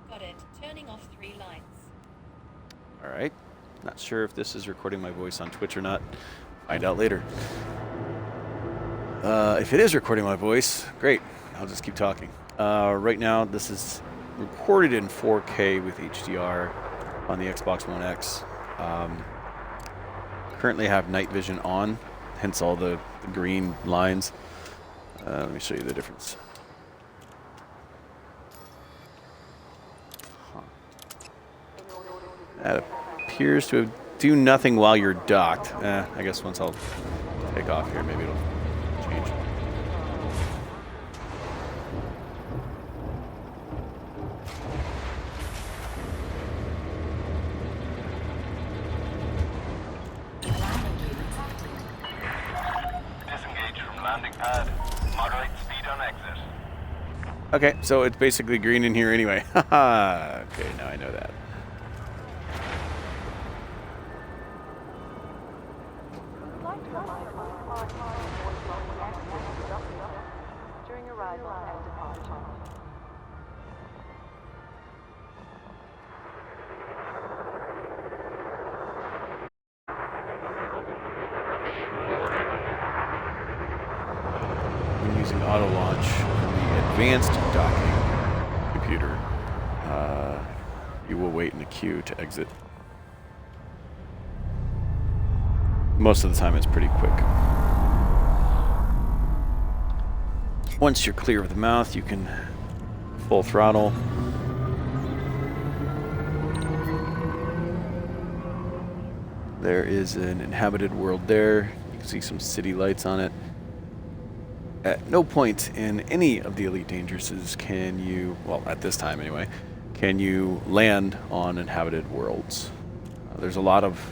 Got it. Turning off 3 lights. All right. Not sure if this is recording my voice on Twitch or not. Find out later. If it is recording my voice, great. I'll just keep talking. Right now, this is recorded in 4K with HDR on the Xbox One X. Currently have night vision on, hence all the green lines. Let me show you the difference. That appears to do nothing while you're docked. I guess once I'll take off here, maybe it'll change. Disengage from landing pad. Moderate speed on exit. Okay, so it's basically green in here anyway. Haha. Okay, now I know that. During arrival and departure. When using auto launch from the advanced docking computer, you will wait in a queue to exit. Most of the time it's pretty quick. Once you're clear of the mouth, you can full throttle. There is an inhabited world there. You can see some city lights on it. At no point in any of the Elite Dangerouses can you, well, at this time anyway, can you land on inhabited worlds. There's a lot of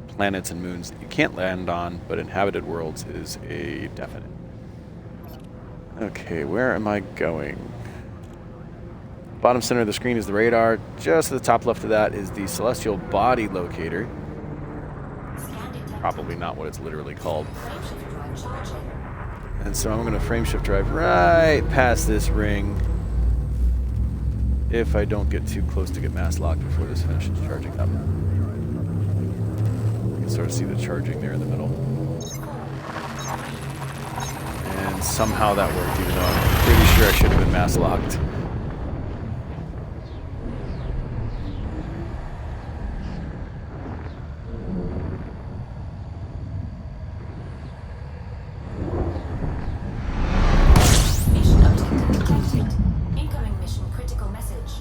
planets and moons that you can't land on, but inhabited worlds is a definite. Okay, where am I going? Bottom center of the screen is the radar. Just at the top left of that is the Celestial Body Locator. Probably not what it's literally called. And so I'm going to frame shift drive right past this ring if I don't get too close to get mass locked before this finishes charging up. You can sort of see the charging there in the middle. And somehow that worked, even though I'm pretty sure I should have been mass locked. Mission objective detected. Incoming mission critical message.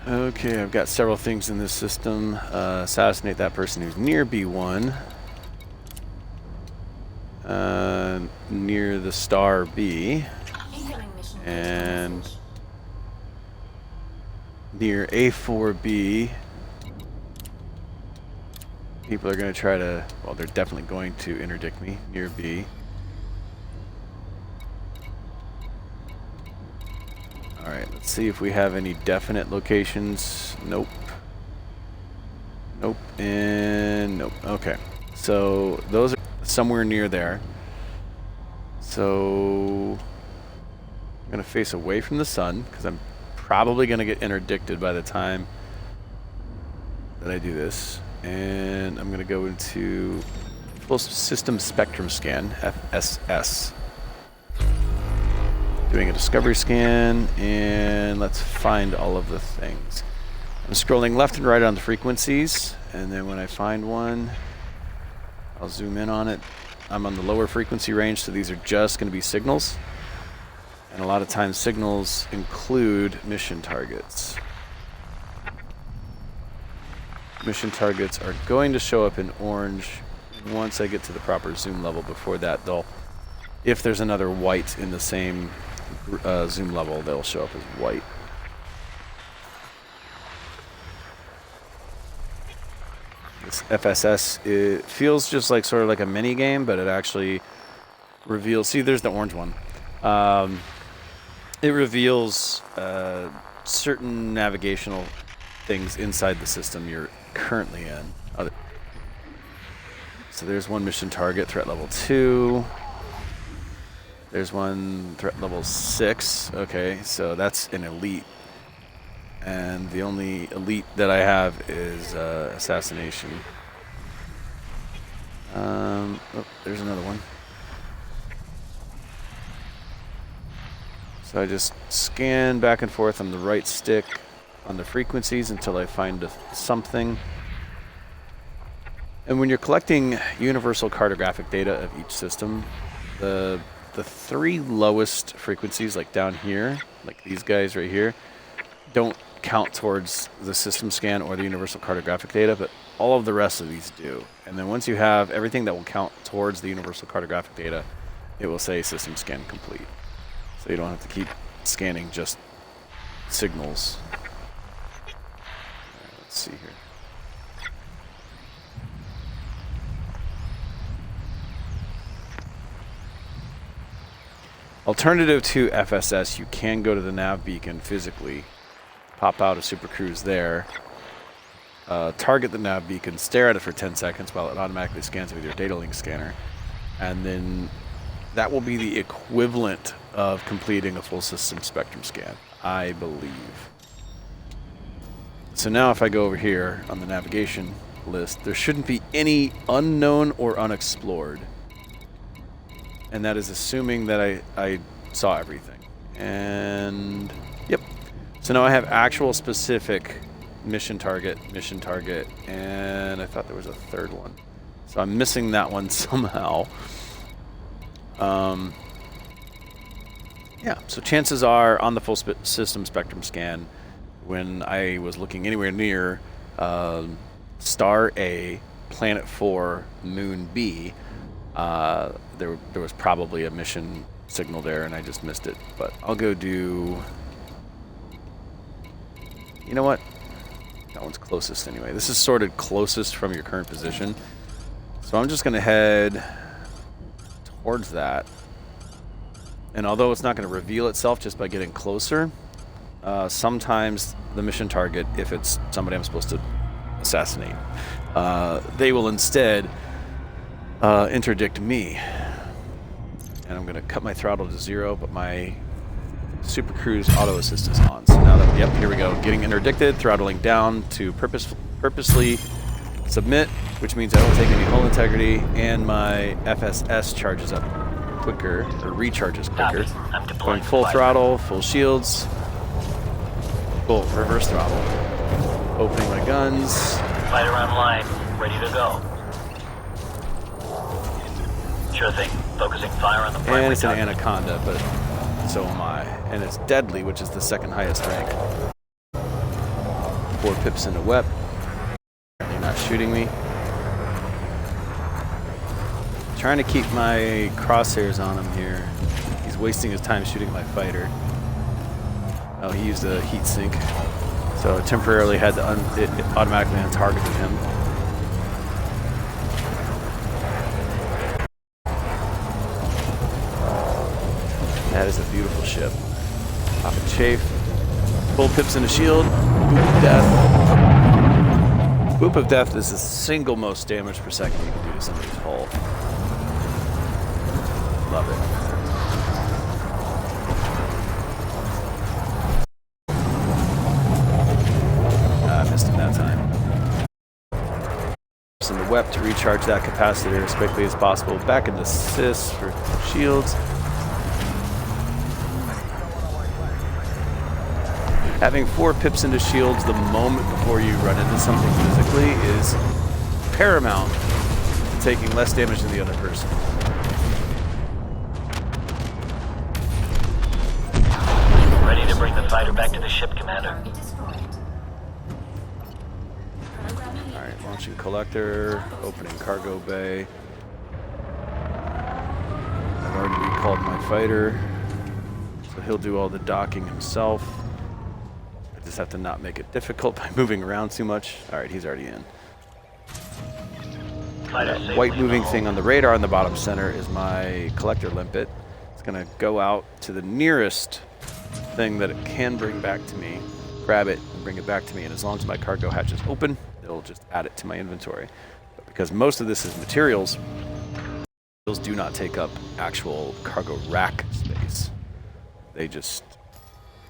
Okay, I've got several things in this system. Assassinate that person who's near B1. Near the star B. Incoming mission critical And message. near A4B. People are going to try to, well, they're definitely going to interdict me near B. Alright, let's see if we have any definite locations. Nope. Nope, and nope. Okay, so those are somewhere near there. So I'm going to face away from the sun because I'm probably going to get interdicted by the time that I do this. And I'm going to go into full system spectrum scan, FSS. Doing a discovery scan, and let's find all of the things. I'm scrolling left and right on the frequencies, and then when I find one, I'll zoom in on it. I'm on the lower frequency range, so these are just going to be signals. And a lot of times signals include mission targets. Mission targets are going to show up in orange once I get to the proper zoom level. Before that, they'll, if there's another white in the same zoom level, they'll show up as white. This FSS, it feels just like sort of like a mini game, but it actually reveals, see, there's the orange one. It reveals certain navigational things inside the system you're currently in. So there's one mission target, threat level 2. There's one threat level 6. Okay, so that's an elite. And the only elite that I have is assassination. Oh, there's another one. So I just scan back and forth on the right stick on the frequencies until I find something. And when you're collecting universal cartographic data of each system, the 3 lowest frequencies, like down here, like these guys right here, don't count towards the system scan or the universal cartographic data, but all of the rest of these do. And then once you have everything that will count towards the universal cartographic data, it will say system scan complete. So you don't have to keep scanning just signals. Let's see here. Alternative to FSS, you can go to the nav beacon physically, pop out a super cruise there, target the nav beacon, stare at it for 10 seconds while it automatically scans it with your data link scanner, and then that will be the equivalent of completing a full system spectrum scan, I believe. So now if I go over here on the navigation list, there shouldn't be any unknown or unexplored. And that is assuming that I saw everything. And yep. So now I have actual specific mission target, and I thought there was a third one. So I'm missing that one somehow. Yeah, so chances are on the full system spectrum scan, when I was looking anywhere near Star A, Planet 4, Moon B, there was probably a mission signal there and I just missed it. But I'll go do... You know what? That one's closest anyway. This is sorted closest from your current position. So I'm just going to head towards that. And although it's not going to reveal itself just by getting closer, sometimes the mission target, if it's somebody I'm supposed to assassinate, they will instead interdict me. And I'm going to cut my throttle to 0, but my Super Cruise auto assist is on. So now that, yep, here we go. Getting interdicted, throttling down to purposely submit, which means I don't take any hull integrity, and my FSS charges up quicker, or recharges quicker. I'm Going deploying full fighter. throttle, full shields, full reverse throttle. Opening my guns. Fighter online, ready to go. Sure thing. Focusing fire on the primary And it's an target. Anaconda, but so am I. And it's deadly, which is the second highest rank. 4 pips into WEP. Apparently not shooting me. Trying to keep my crosshairs on him here. He's wasting his time shooting my fighter. Oh, he used a heat sink. So I temporarily had to it automatically untargeted him. That is a beautiful ship. Pop and chafe. Full pips in a shield. Boop of death. Boop of death is the single most damage per second you can do to somebody's hull. Love it. I missed him that time. In the WEP to recharge that capacitor as quickly as possible. Back into sys for shields. Having 4 pips into shields the moment before you run into something physically is paramount to taking less damage than the other person. Ready to bring the fighter back to the ship, Commander. Target destroyed. Programming Alright, launching collector, opening cargo bay. I've already recalled my fighter, so he'll do all the docking himself. I just have to not make it difficult by moving around too much. Alright, he's already in. Fighter That safely white moving in the thing on the radar in the bottom center is my collector limpet. It's going to go out to the nearest thing that it can bring back to me, grab it, and bring it back to me. And as long as my cargo hatch is open, it'll just add it to my inventory. But because most of this is materials, Those do not take up actual cargo rack space. They just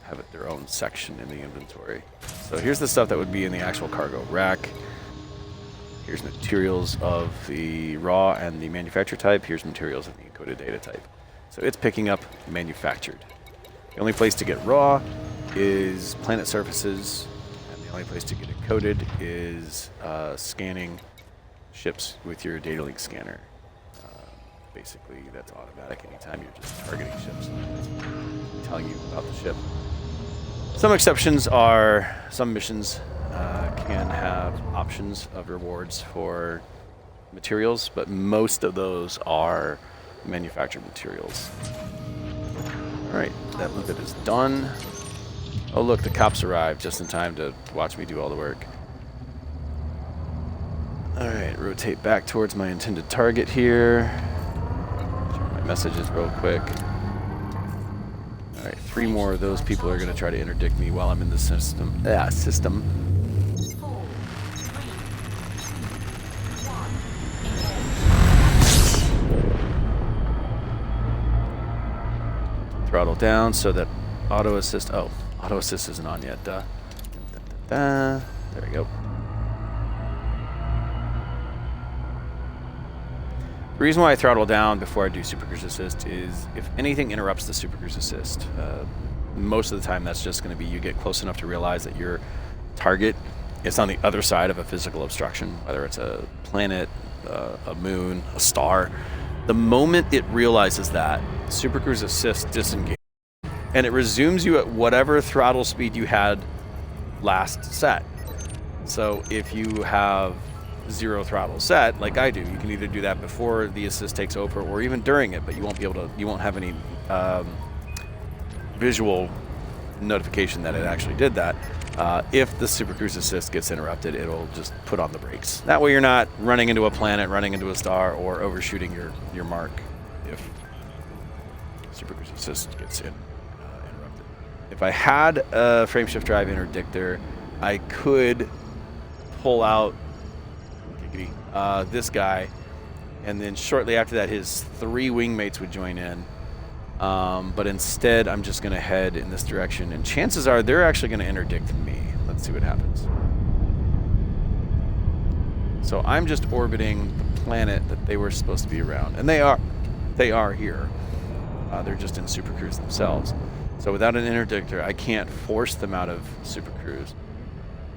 have it their own section in the inventory. So here's the stuff that would be in the actual cargo rack. Here's materials of the raw and the manufactured type. Here's materials of the encoded data type. So it's picking up manufactured. The only place to get raw is planet surfaces, and the only place to get encoded is scanning ships with your data link scanner. Basically, that's automatic anytime you're just targeting ships. It's telling you about the ship. Some exceptions are some missions can have options of rewards for materials, but most of those are manufactured materials. All right, that limpet is done. Oh look, the cops arrived just in time to watch me do all the work. All right, rotate back towards my intended target here. Check my messages real quick. All right, 3 more of those people are gonna try to interdict me while I'm in the system. 4, 3, 2, 1, Throttle down so that auto assist. Oh, auto assist isn't on yet. Duh. There we go. The reason why I throttle down before I do Super Cruise Assist is if anything interrupts the Super Cruise Assist, most of the time that's just going to be you get close enough to realize that your target is on the other side of a physical obstruction, whether it's a planet, a moon, a star. The moment it realizes that, Super Cruise Assist disengages, and it resumes you at whatever throttle speed you had last set. So if you have 0 throttle set, like I do, you can either do that before the assist takes over or even during it, but you won't be able to, you won't have any visual notification that it actually did that. If the Super Cruise Assist gets interrupted, it'll just put on the brakes. That way you're not running into a planet, running into a star, or overshooting your mark if Super Cruise Assist gets interrupted. If I had a frameshift drive interdictor, I could pull out this guy, and then shortly after that his 3 wingmates would join in. But instead I'm just going to head in this direction, and chances are they're actually going to interdict me. Let's see what happens. So I'm just orbiting the planet that they were supposed to be around, and they are here. They're just in Super Cruise themselves. So without an interdictor, I can't force them out of Super Cruise.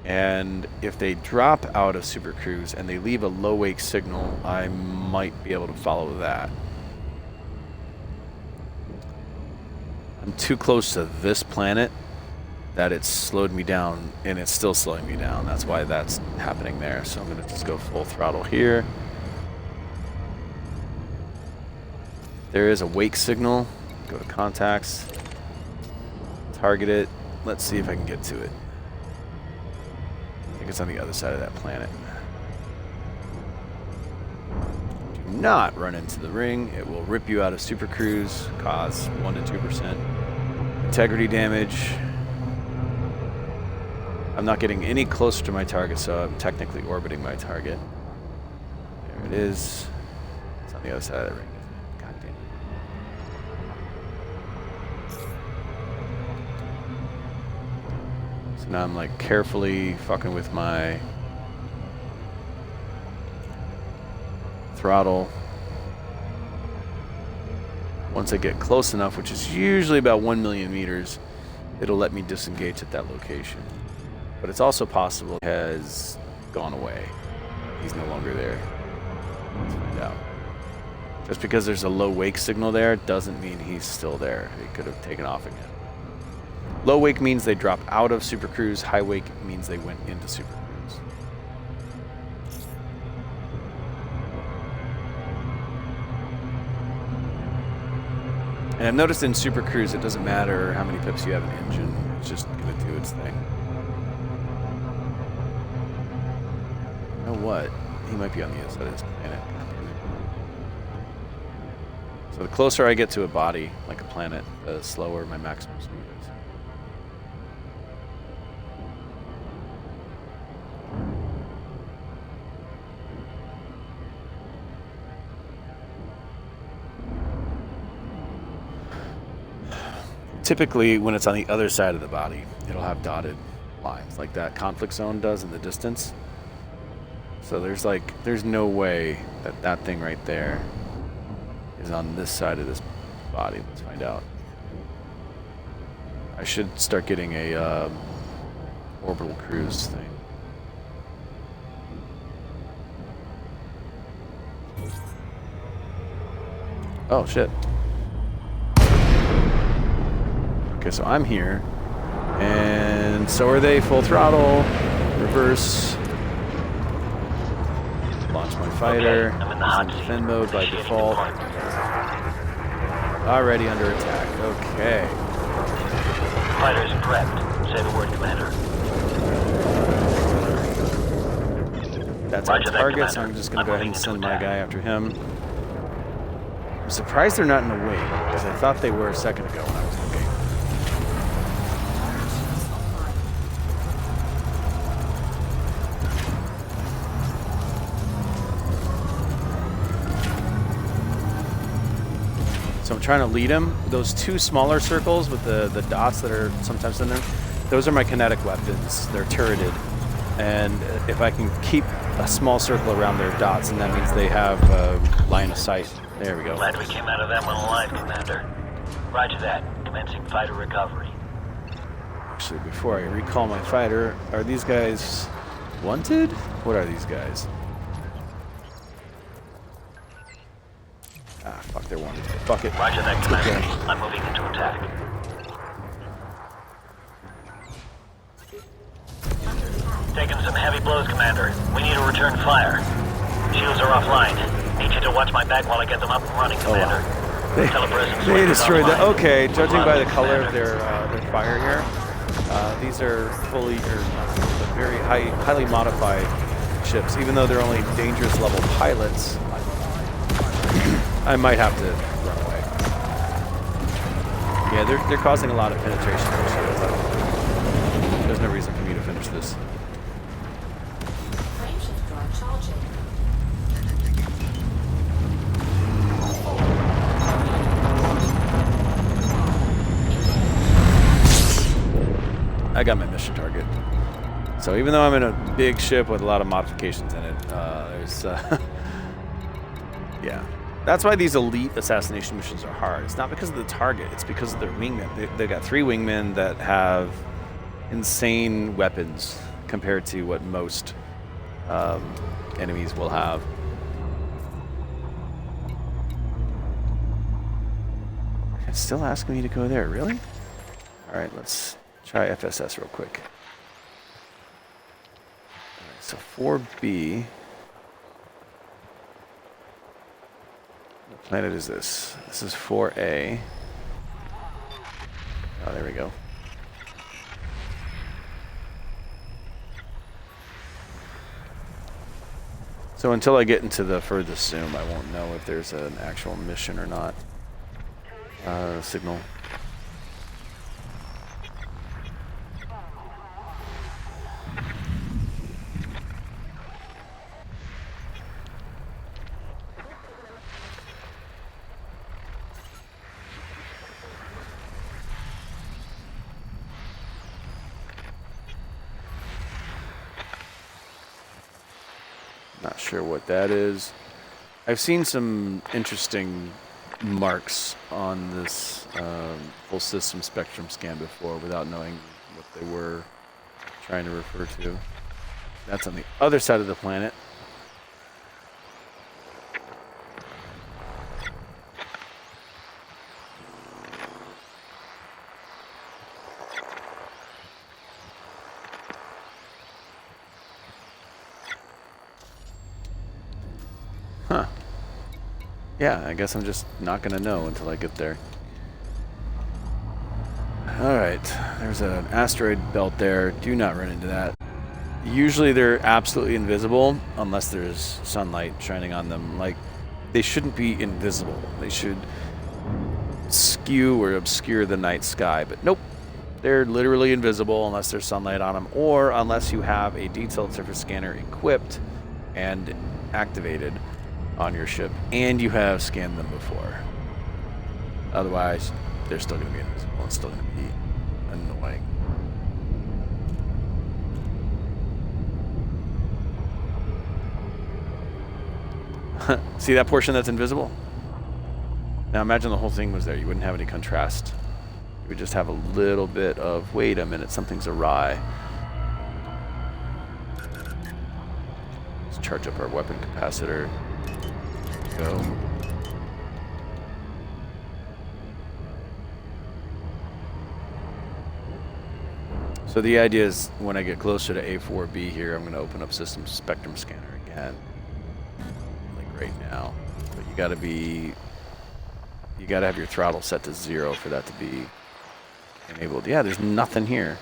And if they drop out of Super Cruise and they leave a low wake signal, I might be able to follow that. I'm too close to this planet that it's slowed me down, and it's still slowing me down. That's why that's happening there. So I'm going to just go full throttle here. There is a wake signal. Go to contacts. Target it. Let's see if I can get to it. I think it's on the other side of that planet. Do not run into the ring. It will rip you out of Super Cruise, cause 1 to 2% integrity damage. I'm not getting any closer to my target, so I'm technically orbiting my target. There it is. It's on the other side of the ring. God damn it. So now I'm like carefully fucking with my throttle. Once I get close enough, which is usually about 1 million meters, it'll let me disengage at that location. But it's also possible he has gone away. He's no longer there. Let's find out. Just because there's a low wake signal there doesn't mean he's still there. He could have taken off again. Low wake means they drop out of Super Cruise. High wake means they went into Super Cruise. And I've noticed in Super Cruise it doesn't matter how many pips you have an engine. It's just going to do its thing. You know what? He might be on the other side of this planet. So the closer I get to a body, like a planet, the slower my maximum speed is. typically, when it's on the other side of the body, it'll have dotted lines like that conflict zone does in the distance. So there's no way that that thing right there is on this side of this body. Let's find out. I should start getting a orbital cruise thing. Oh shit. Okay, so I'm here, and so are they. Full throttle, reverse. Launch my fighter. Okay, I'm in the It's hot in seat. defend mode by Initiating default. deployment. Already under attack. Okay. Fighters prepped. Say the word, Commander. That's our Roger that, target, so Commander. I'm just going I'm to go ahead moving and into send my attack. guy after him. I'm surprised they're not in the wing, because I thought they were a second ago when I was looking. So I'm trying to lead him. Those two smaller circles with the dots that are sometimes in them, those are my kinetic weapons. They're turreted. And if I can keep a small circle around their dots, and that means they have line of sight. There we go. Glad we came out of that one alive, Commander. Roger that. Commencing fighter recovery. Actually, before I recall my fighter, are these guys wanted? What are these guys? Ah, fuck, they're wanted. Fuck it. Roger that, Okay. Commander. I'm moving into attack. Taking some heavy blows, Commander. We need to return fire. Shields are offline. Need you to watch my back while I get them up and running, Commander. They, Telepresence they switch is destroyed that. online. Okay, judging by the Online, color of Commander. their fire here, these are fully or very highly modified ships. Even though they're only dangerous level pilots, I might have to run away. Yeah, they're causing a lot of penetration to the shields. There's no reason for me to finish this. Frameshift drive charging. I got my mission target. So even though I'm in a big ship with a lot of modifications in it, there's yeah. That's why these elite assassination missions are hard. It's not because of the target, it's because of their wingmen. They've got 3 wingmen that have insane weapons compared to what most enemies will have. It's still asking me to go there, really? Alright, let's try FSS real quick. Alright, so 4B. What planet is this? This is 4A. Oh, there we go. So until I get into the furthest zoom, I won't know if there's an actual mission or not. Signal. Not sure what that is. I've seen some interesting marks on this full system spectrum scan before without knowing what they were trying to refer to. That's on the other side of the planet. Huh. Yeah, I guess I'm just not gonna know until I get there. Alright, there's an asteroid belt there. Do not run into that. Usually they're absolutely invisible unless there's sunlight shining on them. Like, they shouldn't be invisible. They should skew or obscure the night sky, but nope. They're literally invisible unless there's sunlight on them, or unless you have a detailed surface scanner equipped and activated on your ship, and you have scanned them before. Otherwise, they're still going to be invisible. It's still going to be annoying. See that portion that's invisible? Now imagine the whole thing was there. You wouldn't have any contrast. You would just have a little bit of, wait a minute, something's awry. Let's charge up our weapon capacitor. Go. So the idea is when I get closer to A4B here, I'm going to open up System Spectrum Scanner again. Like right now. But you got to have your throttle set to 0 for that to be enabled. Yeah, there's nothing here.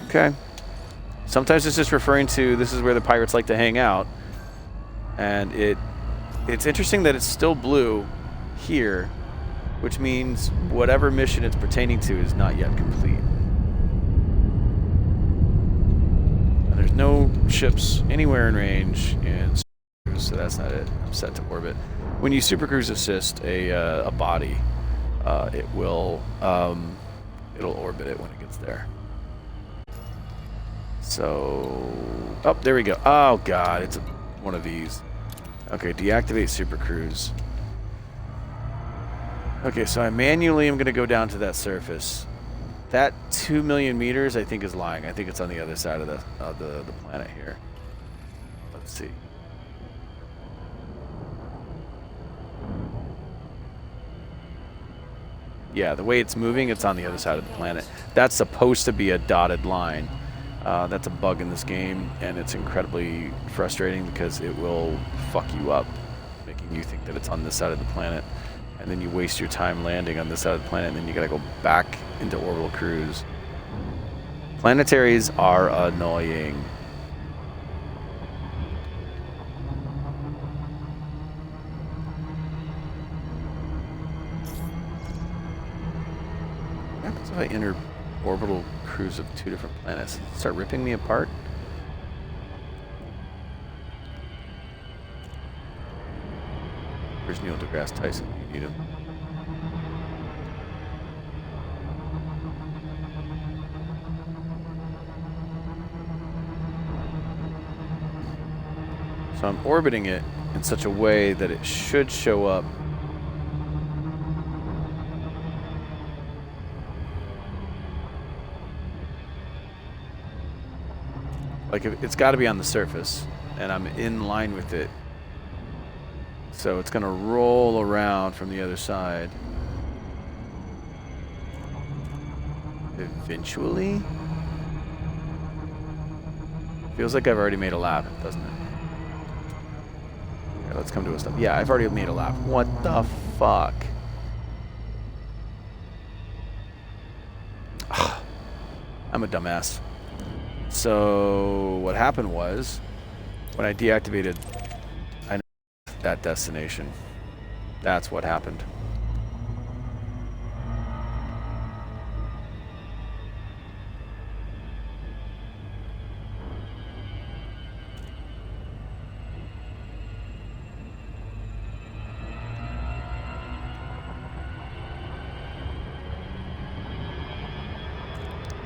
Okay. Sometimes it's just referring to this is where the pirates like to hang out. And it's interesting that it's still blue here, which means whatever mission it's pertaining to is not yet complete. And there's no ships anywhere in range, and so that's not it. I'm set to orbit. When you supercruise assist a body, it'll orbit it when it gets there. So, oh, there we go. Oh god, it's one of these. Okay, deactivate supercruise. Okay, so I manually am going to go down to that surface. That 2 million meters, I think, is lying. I think it's on the other side of the planet here. Let's see. Yeah, the way it's moving, it's on the other side of the planet. That's supposed to be a dotted line. That's a bug in this game, and it's incredibly frustrating because it will fuck you up, making you think that it's on this side of the planet, and then you waste your time landing on this side of the planet, and then you gotta go back into orbital cruise. Planetaries are annoying. What happens if I enter orbital cruise of 2 different planets? Start ripping me apart? Where's Neil deGrasse Tyson? You need him. So I'm orbiting it in such a way that it should show up. Like, it's got to be on the surface, and I'm in line with it. So it's going to roll around from the other side. Eventually? Feels like I've already made a lap, doesn't it? Okay, let's come to a stop. Yeah, I've already made a lap. What the fuck? I'm a dumbass. So what happened was, when I deactivated that destination, that's what happened.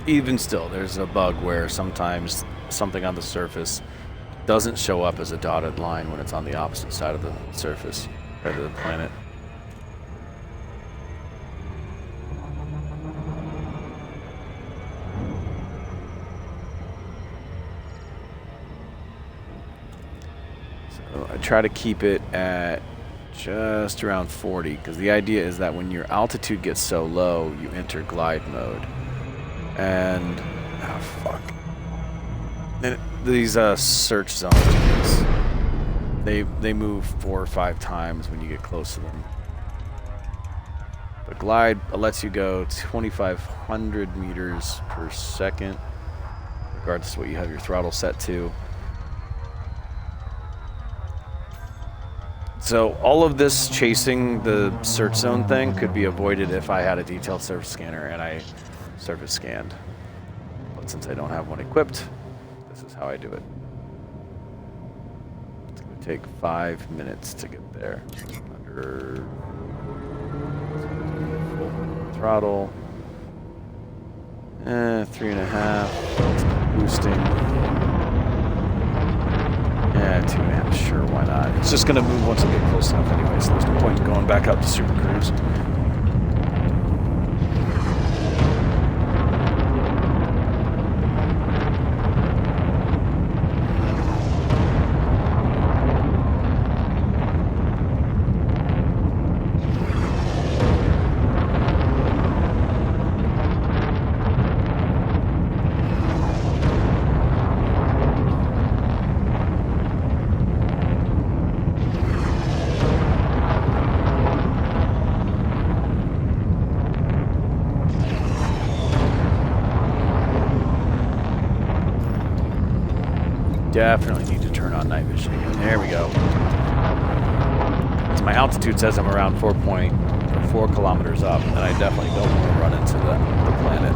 Even still, there's a bug where sometimes something on the surface doesn't show up as a dotted line when it's on the opposite side of the surface, or the planet. So I try to keep it at just around 40, because the idea is that when your altitude gets so low, you enter glide mode. And oh fuck! And these search zones, they move 4 or 5 times when you get close to them. But glide lets you go 2,500 meters per second, regardless of what you have your throttle set to. So all of this chasing the search zone thing could be avoided if I had a detailed surface scanner and I surface scanned. But since I don't have one equipped, this is how I do it. take 5 minutes to get there. Under full throttle. 3.5. Boosting. Yeah, 2.5. Sure, why not? It's just gonna move once I get close enough anyway, so there's no point in going back out to Super Cruise. Definitely need to turn on night vision again. There we go. So my altitude says I'm around 4 kilometers up, and I definitely don't want to run into the planet.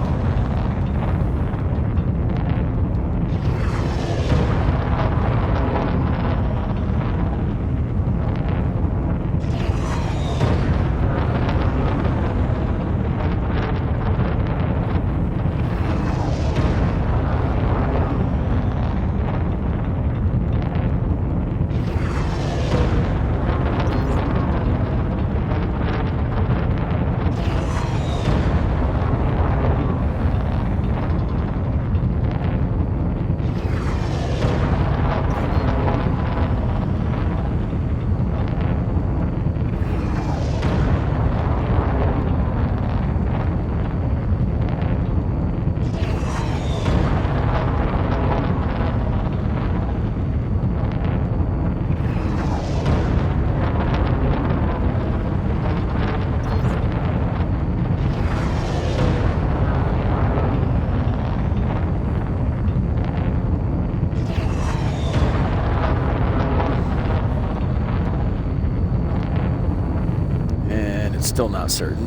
Still not certain.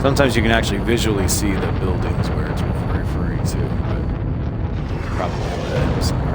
Sometimes you can actually visually see the buildings where it's referring to, but probably over that hill somewhere.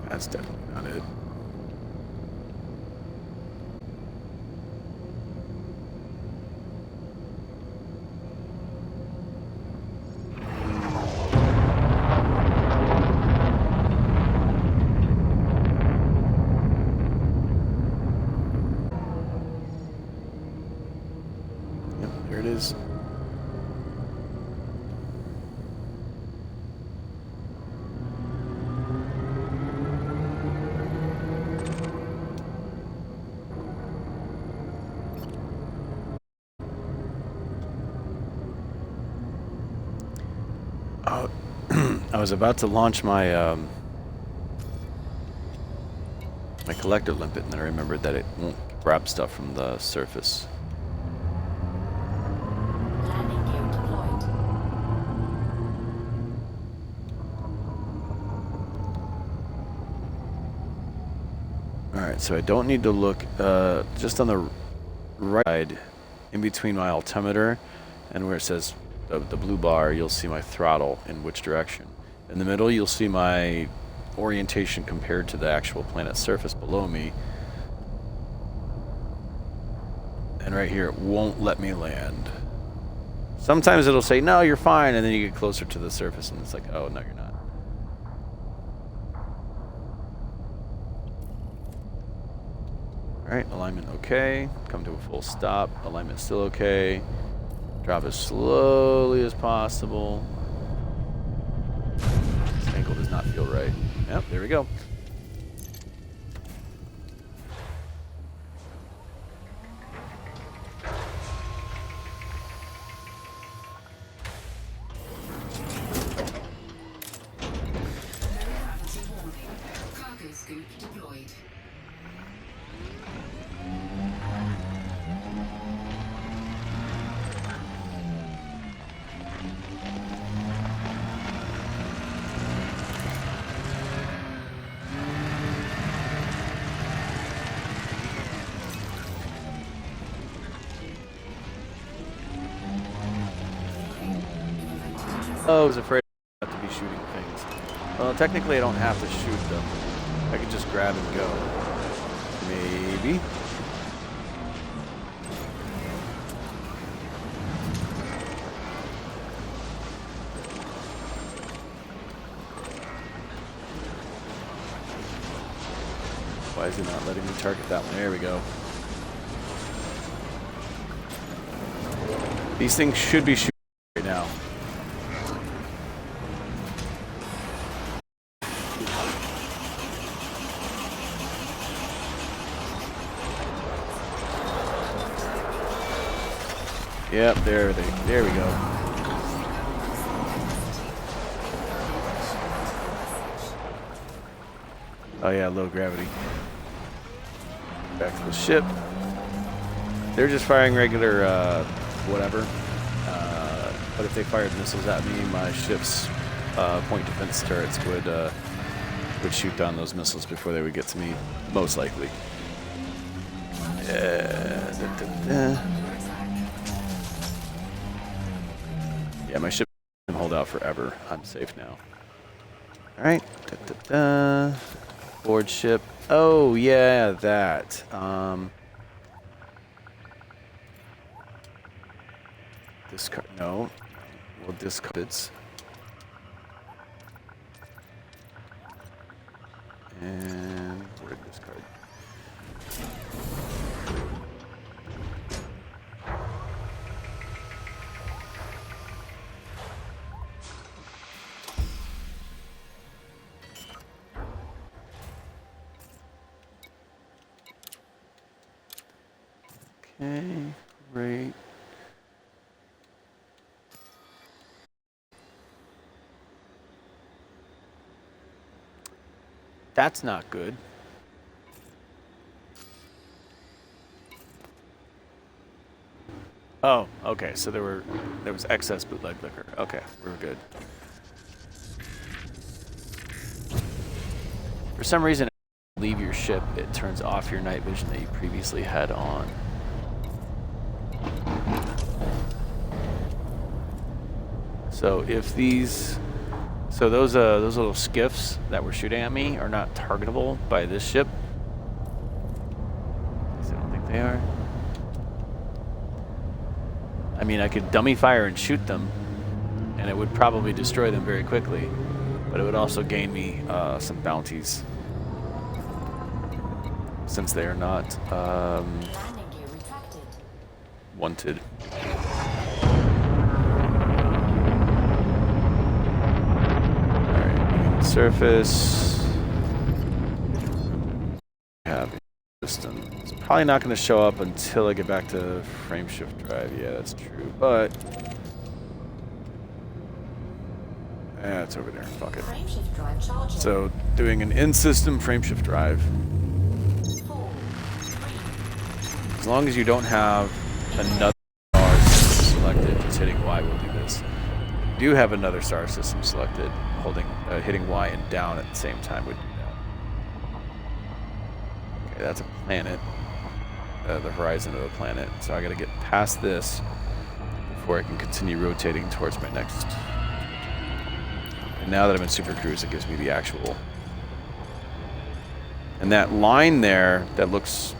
That's definitely not it. Yep, there it is. I was about to launch my my collector limpet, and then I remembered that it won't grab stuff from the surface. Landing gear deployed. Alright, so I don't need to look just on the right side, in between my altimeter and where it says the blue bar, you'll see my throttle in which direction. In the middle, you'll see my orientation compared to the actual planet's surface below me. And right here, it won't let me land. Sometimes it'll say, no, you're fine, and then you get closer to the surface, and it's like, oh, no, you're not. Alright, alignment okay. Come to a full stop. Alignment still okay. Drop as slowly as possible. This angle does not feel right. Yep, there we go. Cargo scoop deployed. Oh, I was afraid not to be shooting things. Well, technically I don't have to shoot them. I could just grab and go. Maybe. Why is it not letting me target that one? There we go. These things should be shooting right now. Yep, there we go. Oh yeah, low gravity. Back to the ship. They're just firing regular whatever. But if they fired missiles at me, my ship's point defense turrets would shoot down those missiles before they would get to me, most likely. Yeah, my ship can hold out forever. I'm safe now. All right. Board ship. Oh yeah, that. Discard. No. We'll discard it. And where did discard? Okay, great. That's not good. Oh, okay. So there was excess bootleg liquor. Okay, we're good. For some reason, leave your ship, it turns off your night vision that you previously had on. So if these, so those little skiffs that were shooting at me are not targetable by this ship. At least I don't think they are. I mean, I could dummy fire and shoot them, and it would probably destroy them very quickly, but it would also gain me some bounties, since they are not wanted. Alright, surface. Have system. It's probably not going to show up until I get back to frameshift drive. Yeah, that's true, but it's over there. Fuck it. Frameshift drive charging. So doing an in-system frameshift drive. 4, 3. As long as you don't have another star system selected, just hitting Y will do this. If you do have another star system selected, hitting Y and down at the same time would do that. Okay, that's a planet. The horizon of a planet. So I gotta get past this before I can continue rotating towards my next. And now that I'm in Super Cruise, it gives me the actual. And that line there that looks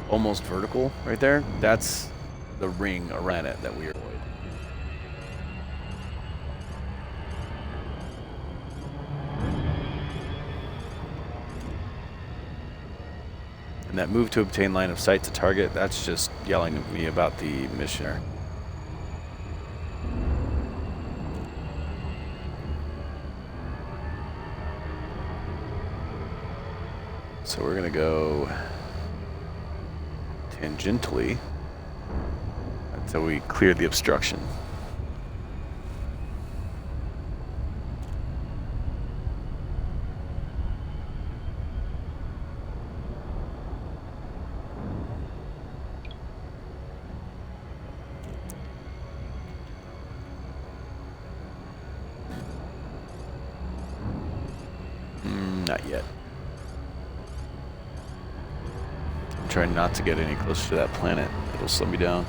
almost vertical right there, that's the ring around it that we avoid. And And that move to obtain line of sight to target, that's just yelling at me about the mission. So we're gonna go tangentially until we clear the obstruction. Not yet. I'm trying not to get any closer to that planet. It'll slow me down.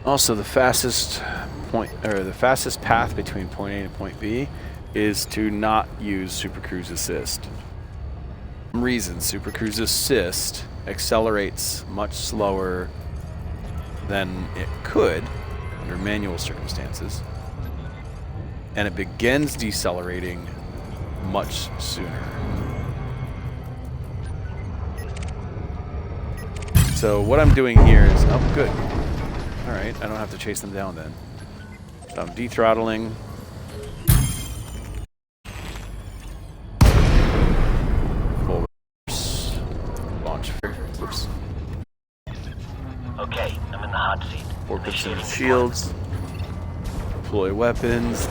Also, the fastest point, or the fastest path between point A and point B, is to not use Super Cruise Assist. For some reason, Super Cruise Assist accelerates much slower than it could under manual circumstances, and it begins decelerating much sooner. So what I'm doing here is, oh, good. All right, I don't have to chase them down then. So I'm de-throttling. Full reverse. Launch. Oops. Okay, I'm in the hot seat. 4% Initiating shields. Deploy weapons.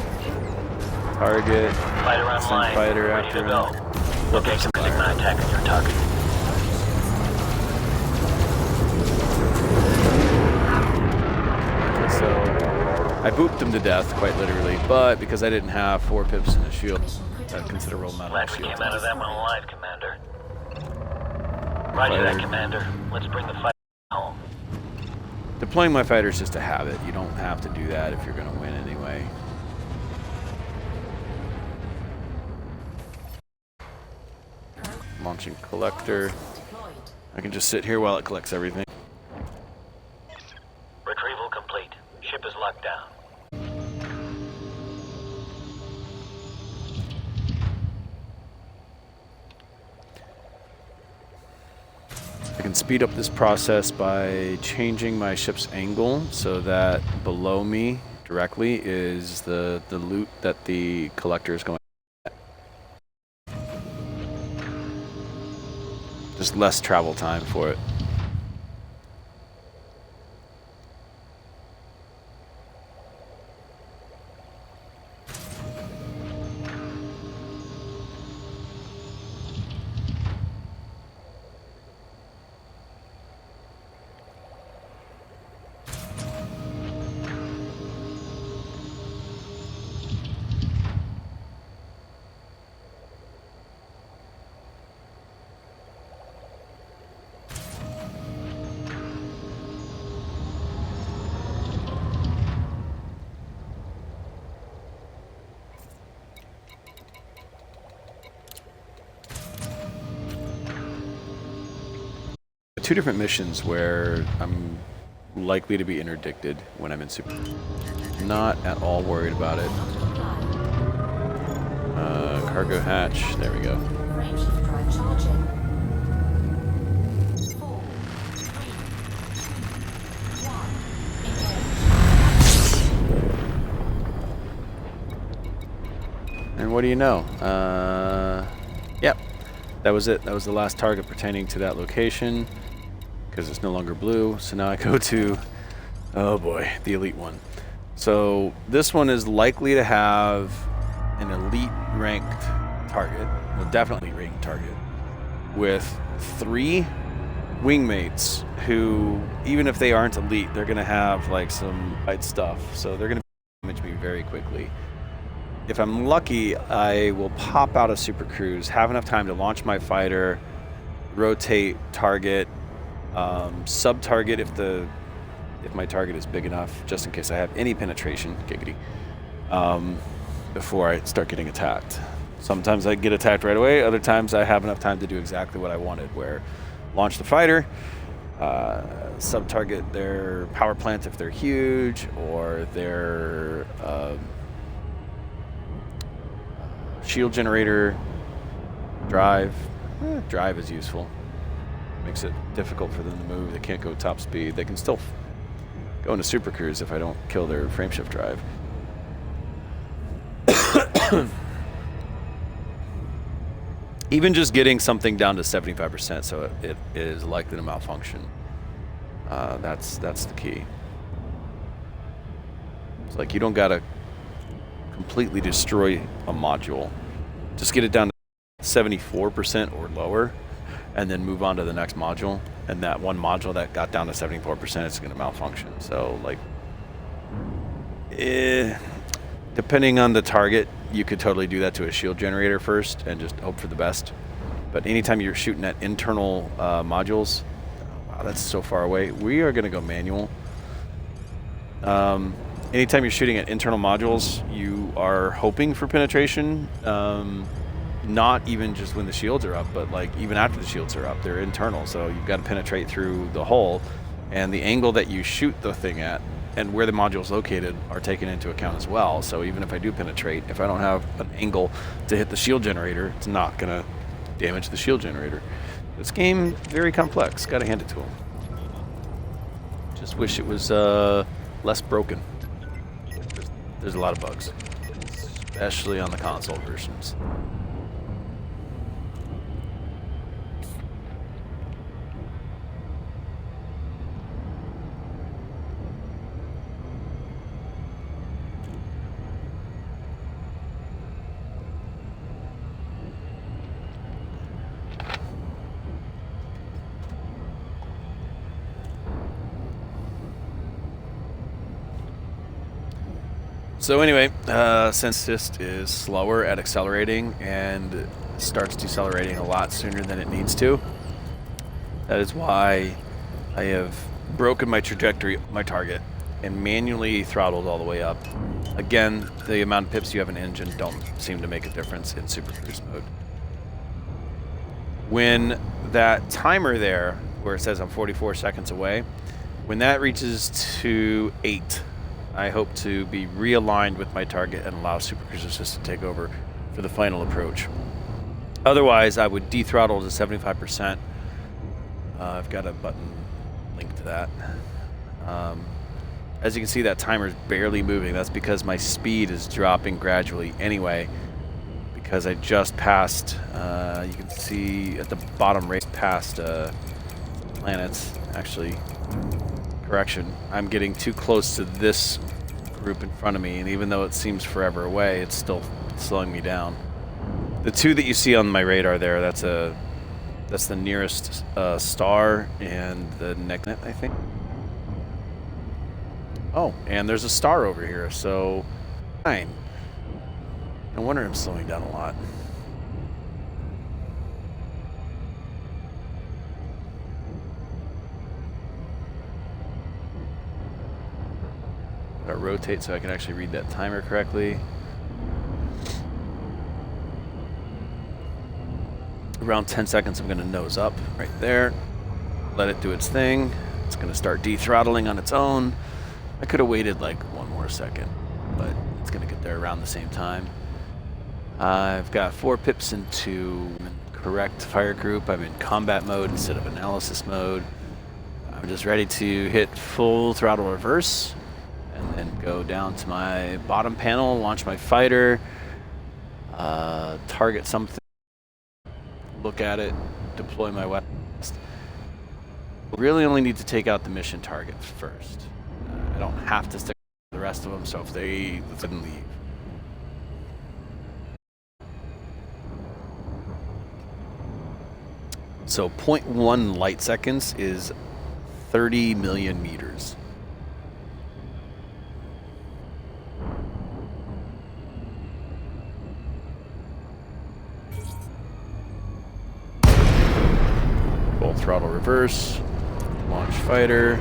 Target. Fighter Send online. fighter Ready after to him. go. Okay, commencing my attack on your target. So I booped him to death, quite literally, but because I didn't have 4 pips in the shield, a considerable amount Glad of we shield. came out of that one alive, Commander. Roger that, Commander. Let's bring the fight home. Deploying my fighter is just a habit. You don't have to do that if you're going to win anyway. Launching collector. I can just sit here while it collects everything. Retrieval complete. Ship is locked down. I can speed up this process by changing my ship's angle so that below me directly is the loot that the collector is going at. Just less travel time for it. Two different missions where I'm likely to be interdicted when I'm in super. Not at all worried about it. Cargo hatch. There we go. Frameshift drive charging. 4, 3, 2, 1, engage. And what do you know? Yep. That was it. That was the last target pertaining to that location. Because it's no longer blue. So now I go to, oh boy, the elite one. So this one is likely to have an elite ranked target, well, definitely ranked target, with 3 wingmates who, even if they aren't elite, they're going to have like some fight stuff. So they're going to damage me very quickly. If I'm lucky, I will pop out a Super Cruise, have enough time to launch my fighter, rotate, target, sub-target if my target is big enough, just in case I have any penetration, giggity, before I start getting attacked. Sometimes I get attacked right away. Other times I have enough time to do exactly what I wanted, where launch the fighter, sub-target their power plant if they're huge, or their shield generator, drive. Drive is useful. Makes it difficult for them to move. They can't go top speed. They can still go into Super Cruise if I don't kill their frameshift drive. Even just getting something down to 75%, so it is likely to malfunction. That's the key. It's like you don't gotta completely destroy a module. Just get it down to 74% or lower, and then move on to the next module. And that one module that got down to 74% is gonna malfunction. So like, depending on the target, you could totally do that to a shield generator first and just hope for the best. But anytime you're shooting at internal modules, wow, that's so far away. We are going to go manual. Anytime you're shooting at internal modules, you are hoping for penetration. Not even just when the shields are up, but like even after the shields are up, they're internal. So you've got to penetrate through the hull, and the angle that you shoot the thing at and where the module is located are taken into account as well. So even if I do penetrate, if I don't have an angle to hit the shield generator, it's not going to damage the shield generator. This game, very complex. Got to hand it to them. Just wish it was less broken. There's a lot of bugs, especially on the console versions. So anyway, since Syst is slower at accelerating and starts decelerating a lot sooner than it needs to, that is why I have broken my trajectory, my target, and manually throttled all the way up. Again, the amount of pips you have in engine don't seem to make a difference in Super Cruise mode. When that timer there, where it says I'm 44 seconds away, when that reaches to 8, I hope to be realigned with my target and allow Super Cruise Assist to take over for the final approach. Otherwise, I would dethrottle to 75%. I've got a button linked to that. As you can see, that timer is barely moving. That's because my speed is dropping gradually anyway, because I just passed, you can see at the bottom right past planets, actually. Correction, I'm getting too close to this group in front of me, and even though it seems forever away, it's still slowing me down. The two that you see on my radar there, that's the nearest star and the next, I think. Oh, and there's a star over here, so fine. No wonder I'm slowing down a lot. Gotta rotate so I can actually read that timer correctly. Around 10 seconds, I'm gonna nose up right there. Let it do its thing. It's gonna start de-throttling on its own. I could have waited like one more second, but it's gonna get there around the same time. I've got 4 pips into correct fire group. I'm in combat mode instead of analysis mode. I'm just ready to hit full throttle reverse, and then go down to my bottom panel, launch my fighter, target something, look at it, deploy my weapon. Really only need to take out the mission target first. I don't have to stick with the rest of them, so if they didn't leave. So 0.1 light seconds is 30 million meters. Full throttle reverse. Launch fighter.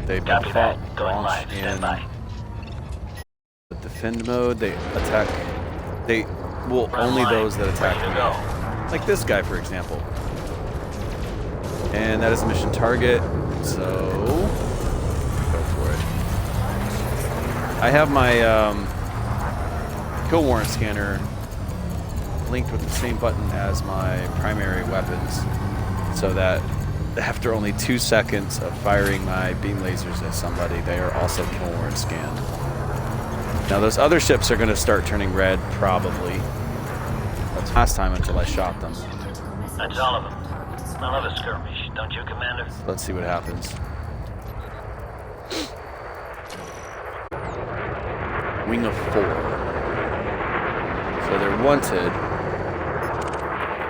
They Copy that. Going launch live. Stand by. the defend mode. They attack. They will Run only line. those that attack Ready to me. go. Like this guy, for example. And that is a mission target. So go for it. I have my kill warrant scanner linked with the same button as my primary weapons, so that after only 2 seconds of firing my beam lasers at somebody, they are also kill warrant scanned. Now those other ships are going to start turning red, probably. That's last time until I shot them. That's all of them. Another skirmish, don't you, Commander? Let's see what happens. Wing of 4. So they're wanted,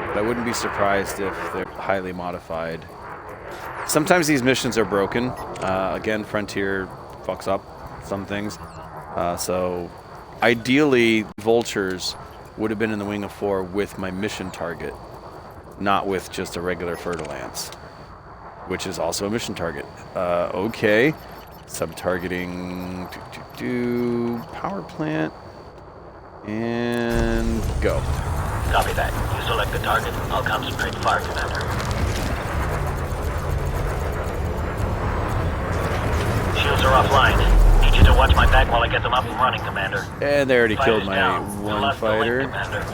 but I wouldn't be surprised if they're highly modified. Sometimes these missions are broken. Again, Frontier fucks up some things. So ideally, Vultures would have been in the Wing of 4 with my mission target, not with just a regular Fer-de-Lance, which is also a mission target. Okay. Sub-targeting power plant. And go. Copy that. You select the target. I'll concentrate fire, Commander. Shields are offline. Need you to watch my back while I get them up and running, Commander. And they already killed Fighter's my down. We one lost the link, fighter. Commander.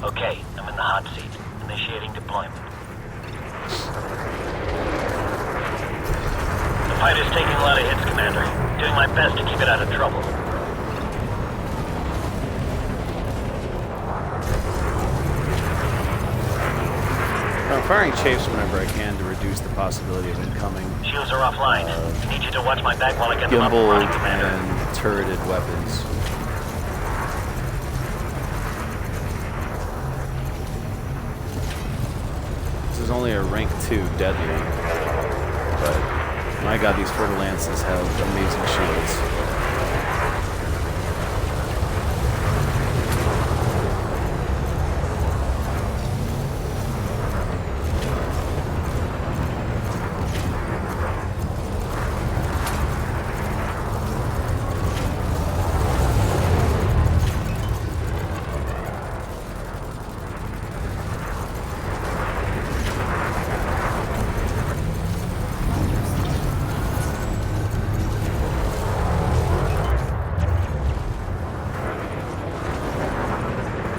Okay, I'm in the hot seat. Initiating deployment. The fighter's taking a lot of hits, Commander. Doing my best to keep it out of trouble. I'm firing chafes whenever I can to reduce the possibility of incoming Shields are offline. Need you to watch my back while I get them up and gimbal running, Commander. and turreted weapons. This is only a rank 2 deadly, but my god, these Fer-de-Lances have amazing shields.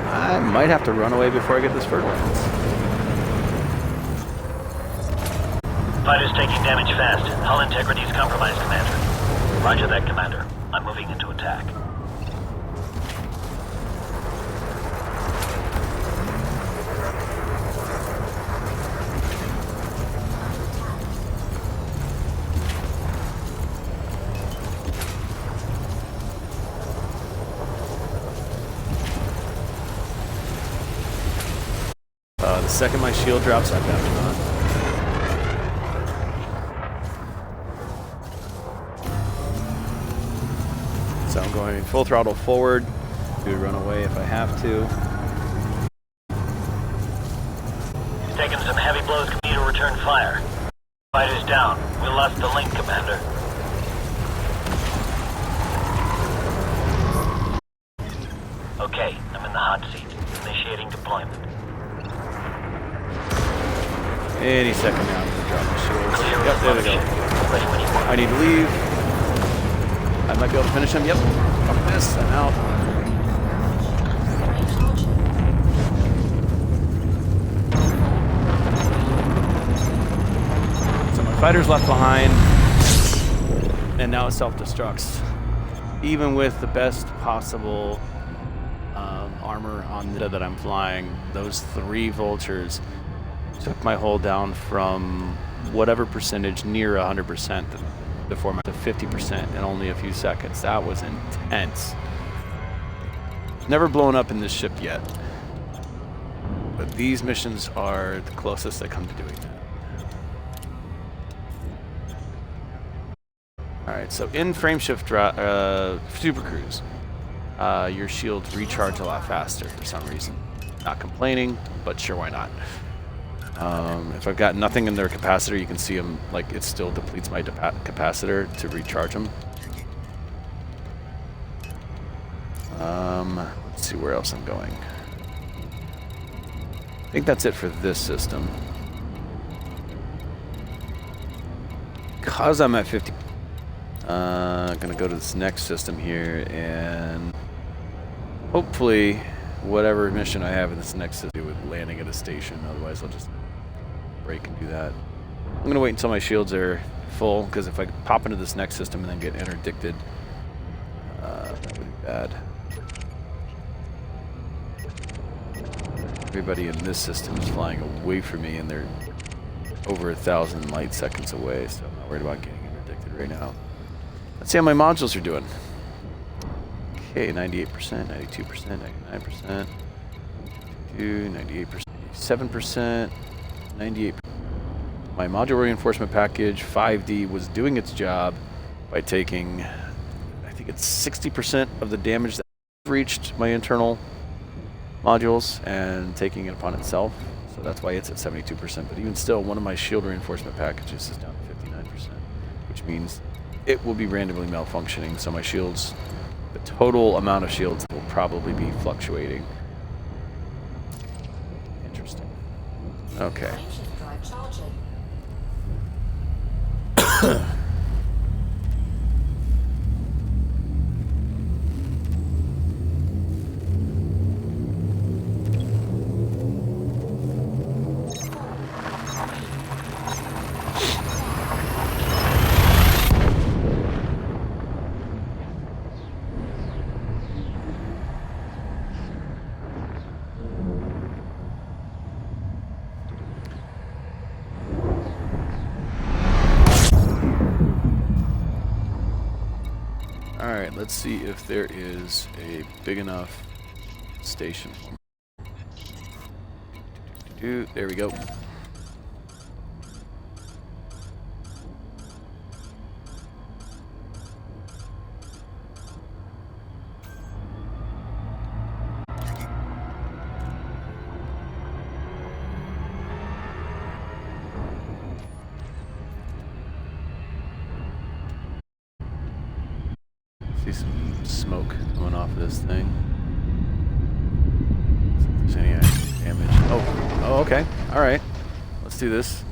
I might have to run away before I get this Fer-de-Lance. Fighter's taking damage fast. Hull integrity is compromised, Commander. Roger that, Commander. I'm moving into attack. The second my shield drops, I've got it on. So I'm going full throttle forward to run away if I have to. Taking some heavy blows, can you to return fire. Fighter's down. We lost the link, Commander. Okay, I'm in the hot seat. Initiating deployment. Any second now, I'm gonna drop my shields. Clear Yep, there we go. Ready when you want. I need to leave. I might be able to finish him. Yep. Fuck this. I'm out. So my fighter's left behind, and now it self-destructs. Even with the best possible armor on that I'm flying. Those 3 vultures took my hull down from whatever percentage near 100% before to 50% in only a few seconds. That was intense. Never blown up in this ship yet, but these missions are the closest I come to doing that. Alright, so in frameshift Super Cruise, your shields recharge a lot faster for some reason. Not complaining, but sure, why not? If I've got nothing in their capacitor, you can see them, like, it still depletes my capacitor to recharge them. Let's see where else I'm going. I think that's it for this system. Because I'm at 50, gonna go to this next system here, and hopefully whatever mission I have in this next system with landing at a station. Otherwise I'll just break and do that. I'm gonna wait until my shields are full, because if I pop into this next system and then get interdicted, that would be bad. Everybody in this system is flying away from me, and they're over 1,000 light seconds away, so I'm not worried about getting interdicted right now. Let's see how my modules are doing. Okay, 98%, 92%, 99%, 98%, 7%, 98%. My module reinforcement package 5D was doing its job by taking, I think it's 60% of the damage that reached my internal modules and taking it upon itself. So that's why it's at 72%. But even still, one of my shield reinforcement packages is down to 59%, which means it will be randomly malfunctioning. So my shields, the total amount of shields will probably be fluctuating. Interesting. Okay. Frameshift drive charging. Alright, let's see if there is a big enough station. There we go. See some smoke coming off of this thing. See if there's any actual damage. Oh, okay. All right. Let's do this.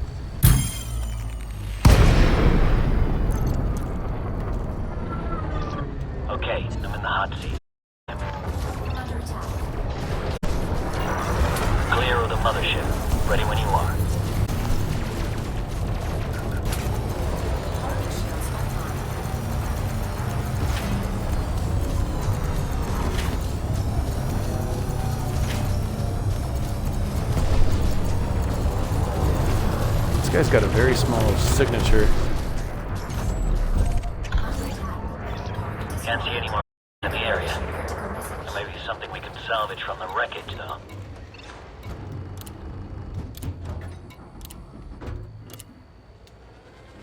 Okay, I'm in the hot seat. Under attack. Clear of the mothership. Ready when you are. Orange shields online. This guy's got a very small signature. Under attack. Target Can't see any more in the area. critical message. There may be something we can salvage from the wreckage, though.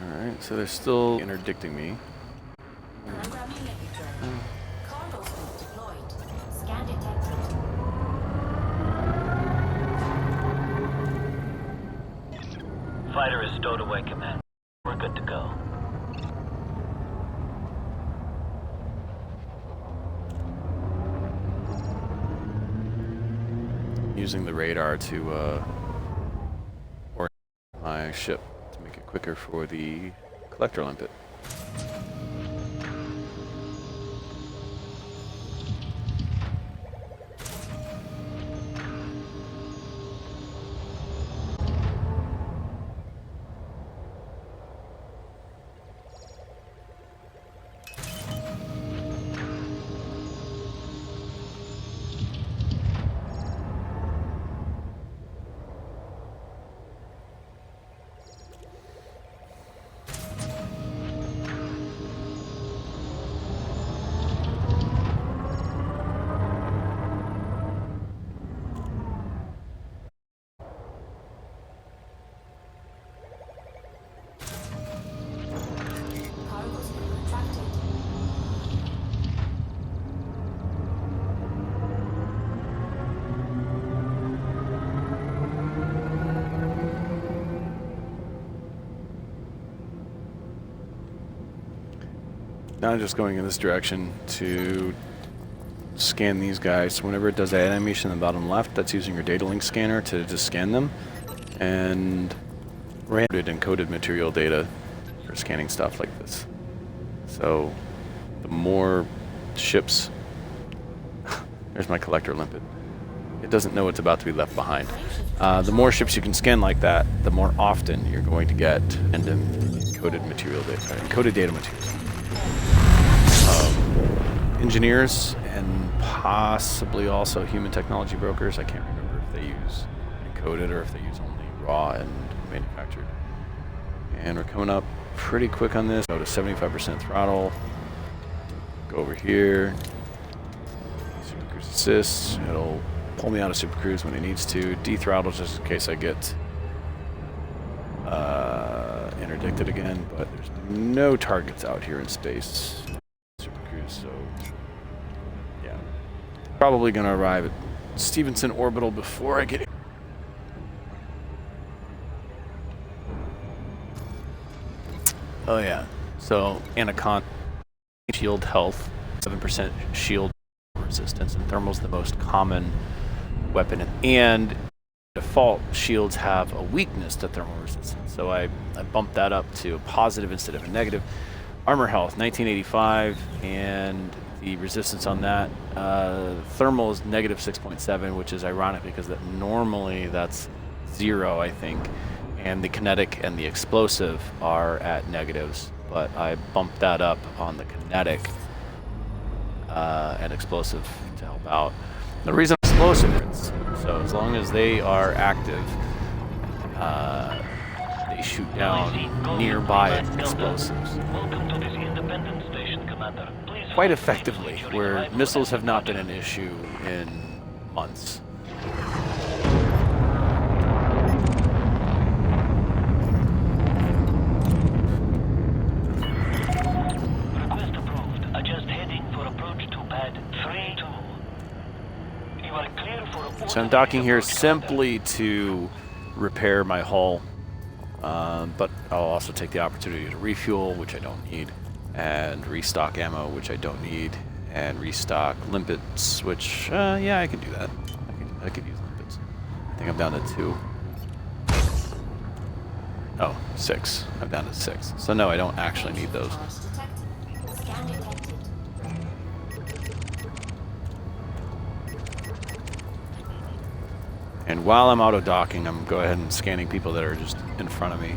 Alright, so they're still interdicting me. Programming drone. Cargo suite deployed. Scan detected. Fighter is stowed away, Command. We're good to go. Using the radar to orient my ship to make it quicker for the collector limpet. Now I'm just going in this direction to scan these guys. Whenever it does that animation in the bottom left, that's using your data link scanner to just scan them. And rendered encoded material data for scanning stuff like this. So the more ships... There's my collector limpet. It doesn't know it's about to be left behind. The more ships you can scan like that, the more often you're going to get encoded material data, encoded data material. Engineers and possibly also human technology brokers. I can't remember if they use encoded or if they use only raw and manufactured. And we're coming up pretty quick on this. Go to 75% throttle. Go over here. Super Cruise Assist. It'll pull me out of Super Cruise when it needs to. Dethrottle just in case I get interdicted again. But there's no targets out here in space. Super Cruise, so yeah. Probably gonna arrive at Stevenson Orbital before I get here. Oh yeah, so Anaconda shield health, 7% shield resistance, and thermal's the most common weapon. And default shields have a weakness to thermal resistance, so I bumped that up to a positive instead of a negative. Armor health, 1985, and the resistance on that, thermal is negative 6.7, which is ironic because that normally that's 0, I think. And the kinetic and the explosive are at negatives, but I bumped that up on the kinetic and explosive to help out. The reason explosive is, so as long as they are active, they shoot down nearby explosives quite effectively, where missiles have not been an issue in months. So I'm docking here simply to repair my hull, but I'll also take the opportunity to refuel, which I don't need, and restock ammo, which I don't need, and restock limpets, which, yeah, I can do that. I could use limpets. I think I'm down to 2. Oh, 6. I'm down to 6. So no, I don't actually need those. Scan detected. And while I'm auto docking, I'm go ahead and scanning people that are just in front of me,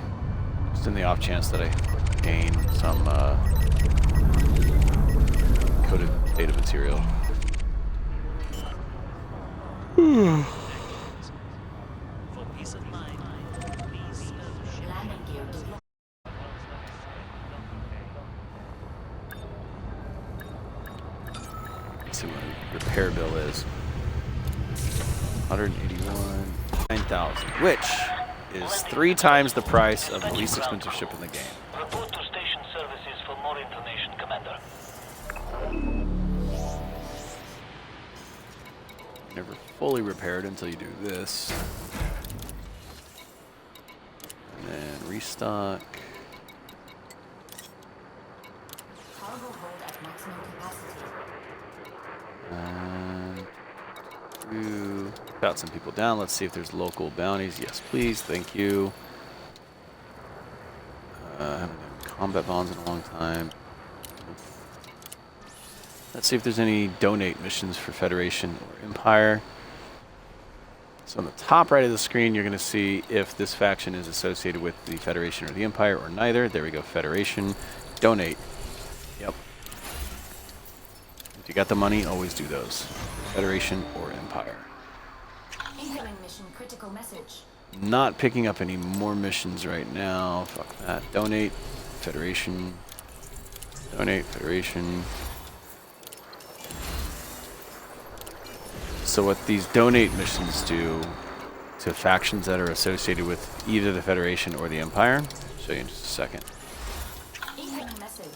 just in the off chance that I gain some coded data material. Landing gear deployed. Let's see what my repair bill is. 181, 9,000, which is 3 times the price of the least expensive ship in the game. Report to station services for more information, Commander. Never fully repaired until you do this. And then restock. Cargo hold at maximum capacity. And got some people down. Let's see if there's local bounties. Yes, please. Thank you. Haven't done combat bonds in a long time. Let's see if there's any donate missions for Federation or Empire. So on the top right of the screen, you're going to see if this faction is associated with the Federation or the Empire or neither. There we go. Federation. Donate. Yep. If you got the money, always do those. Federation or Empire. Incoming mission critical message. Not picking up any more missions right now. Fuck that. Donate. Federation. Donate. Federation. So what these donate missions do to factions that are associated with either the Federation or the Empire, I'll show you in just a second. Incoming message.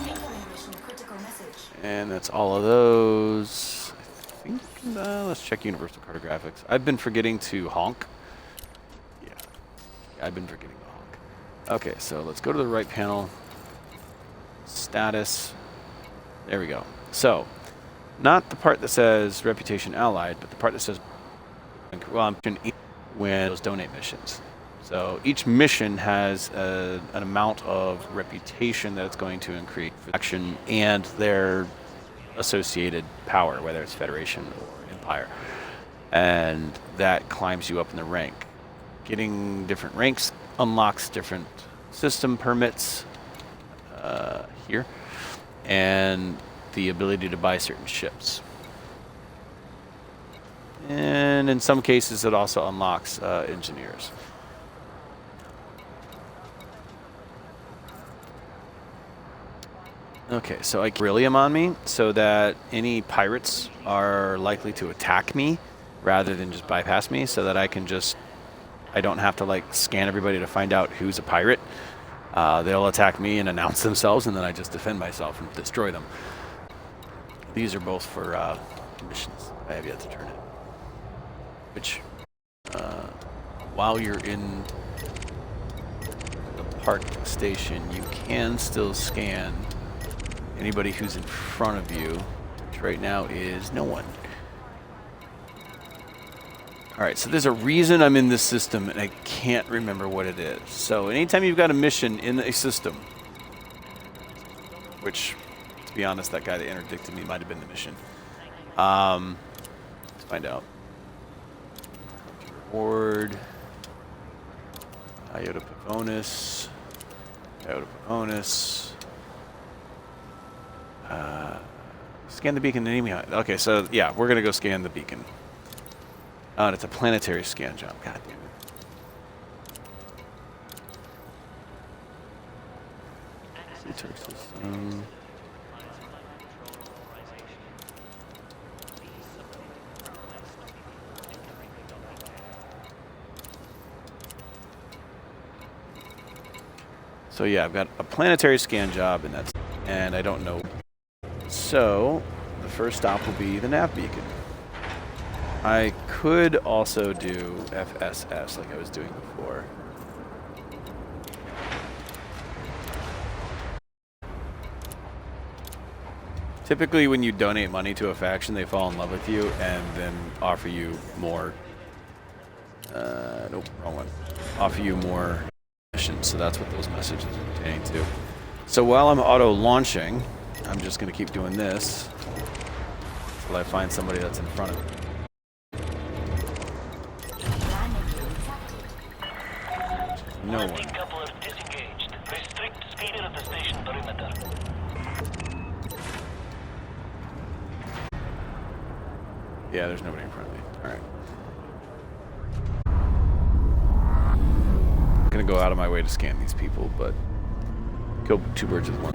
Incoming mission critical message. And that's all of those. I think, let's check Universal Cartographics. I've been forgetting to honk. Yeah, I've been forgetting to honk. Okay, so let's go to the right panel. Status. There we go. So, not the part that says reputation allied, but the part that says, well, I'm when those donate missions. So each mission has an amount of reputation that it's going to increase for action and their associated power, whether it's Federation or Empire. And that climbs you up in the rank. Getting different ranks unlocks different system permits here, and the ability to buy certain ships. And in some cases, it also unlocks engineers. Okay, so I beryllium on me so that any pirates are likely to attack me rather than just bypass me, so that I don't have to like scan everybody to find out who's a pirate. They'll attack me and announce themselves, and then I just defend myself and destroy them. These are both for missions. I have yet to turn it. Which, while you're in the park station, you can still scan anybody who's in front of you, which right now is no one. Alright, so there's a reason I'm in this system, and I can't remember what it is. So anytime you've got a mission in a system, which, to be honest, that guy that interdicted me might have been the mission. Let's find out. Reward. Iota Pavonis. Iota Pavonis. Scan the beacon enemy. Okay, so yeah, we're gonna go scan the beacon. And it's a planetary scan job. God damn it. Sea-Turk system. So yeah, I've got a planetary scan job, and I don't know. So the first stop will be the nav beacon. I could also do FSS like I was doing before. Typically when you donate money to a faction, they fall in love with you and then offer you more, nope, wrong one. Offer you more missions, so that's what those messages are pertaining to. So while I'm auto-launching, I'm just going to keep doing this until I find somebody that's in front of me. No one. Couple are disengaged. Restrict speed of the station perimeter. Yeah, there's nobody in front of me. Alright. I'm gonna go out of my way to scan these people, but kill two birds with one.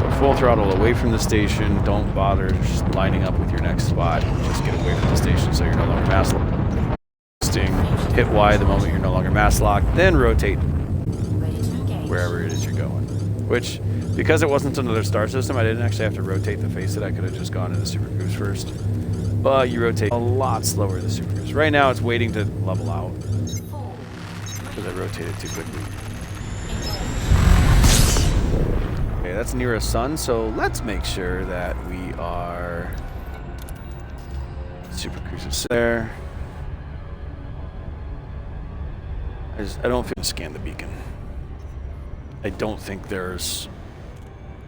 Go full throttle away from the station. Don't bother just lining up with your next spot. Just get away from the station so you're no longer mass locked. Hit Y the moment you're no longer mass locked, then rotate wherever it is you're going. Which, because it wasn't another star system, I didn't actually have to rotate to face it. I could have just gone to the Super Cruise first. But you rotate a lot slower in the Super Cruise. Right now it's waiting to level out because I rotated too quickly. Okay, that's near a sun, so let's make sure that we are... Super Cruise is there. I don't think scan the beacon. I don't think there's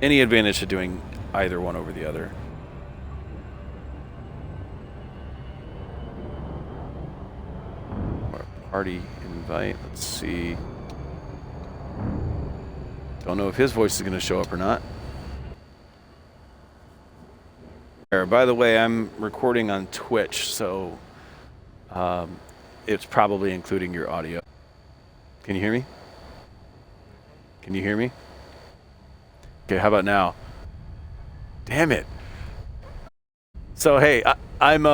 any advantage to doing either one over the other. Party invite, let's see. Don't know if his voice is going to show up or not. By the way, I'm recording on Twitch, so it's probably including your audio. Can you hear me? Can you hear me? Okay, how about now? Damn it. So hey, I'm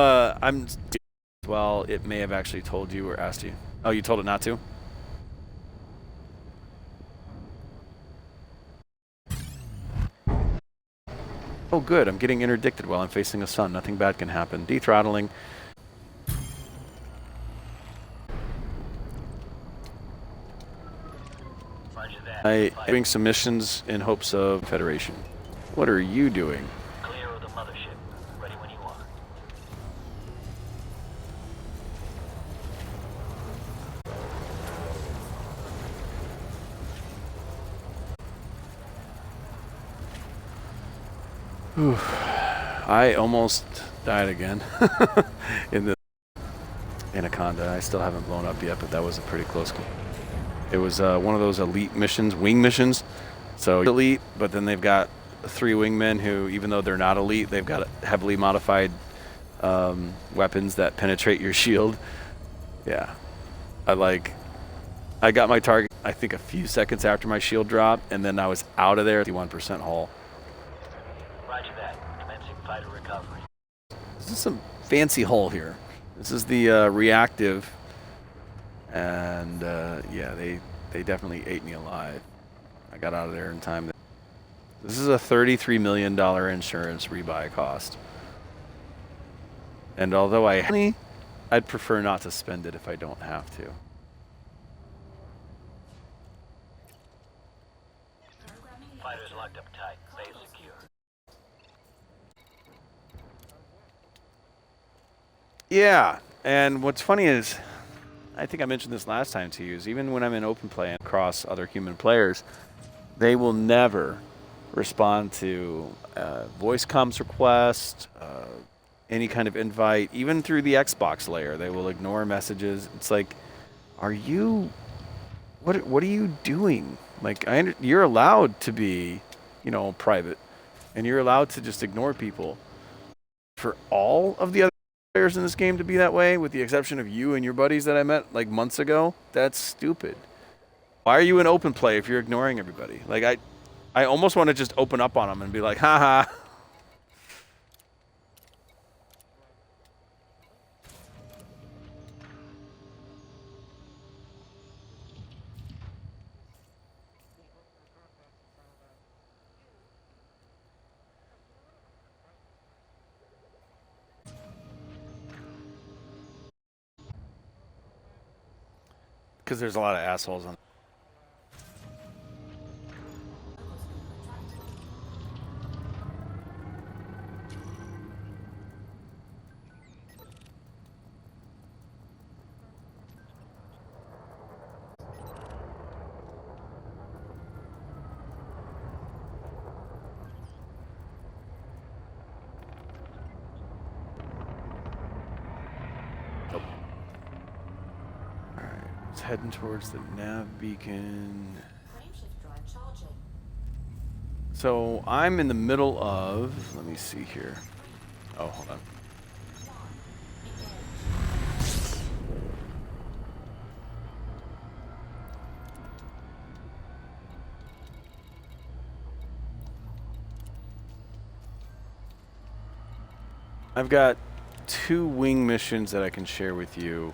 well, it may have actually told you or asked you. Oh, you told it not to? Oh good, I'm getting interdicted while I'm facing a sun. Nothing bad can happen. Dethrottling. I'm doing some missions in hopes of Federation. What are you doing? Clear of the mothership. Ready when you are. I almost died again in the Anaconda. I still haven't blown up yet, but that was a pretty close one. It was one of those elite missions, wing missions. So elite, but then they've got 3 wingmen who, even though they're not elite, they've got heavily modified weapons that penetrate your shield. Yeah, I got my target, I think, a few seconds after my shield dropped, and then I was out of there at 51% hull. Roger that. Commencing fighter recovery. This is some fancy hull here. This is the reactive, and yeah, they definitely ate me alive. I got out of there in time. This is a $33 million insurance rebuy cost. And although I'd prefer not to spend it if I don't have to. Fighters locked up tight. Base secure. Yeah, and what's funny is, I think I mentioned this last time to you, is even when I'm in open play and across other human players, they will never respond to voice comms request, any kind of invite, even through the Xbox layer. They will ignore messages. It's like, are you, what are you doing? Like, you're allowed to be, you know, private, and you're allowed to just ignore people. For all of the other players in this game to be that way, with the exception of you and your buddies that I met like months ago, that's stupid. Why are you in open play if you're ignoring everybody? Like, I almost want to just open up on them and be like, haha. Because there's a lot of assholes on. Heading towards the nav beacon. Frameshift drive charging. So I'm in the middle of, let me see here. Oh, hold on. I've got 2 wing missions that I can share with you.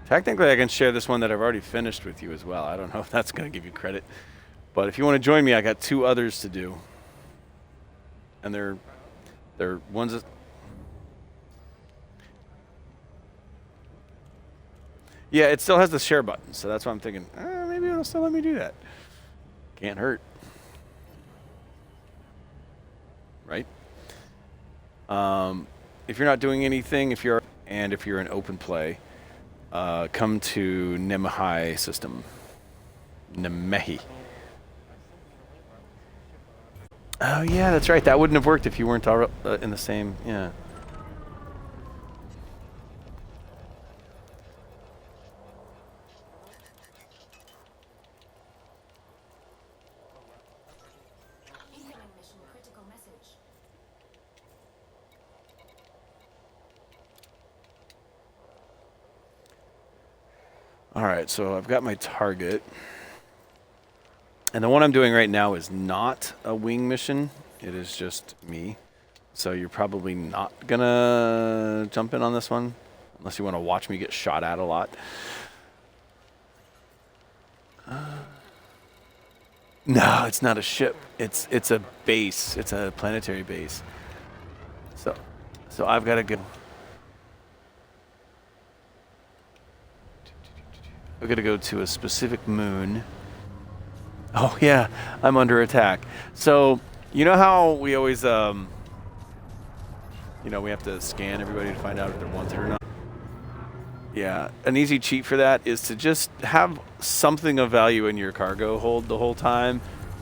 Technically, I can share this one that I've already finished with you as well. I don't know if that's going to give you credit. But if you want to join me, I got 2 others to do. And they're ones that... Yeah, it still has the share button. So that's why I'm thinking, maybe it'll still let me do that. Can't hurt. Right? If you're not doing anything, if you're in open play, come to Nemhi system. Nemehi. Oh yeah, that's right. That wouldn't have worked if you weren't all in the same. Yeah. Incoming mission critical message. All right, so I've got my target. And the one I'm doing right now is not a wing mission. It is just me. So you're probably not going to jump in on this one, unless you want to watch me get shot at a lot. No, it's not a ship. It's a base. It's a planetary base. So I've got to go. I've got to go to a specific moon. Oh yeah, I'm under attack. So you know how we always, we have to scan everybody to find out if they're wanted or not. Yeah, an easy cheat for that is to just have something of value in your cargo hold the whole time.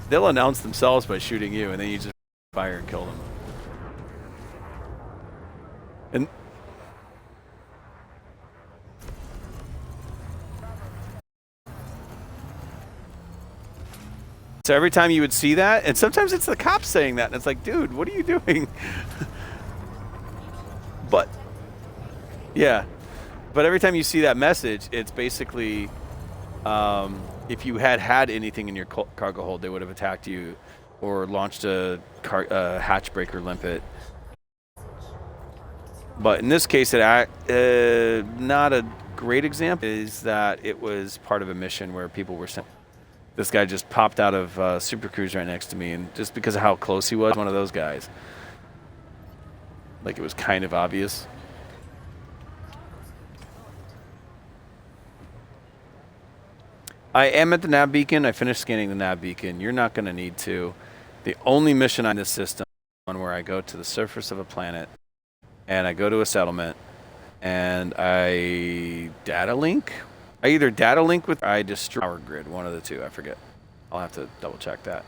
They'll announce themselves by shooting you, and then you just fire and kill them. And so every time you would see that, and sometimes it's the cops saying that, and it's like, dude, what are you doing? But, yeah. But every time you see that message, it's basically, if you had anything in your cargo hold, they would have attacked you or launched a hatch breaker limpet. But in this case, not a great example is that it was part of a mission where people were sent. This guy just popped out of Super Cruise right next to me, and just because of how close he was, one of those guys. Like, it was kind of obvious. I am at the nav beacon. I finished scanning the nav beacon. You're not going to need to. The only mission on this system is one where I go to the surface of a planet and I go to a settlement and I data link. I either data link with or I destroy power grid, one of the two. I forget. I'll have to double check that.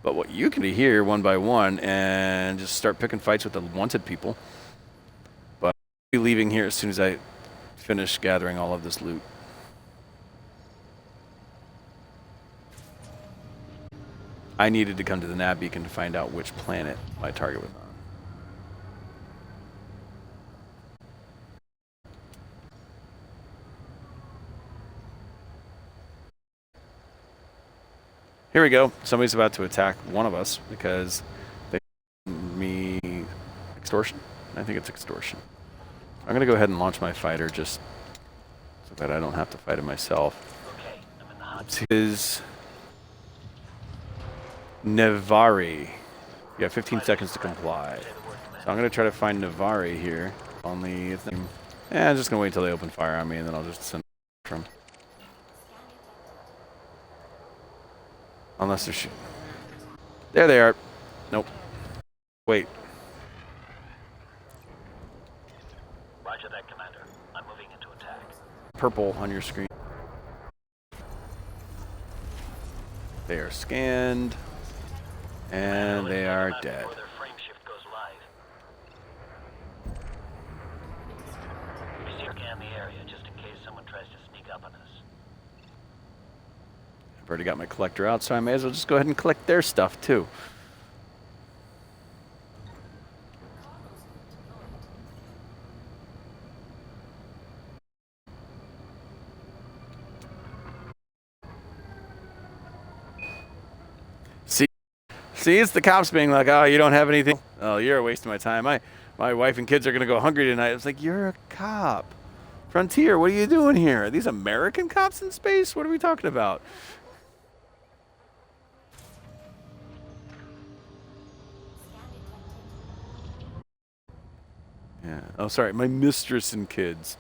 But what you can be here one by one and just start picking fights with the wanted people. But I'll be leaving here as soon as I finish gathering all of this loot. I needed to come to the nav beacon to find out which planet my target was on. Here we go. Somebody's about to attack one of us because they me extortion. I think it's extortion. I'm going to go ahead and launch my fighter just so that I don't have to fight it myself. Okay, I'm in the hot This is Nevari. You have 15 seconds to comply. So I'm going to try to find Nevari here. Only if I'm just going to wait until they open fire on me, and then I'll just send from. Unless they're shooting. There they are. Nope. Wait. Roger that, Commander. I'm moving into attack. Purple on your screen. They are scanned. And they are dead. Before their frame shift goes live. Scan the area just in case someone tries to sneak up on us. I've already got my collector out, so I may as well just go ahead and collect their stuff too. See, it's the cops being like, oh, you don't have anything? Oh, you're wasting my time. My wife and kids are going to go hungry tonight. It's like, you're a cop. Frontier, what are you doing here? Are these American cops in space? What are we talking about? Yeah. Oh, sorry. My mistress and kids.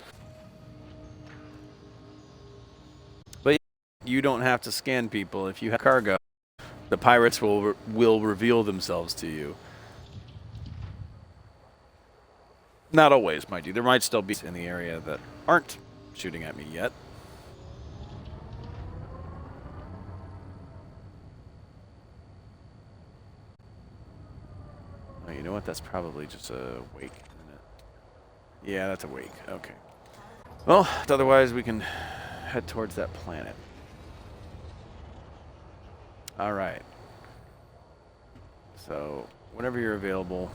But you don't have to scan people if you have cargo. The pirates will reveal themselves to you. Not always, mind you. There might still be in the area that aren't shooting at me yet. Oh, you know what? That's probably just a wake, isn't it? Yeah, that's a wake. Okay. Well, otherwise we can head towards that planet. All right. So, whenever you're available.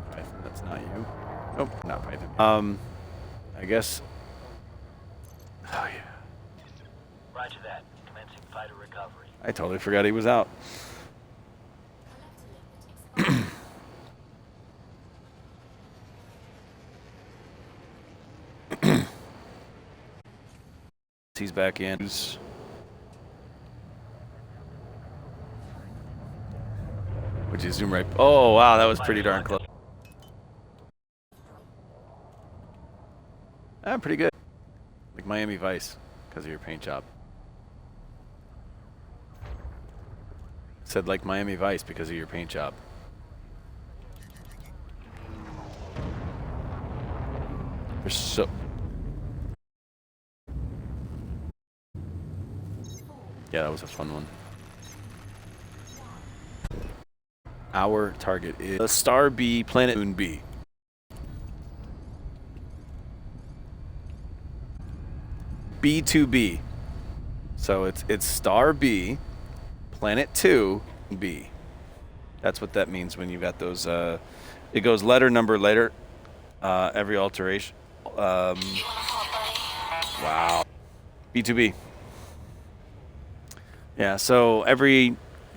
Python, that's not you. Nope, not Python. I guess. Oh yeah. Roger that. Commencing fighter recovery. I totally forgot he was out. He's back in. Would you zoom right? Oh, wow, that was pretty darn close. Pretty good. Like Miami Vice, because of your paint job. Said like Miami Vice because of your paint job. There's so... Yeah, that was a fun one. Our target is Star B, Planet Moon B. B2B. So it's Star B, Planet 2, B. That's what that means when you've got those. It goes letter, number, letter, every alteration. Wow. B2B. Yeah, so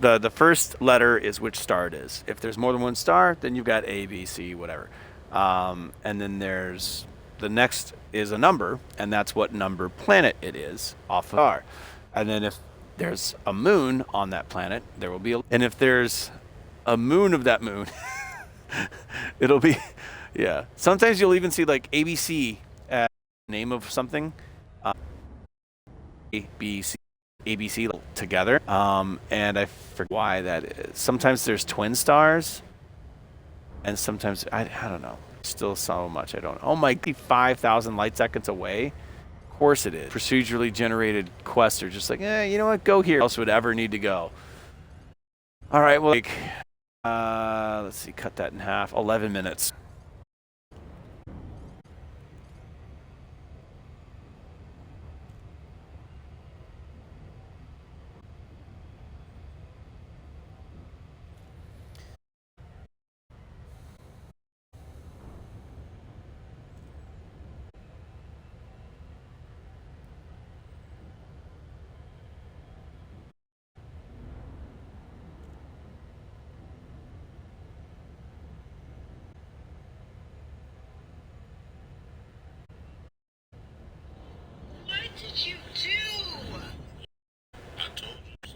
the first letter is which star it is. If there's more than one star, then you've got A, B, C, whatever. And then there's the next is a number, and that's what number planet it is off of star. And then if there's a moon on that planet, there will be and if there's a moon of that moon, it'll be, yeah. Sometimes you'll even see like ABC as name of something, A, B, C. ABC together, and I forget why that is. Sometimes there's twin stars, and sometimes I don't know. Still so much I don't know. Oh my, 5,000 light seconds away. Of course it is. Procedurally generated quests are just like, you know what? Go here. Else would ever need to go. All right, well, let's see. Cut that in half. 11 minutes.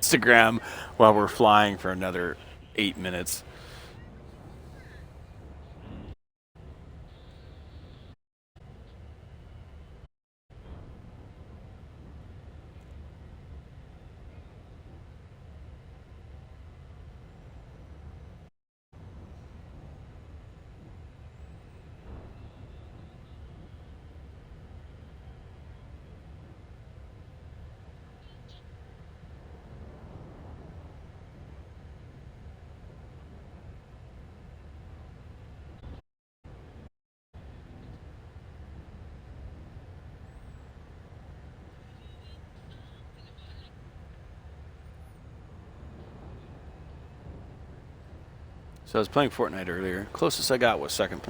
Instagram while we're flying for another 8 minutes. So I was playing Fortnite earlier. Closest I got was second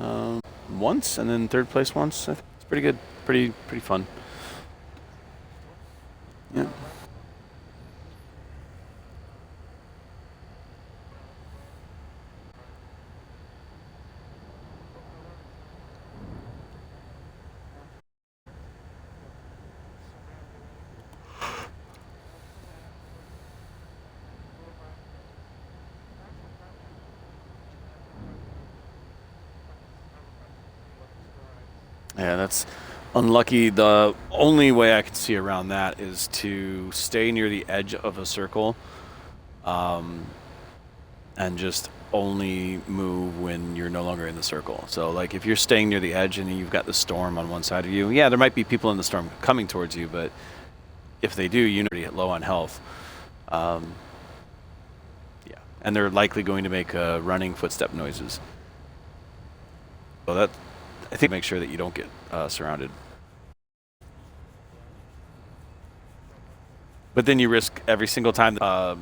once, and then third place once. It's pretty good, pretty fun. Yeah. Yeah, that's unlucky. The only way I can see around that is to stay near the edge of a circle, and just only move when you're no longer in the circle. So like if you're staying near the edge and you've got the storm on one side of you, yeah, there might be people in the storm coming towards you, but if they do, you're already low on health. Yeah, and they're likely going to make running footstep noises. So that, I think, make sure that you don't get surrounded. But then you risk every single time. Oh.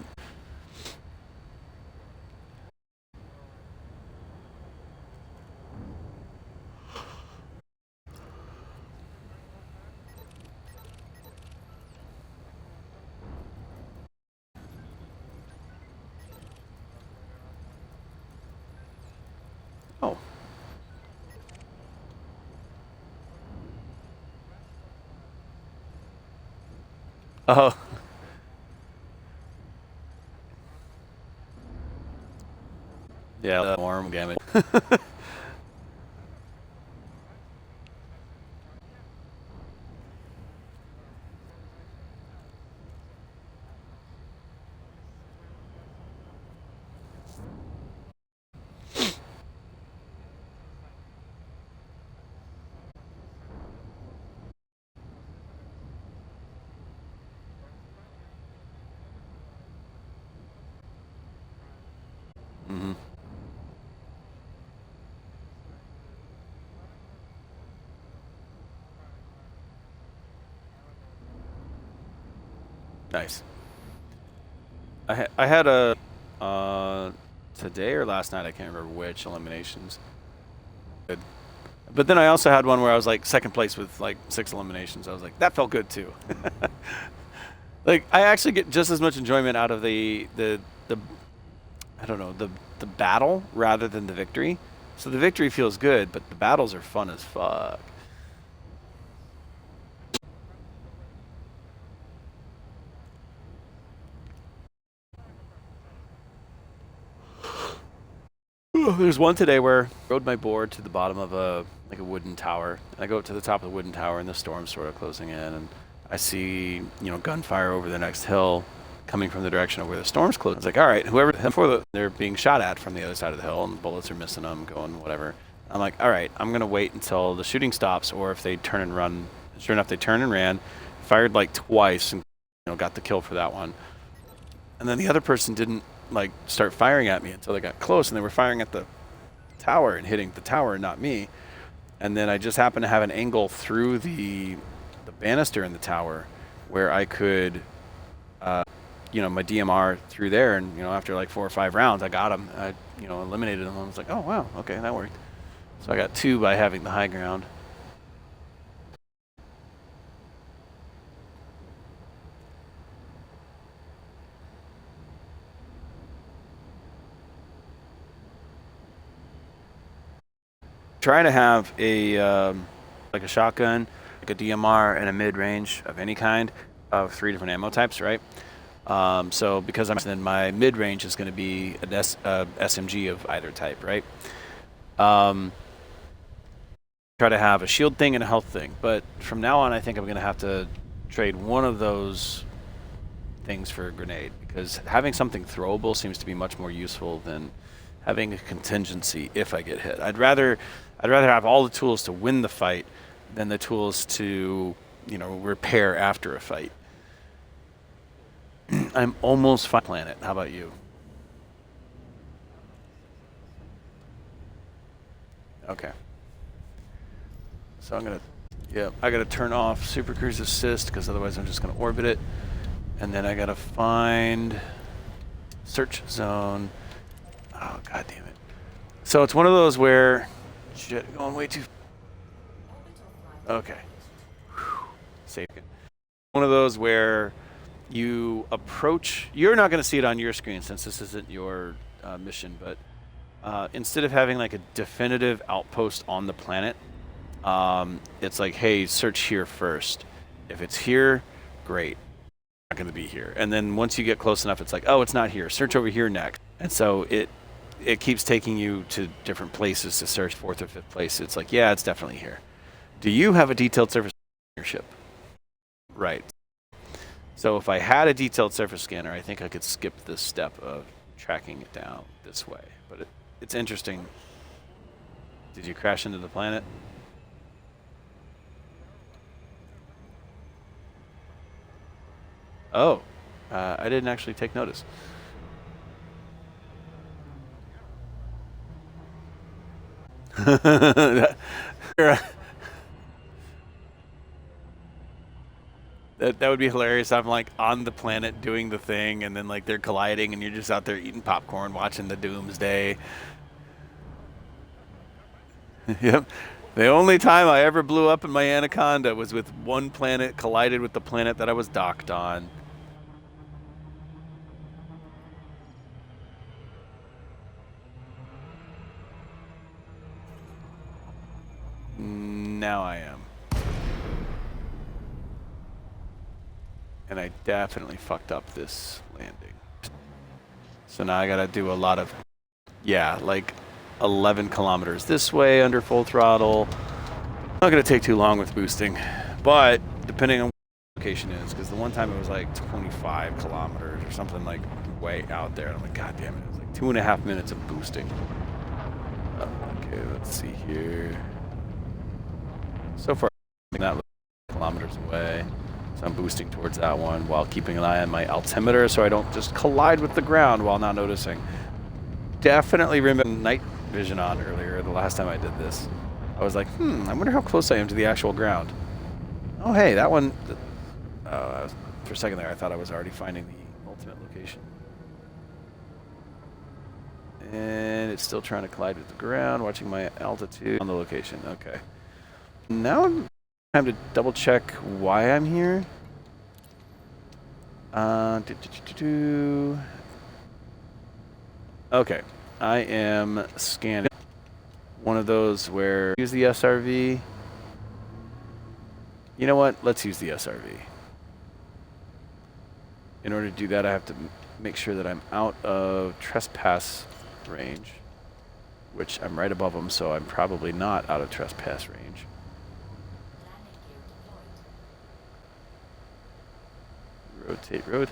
Oh. Yeah, warm gamut. Mm-hmm. Nice. I had a today or last night, I can't remember which, eliminations. Good. But then I also had one where I was like second place with like 6 eliminations. I was like, that felt good too. Like I actually get just as much enjoyment out of the I don't know, the battle rather than the victory. So the victory feels good, but the battles are fun as fuck. There's one today where I rode my board to the bottom of a wooden tower. I go up to the top of the wooden tower and the storm's sort of closing in, and I see, you know, gunfire over the next hill coming from the direction of where the storm's closing. It's like, all right, whoever they're being shot at from the other side of the hill, and the bullets are missing them, going whatever. I'm like, all right, I'm gonna wait until the shooting stops, or if they turn and run. Sure enough, they turned and ran, fired like twice, and got the kill for that one. And then the other person didn't like start firing at me until they got close, and they were firing at the tower and hitting the tower, not me. And then I just happened to have an angle through the banister in the tower where I could, my DMR through there, and after like 4 or 5 rounds, I got him. I eliminated him. I was like, oh wow, okay, that worked. So I got 2 by having the high ground. Try to have a like a shotgun, like a DMR, and a mid-range of any kind of 3 different ammo types, right? So because then my mid-range is going to be an SMG of either type, right? Try to have a shield thing and a health thing, but from now on I think I'm going to have to trade one of those things for a grenade, because having something throwable seems to be much more useful than having a contingency if I get hit. I'd rather have all the tools to win the fight than the tools to, repair after a fight. I'm almost fine planet. How about you? Okay. So I gotta turn off Super Cruise Assist, because otherwise I'm just gonna orbit it. And then I gotta find search zone. Oh, god damn it. So it's one of those where, shit, going way too. Okay. Save it. One of those where you approach, you're not going to see it on your screen since this isn't your mission, but instead of having like a definitive outpost on the planet, it's like, hey, search here first. If it's here, great. Not going to be here. And then once you get close enough, it's like, oh, it's not here. Search over here next. And so it keeps taking you to different places to search 4th or 5th place. It's like, yeah, it's definitely here. Do you have a detailed surface on your ship? Right. So if I had a detailed surface scanner, I think I could skip this step of tracking it down this way. But it's interesting. Did you crash into the planet? Oh, I didn't actually take notice. That would be hilarious. I'm like on the planet doing the thing, and then like they're colliding, and you're just out there eating popcorn, watching the doomsday. Yep. The only time I ever blew up in my Anaconda was with one planet collided with the planet that I was docked on. Now I am. And I definitely fucked up this landing. So now I gotta do a lot of, like 11 kilometers this way under full throttle. Not gonna take too long with boosting, but depending on what the location is, because the one time it was like 25 kilometers or something like way out there. And I'm like, god damn it, it was like 2.5 minutes of boosting. Okay, let's see here. So far, that kilometers away. So I'm boosting towards that one while keeping an eye on my altimeter so I don't just collide with the ground while not noticing. definitely remember night vision on earlier, the last time I did this. I was like, I wonder how close I am to the actual ground. Oh, hey, that one... for a second there, I thought I was already finding the ultimate location. And it's still trying to collide with the ground, watching my altitude on the location. Okay. Now I'm time to double check why I'm here. Okay, I am scanning one of those where use the SRV. You know what? Let's use the SRV. In order to do that, I have to make sure that I'm out of trespass range, which I'm right above them, so I'm probably not out of trespass range. Rotate road.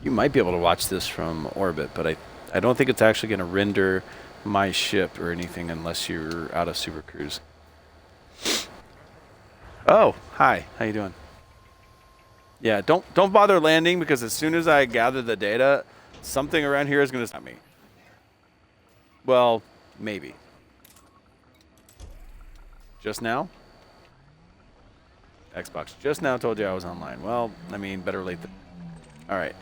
You might be able to watch this from orbit, but I don't think it's actually going to render my ship or anything unless you're out of Super Cruise. Oh, hi. How you doing? Yeah, don't bother landing, because as soon as I gather the data, something around here is going to stop me. Well, maybe. Just now? Xbox just now told you I was online. Well, I mean, better late than... All right.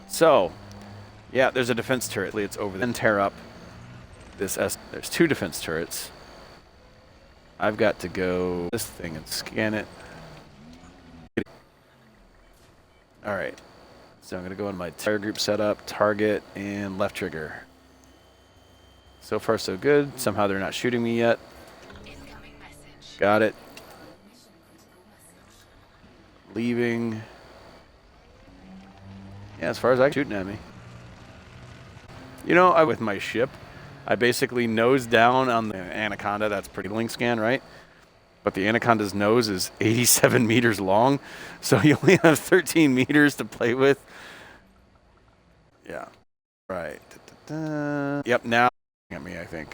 So, yeah, there's a defense turret. It's over there. And tear up this S. There's 2 defense turrets. I've got to go this thing and scan it. All right. So I'm going to go in my tire group setup, target, and left trigger. So far, so good. Somehow they're not shooting me yet. Got it. Leaving. Yeah, as far as I can, shooting at me. You know, with my ship, I basically nose down on the Anaconda. That's pretty link scan, right? But the Anaconda's nose is 87 meters long, so you only have 13 meters to play with. Yeah. Right. Yep, now at me, I think.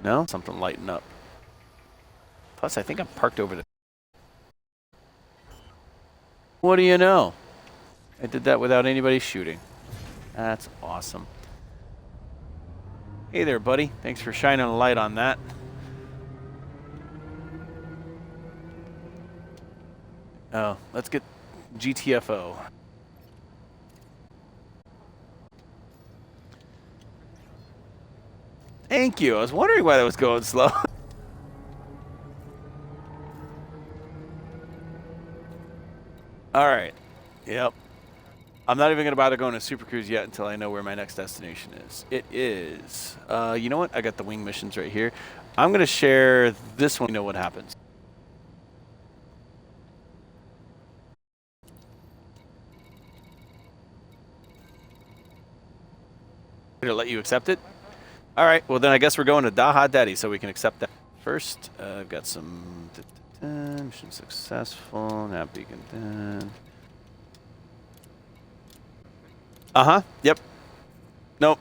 No? Something lighten up. Plus, I think I'm parked over the... What do you know? I did that without anybody shooting. That's awesome. Hey there, buddy. Thanks for shining a light on that. Oh, let's get GTFO. Thank you. I was wondering why that was going slow. All right. Yep. I'm not even going to bother going to Super Cruise yet until I know where my next destination is. It is... you know what? I got the wing missions right here. I'm going to share this one. You know what happens. Going to let you accept it? All right. Well, then I guess we're going to Daha Daddy so we can accept that. First, I've got some... mission successful. Nav beacon done. Uh-huh. Yep. Nope.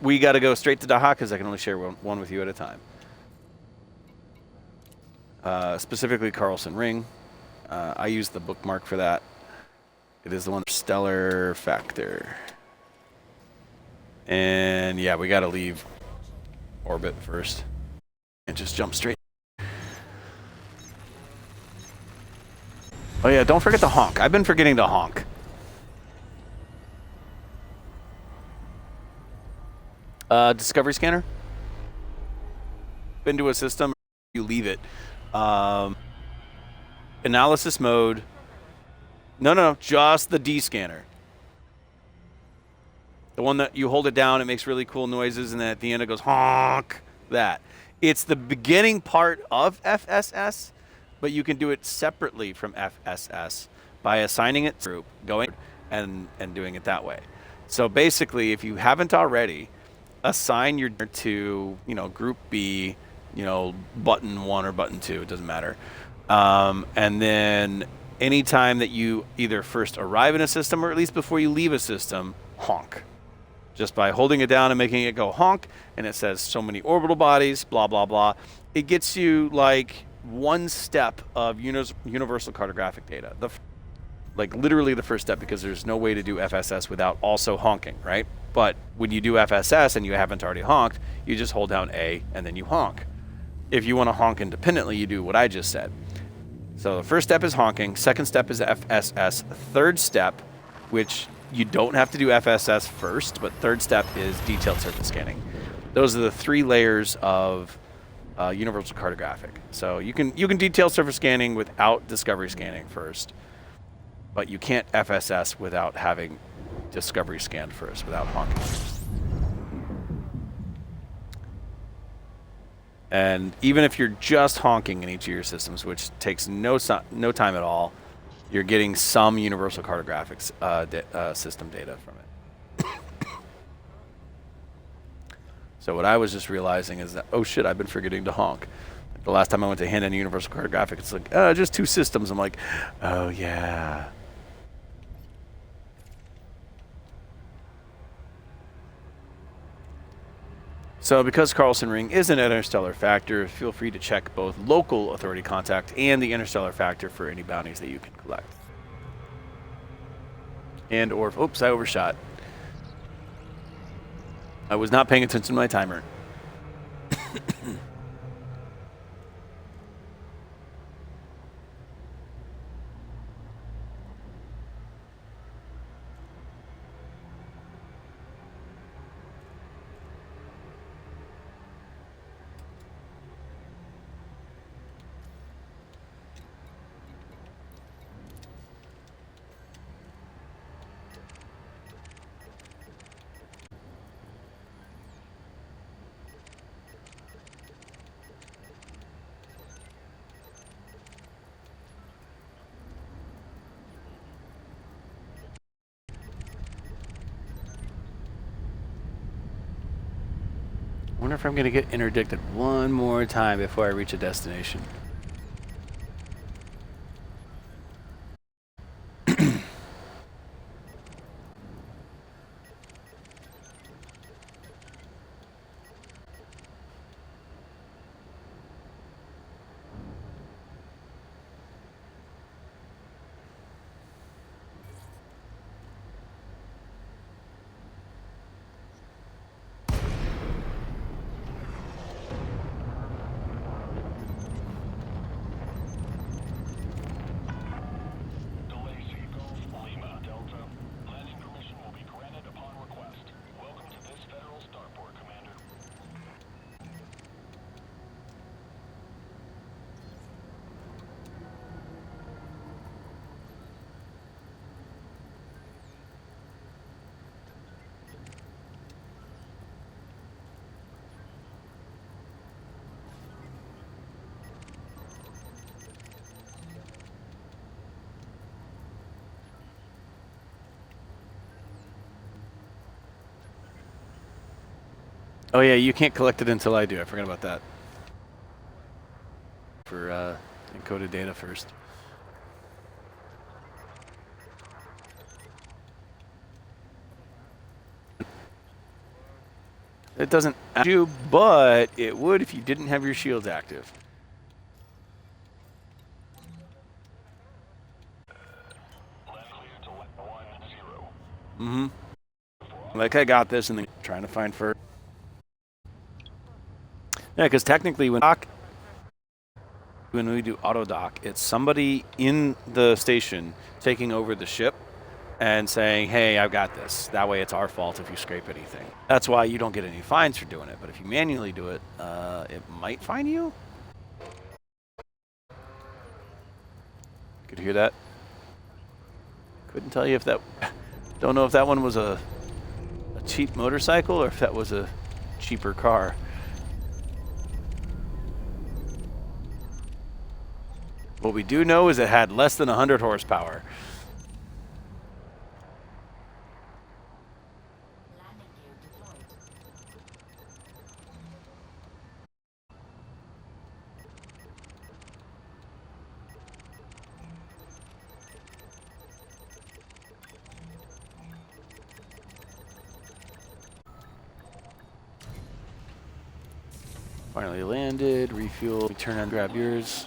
We got to go straight to Daha because I can only share one with you at a time. Specifically Carlson Ring. I use the bookmark for that. It is the one Stellar Factor. And yeah, we got to leave orbit first and just jump straight. Oh yeah, don't forget to honk. I've been forgetting to honk. Discovery scanner. Into a system, you leave it. Analysis mode. No, just the D scanner. The one that you hold it down, it makes really cool noises, and then at the end it goes honk. That. It's the beginning part of FSS, but you can do it separately from FSS by assigning it through going and doing it that way. So basically, if you haven't already, assign your to, group B, button 1 or button 2, it doesn't matter. And then anytime that you either first arrive in a system or at least before you leave a system, honk. Just by holding it down and making it go honk, and it says so many orbital bodies, blah, blah, blah. It gets you like one step of universal cartographic data. Like literally the first step, because there's no way to do FSS without also honking, right? But when you do FSS and you haven't already honked, you just hold down A and then you honk. If you want to honk independently, you do what I just said. So the first step is honking, second step is FSS, third step, which you don't have to do FSS first, but third step is detailed surface scanning. Those are the 3 layers of universal cartographic. So you can detail surface scanning without discovery scanning first, but you can't FSS without having discovery scanned first, without honking. And even if you're just honking in each of your systems, which takes no time at all, you're getting some universal cartographic system data from it. So what I was just realizing is that, oh shit, I've been forgetting to honk. Like the last time I went to hand in universal cartographic, it's like, just 2 systems. I'm like, oh yeah. So because Carlson Ring is an interstellar factor, feel free to check both local authority contact and the interstellar factor for any bounties that you can collect. And or, oops, I overshot. I was not paying attention to my timer. I wonder if I'm going to get interdicted one more time before I reach a destination. Oh yeah, you can't collect it until I do. I forgot about that. For encoded data first. It doesn't do, but it would if you didn't have your shields active. Mm-hmm. Like I got this and then trying to find first. Yeah, because technically when we do auto dock, it's somebody in the station taking over the ship and saying, hey, I've got this. That way it's our fault if you scrape anything. That's why you don't get any fines for doing it. But if you manually do it, it might fine you. Could you hear that? Couldn't tell you if that... Don't know if that one was a cheap motorcycle or if that was a cheaper car. What we do know is it had less than 100 horsepower. Landing gear deployed. Finally landed, refuel, turn on, grab yours.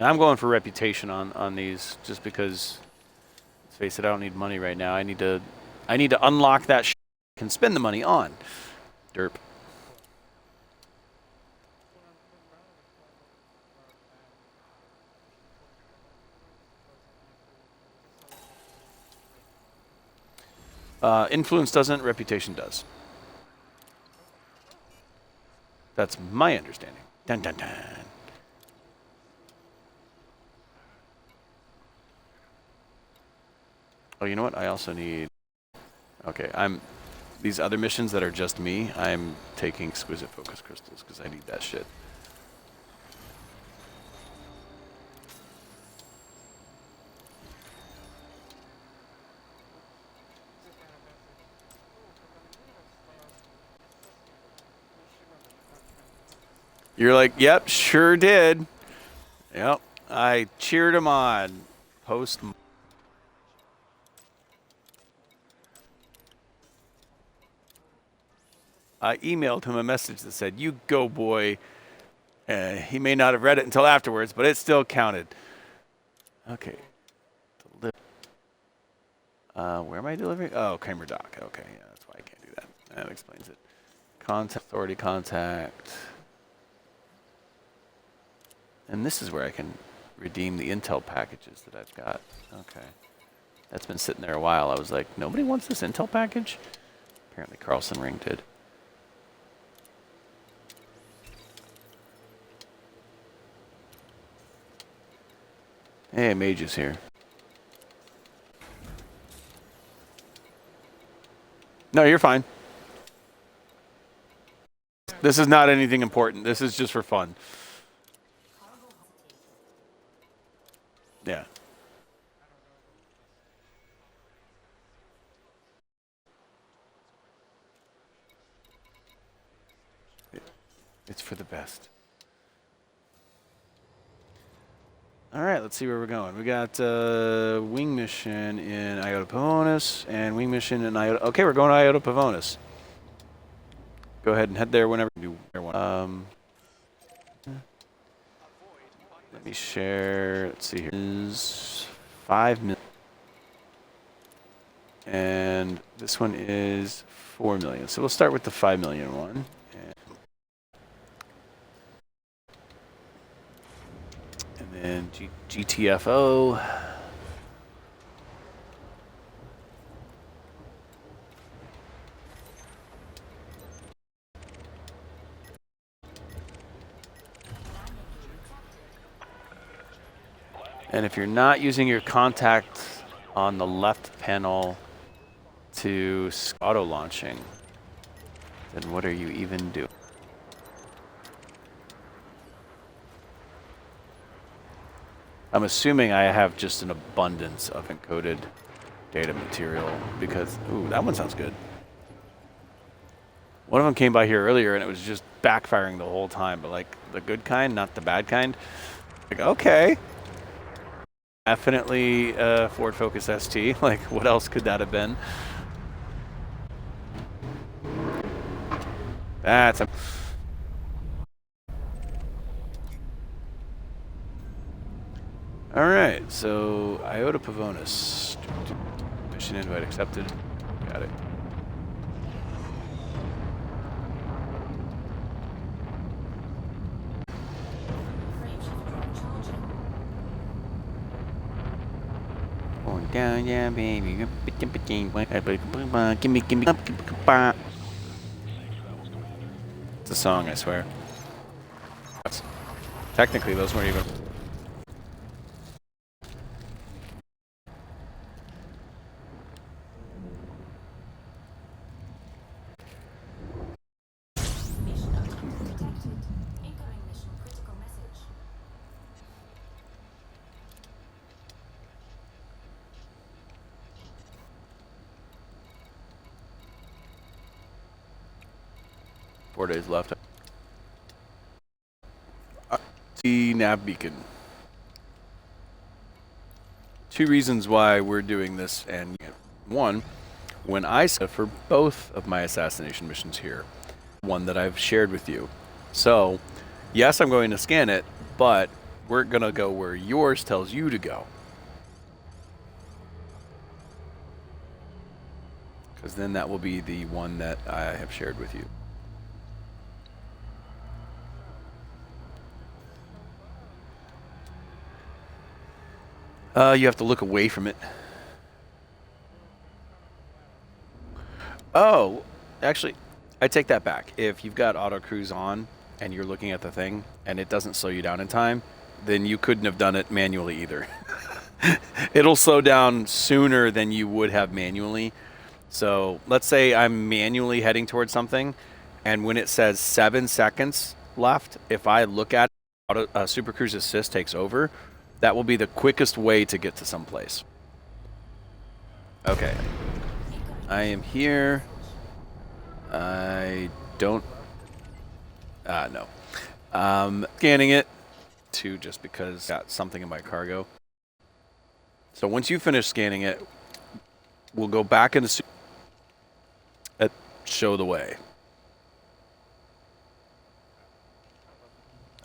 And I'm going for reputation on these, just because, let's face it, I don't need money right now. I need to unlock that I can spend the money on. Derp. Influence doesn't, reputation does. That's my understanding. Dun dun dun. Oh, you know what? I also need... Okay, these other missions that are just me, I'm taking exquisite focus crystals because I need that shit. You're like, yep, sure did. Yep, I cheered him on. Post. I emailed him a message that said, "You go, boy." He may not have read it until afterwards, but it still counted. Okay. Where am I delivering? Oh, Kramer Dock. Okay, yeah, that's why I can't do that. That explains it. Contact, authority contact. And this is where I can redeem the intel packages that I've got. Okay. That's been sitting there a while. I was like, nobody wants this intel package? Apparently Carlson Ring did. Hey, Mage is here. No, you're fine. This is not anything important. This is just for fun. Yeah. It's for the best. All right, let's see where we're going. We got wing mission in Iota Pavonis and wing mission in Iota. Okay, we're going to Iota Pavonis. Go ahead and head there whenever you do. Let me share. Let's see here. Is 5 million, and this one is 4 million. So we'll start with the 5 million one. And then GTFO. And if you're not using your contact on the left panel to auto launching, then what are you even doing? I'm assuming I have just an abundance of encoded data material because, ooh, that one sounds good. One of them came by here earlier and it was just backfiring the whole time, but like the good kind, not the bad kind. Like, okay. Definitely Ford Focus ST. Like, what else could that have been? That's a... All right, so Iota Pavonis. Mission invite accepted. Got it. Going down, yeah, baby. Gimme. It's a song, I swear. Technically, those weren't even... Mission objective detected. Incoming mission critical message. Four days left. The nav beacon. Two reasons why we're doing this, and one, when I said for both of my assassination missions here, one that I've shared with you. So, yes, I'm going to scan it, but We're going to go where yours tells you to go. Because then that will be the one that I have shared with you. You have to look away from it. Oh, actually, I take that back. If you've got auto cruise on and you're looking at the thing and it doesn't slow you down in time, then you couldn't have done it manually either. It'll slow down sooner than you would have manually. So let's say I'm manually heading towards something, and when it says 7 seconds left, if I look at it, Super Cruise Assist takes over. That will be the quickest way to get to someplace. Okay. I am here. I don't... no. Scanning it too, just because I got something in my cargo. So once you finish scanning it, we'll go back into show the way.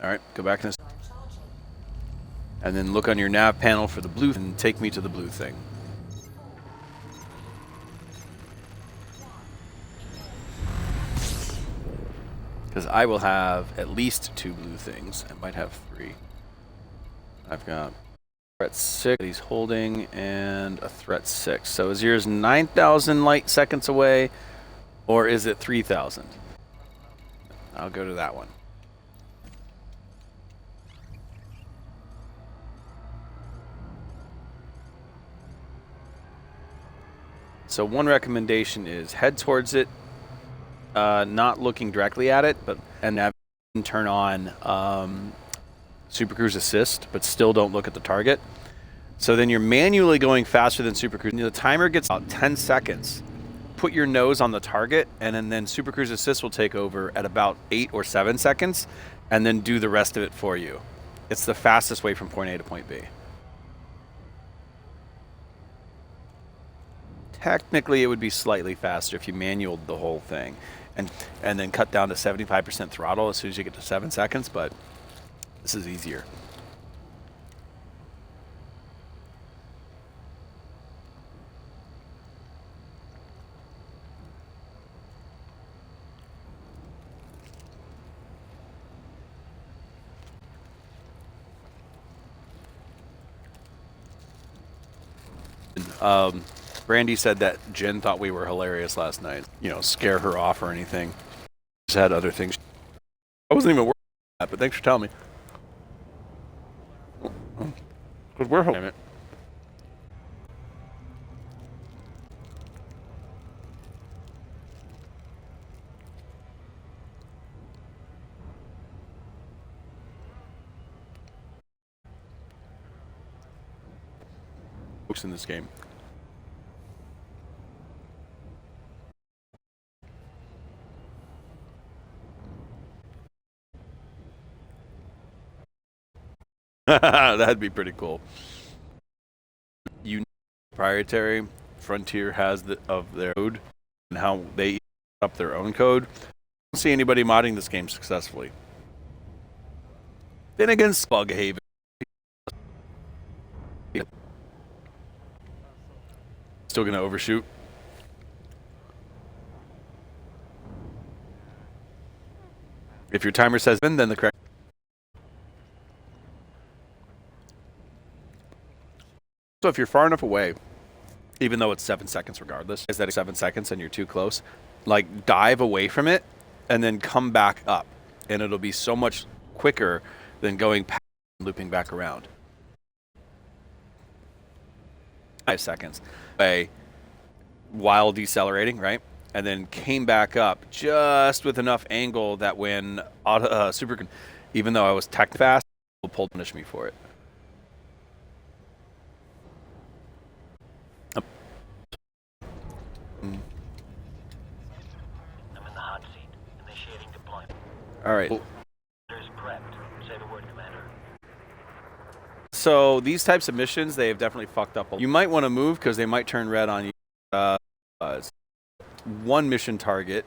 All right, go back into, and then look on your nav panel for the blue and take me to the blue thing. Because I will have at least 2 blue things. I might have 3. I've got threat 6 that he's holding and a threat 6. So is yours 9,000 light seconds away, or is it 3,000? I'll go to that one. So one recommendation is head towards it, not looking directly at it, and turn on Super Cruise Assist, but still don't look at the target. So then you're manually going faster than Super Cruise. The timer gets about 10 seconds. Put your nose on the target, and then Super Cruise Assist will take over at about 8 or 7 seconds, and then do the rest of it for you. It's the fastest way from point A to point B. Technically, it would be slightly faster if you manualed the whole thing, and then cut down to 75% throttle as soon as you get to 7 seconds, but this is easier. Brandy said that Jen thought we were hilarious last night. You know, scare her off or anything. Just had other things. I wasn't even worried about that, but thanks for telling me. Because we're hoping it. Folks in this game. That'd be pretty cool. Proprietary Frontier has of their code and how they up their own code. I don't see anybody modding this game successfully. Then again, Bughaven. Still gonna overshoot. If your timer says then the correct. So if you're far enough away, even though it's 7 seconds regardless, is that 7 seconds and you're too close, like dive away from it and then come back up, and it'll be so much quicker than going past and looping back around. 5 seconds away while decelerating, right? And then came back up just with enough angle that when Super, even though I was tech fast, will punish me for it. I'm in the hot seat. Initiating deployment. All right. There's prepped. Say the word, Commander. So these types of missions, they have definitely fucked up. You might want to move because they might turn red on you. One mission target.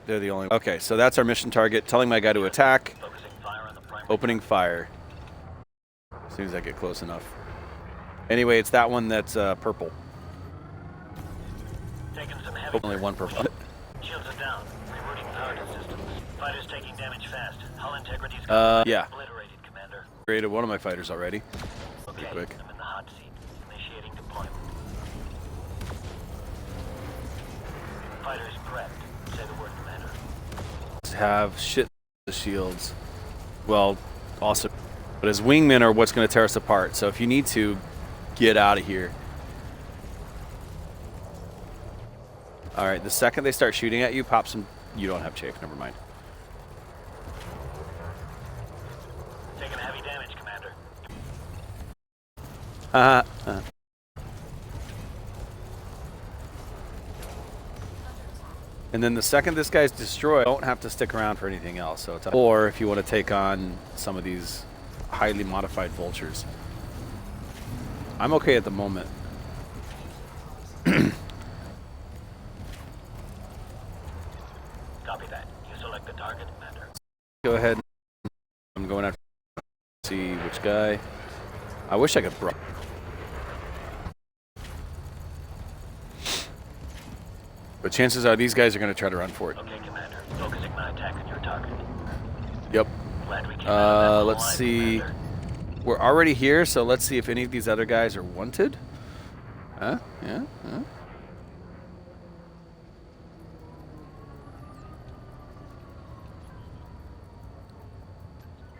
They're the only. Okay, so that's our mission target. Telling my guy to attack. Focusing fire on the primary Opening fire. As soon as I get close enough. Anyway, it's that one that's purple. Taking some heavy. Only one purple. Shields are down. Rerouting power to systems. Fighters taking damage fast. Hull integrity's Yeah. obliterated, Commander. Created one of my fighters already. Okay, quick. I'm in the hot seat. Initiating deployment. Fighters prepped. Say the word, Commander. Have shit the shields. Well, also, but his wingmen are what's going to tear us apart. So if you need to, get out of here. All right, the second they start shooting at you, pop some. You don't have chafe. Never mind. Taking heavy damage, Commander. And then the second this guy's destroyed, you don't have to stick around for anything else. So it's or if you want to take on some of these highly modified vultures. I'm okay at the moment. Copy that. You select the target, Commander. Go ahead. I'm going after. See which guy. I wish I could. But chances are these guys are going to try to run for it. Okay, Commander. Focusing my attack on your target. Yep. Glad we came out of that Let's alive, see. Commander. We're already here, so let's see if any of these other guys are wanted. Huh? Yeah? Huh?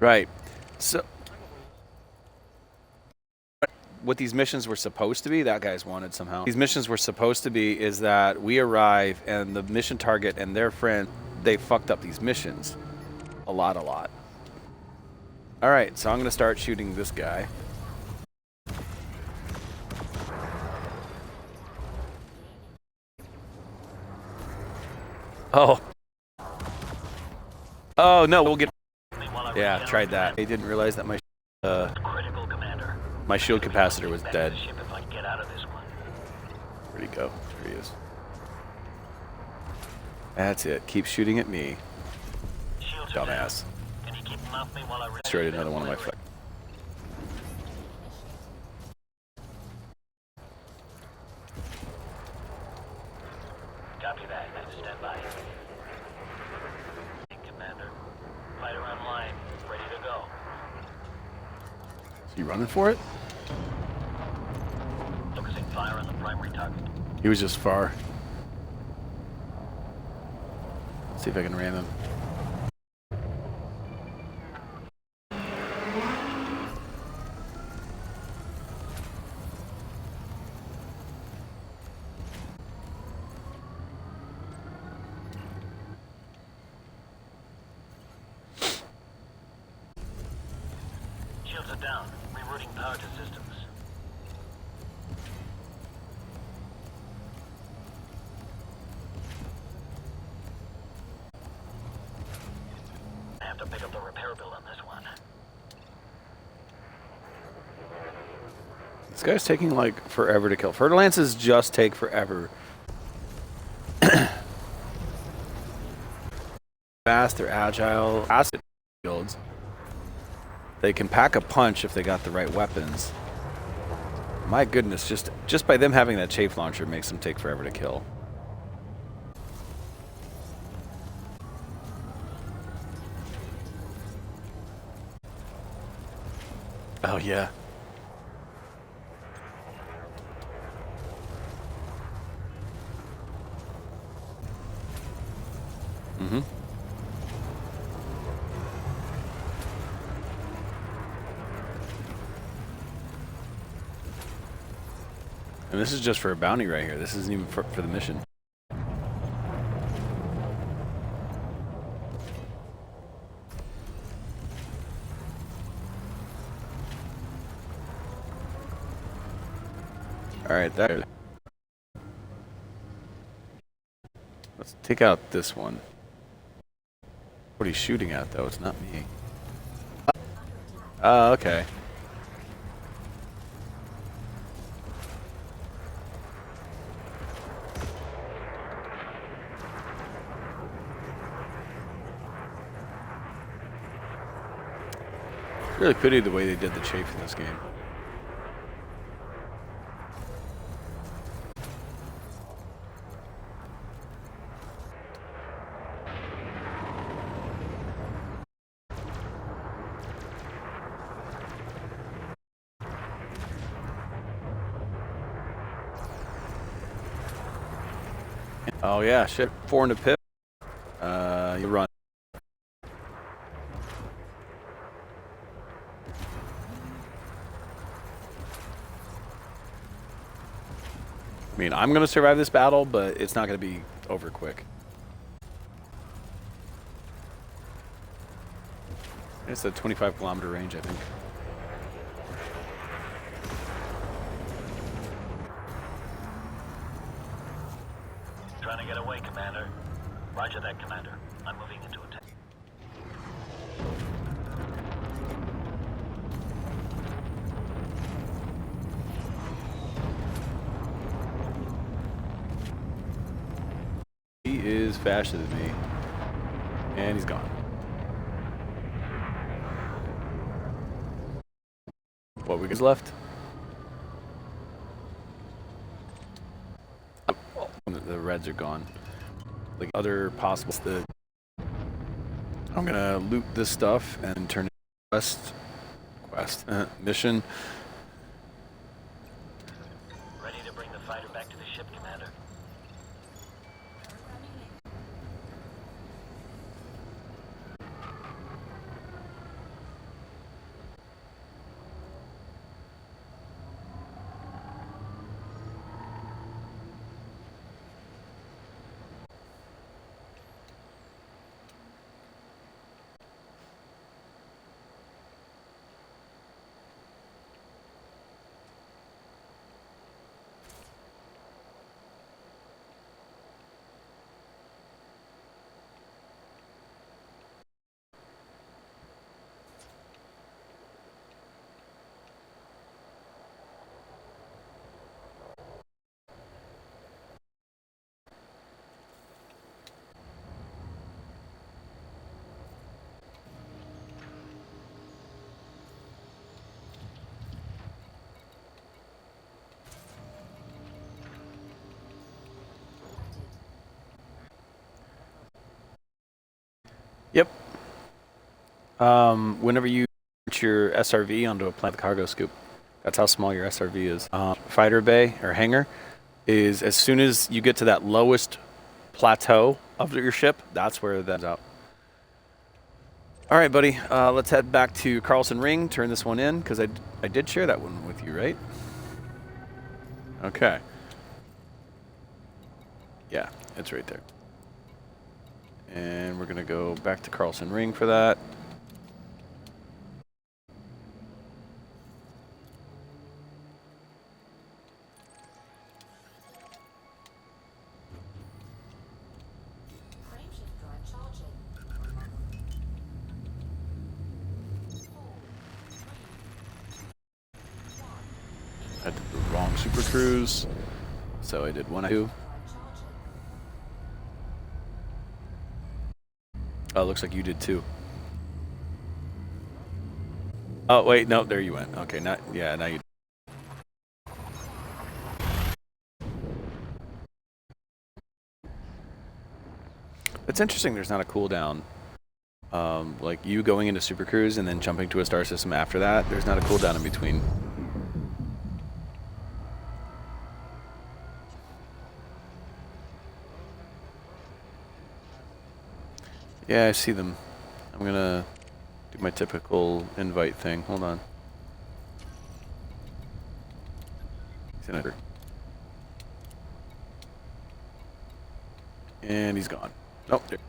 Right. So, what these missions were supposed to be, that guy's wanted somehow. These missions were supposed to be is that we arrive and the mission target and their friend, they fucked up these missions. A lot. All right, so I'm going to start shooting this guy. Oh. Oh, no, we'll get... Yeah, tried that. I didn't realize that my Critical, Commander. my shield capacitor was Back dead. to the ship if I can get out of this one. Where'd he go? There he is. That's it. Keep shooting at me, Shields are down. dumbass. Can you keep them off me while I Destroyed another one of my... Copy that. Stand by. Commander. Fighter online. Ready to go. Is he running for it? Focusing fire on the primary target. He was just far. Let's see if I can ram him. Shields are down. Rerouting power to systems. I have to pick up the repair bill on this one. This guy's taking like forever to kill. Fer-de-Lances just take forever. Fast, they're agile. Acid shields. They can pack a punch if they got the right weapons. My goodness, just by them having that chafe launcher makes them take forever to kill. Oh yeah. Mm-hmm. And this is just for a bounty right here. This isn't even for the mission. All right, there. Let's take out this one. What he's shooting at, though, it's not me. Oh, okay. Really pity the way they did the chafe in this game. Oh yeah, shit. 4 into pip. You run. I mean, I'm gonna survive this battle, but it's not gonna be over quick. It's a 25-kilometer range, I think. Trying to get away, Commander. Roger that, Commander. I'm moving into attack. He is faster than me. And he's gone. What we got left? The reds are gone. Like other possibles that I'm gonna loot this stuff and turn it mission. Ready to bring the fighter back to the ship, Commander. Yep. Whenever you put your SRV onto a plant cargo scoop, that's how small your SRV is. Fighter bay or hangar is as soon as you get to that lowest plateau of your ship, that's where that's out. All right, buddy. Let's head back to Carlson Ring. Turn this one in because I did share that one with you, right? Okay. Yeah, it's right there. And we're going to go back to Carlson Ring for that. Frameshift drive charging. 4, 3, 2, 1. I did the wrong super cruise, so I did 1 2. Drive charging. Oh, looks like you did too. Oh wait, no, there you went. Okay, now you. It's interesting. There's not a cooldown. Like you going into Super Cruise and then jumping to a star system after that. There's not a cooldown in between. Yeah, I see them. I'm gonna do my typical invite thing. Hold on. He's in it. And he's gone. Oh, there.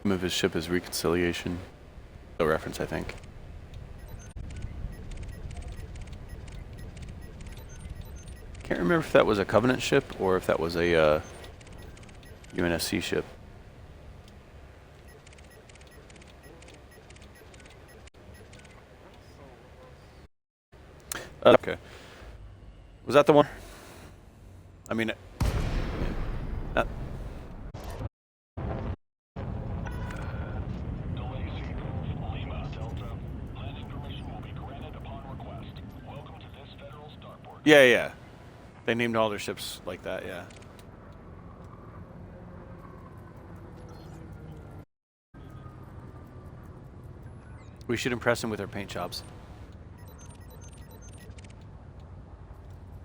The name of his ship is Reconciliation. A reference, I think. Can't remember if that was a Covenant ship or if that was a UNSC ship. Okay. Was that the one? I mean, not. Yeah, yeah. They named all their ships like that, yeah. We should impress him with our paint jobs.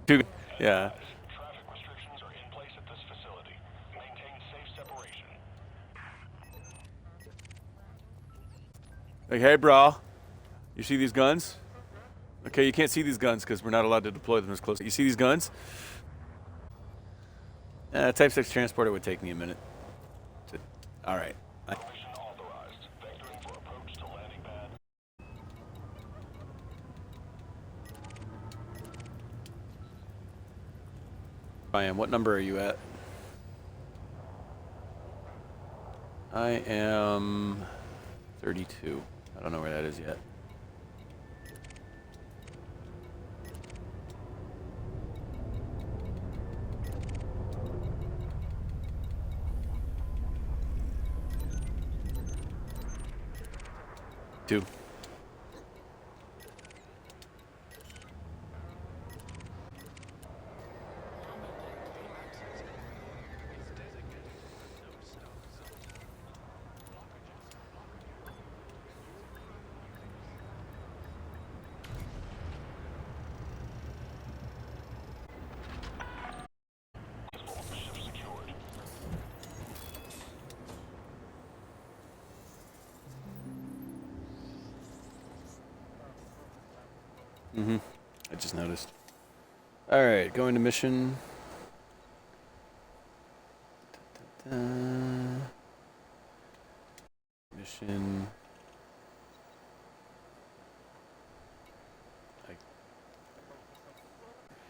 Yeah. Traffic restrictions are in place at this facility. Maintain safe separation. Like, hey, bro, you see these guns? Okay, you can't see these guns because we're not allowed to deploy them as close. You see these guns? Type 6 transporter would take me a minute. All right. Mission authorized. Vectoring for approach to landing pad. I am. What number are you at? I am 32. I don't know where that is yet. Two. I just noticed. All right, going to mission. Mission.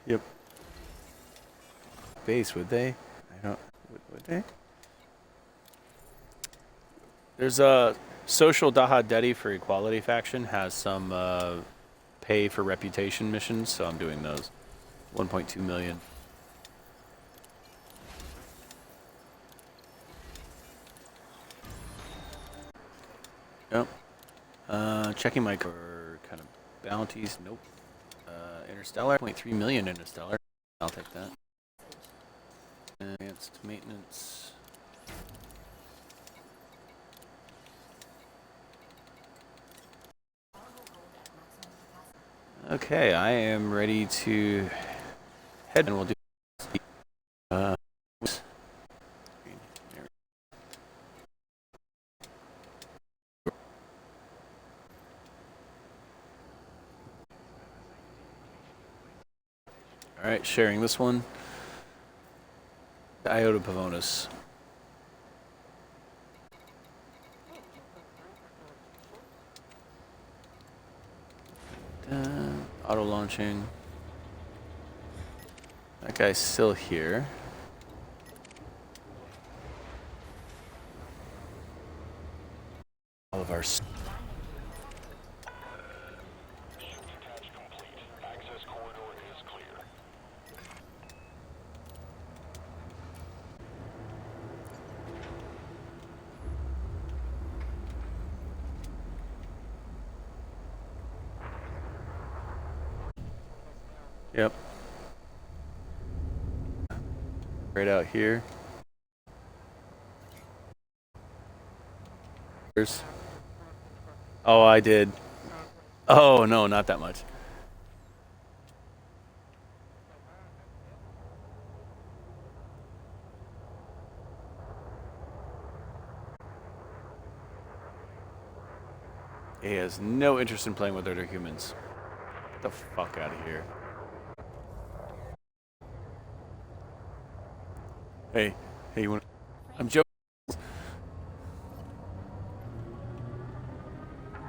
Yep. Base, would they? I don't. Would they? There's a Social Daha Dedi for Equality faction has some pay for reputation missions, so I'm doing those. 1.2 million. Yep. Checking my for kind of bounties. Nope. Interstellar. 0.3 million Interstellar. I'll take that. Advanced maintenance. Okay, I am ready to head, and we'll do. All right, sharing this one. Iota Pavonis. Auto launching. That guy's still here. All of our. Ship detach complete. Access corridor is clear. Yep. Right out here. Oh, I did. Oh, no, not that much. He has no interest in playing with other humans. Get the fuck out of here. Hey, you want? I'm joking.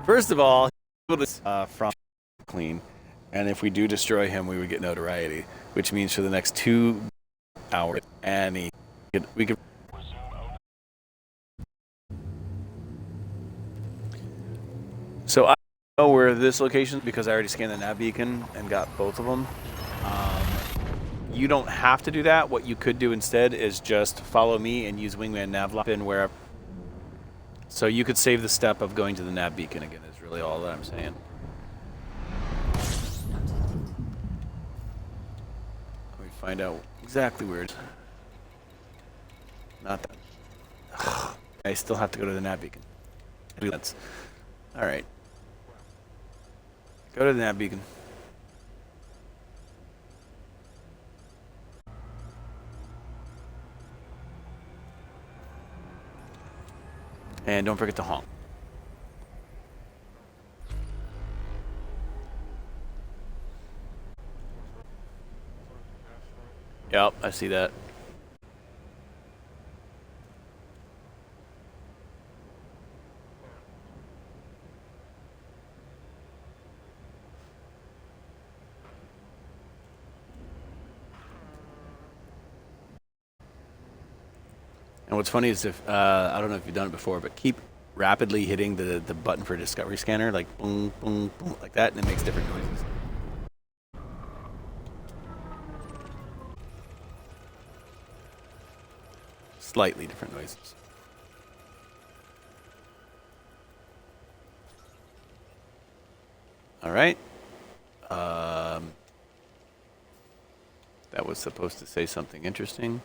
First of all, from clean, and if we do destroy him, we would get notoriety, which means for the next 2 hours, and we could. So I know where this location because I already scanned the nav beacon and got both of them. You don't have to do that. What you could do instead is just follow me and use Wingman Navlock in wherever. So you could save the step of going to the nav beacon again. Is really all that I'm saying. Let me find out exactly where it is. Not that. I still have to go to the nav beacon. That's all right. Go to the nav beacon. And don't forget to honk. Yep, I see that. And what's funny is if, I don't know if you've done it before, but keep rapidly hitting the button for Discovery Scanner, like boom, boom, boom, like that, and it makes different noises. Slightly different noises. All right. That was supposed to say something interesting.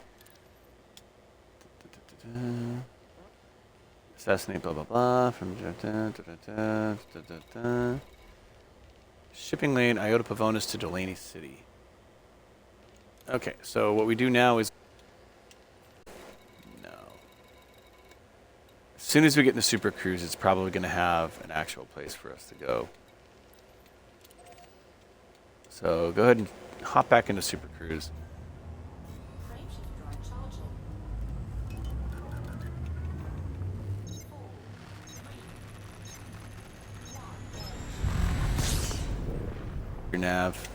Assassinate blah blah blah from shipping lane Iota Pavonis to Delaney City. Okay, so what we do now is no. As soon as we get into Super Cruise, it's probably going to have an actual place for us to go. So go ahead and hop back into Super Cruise. Your nav.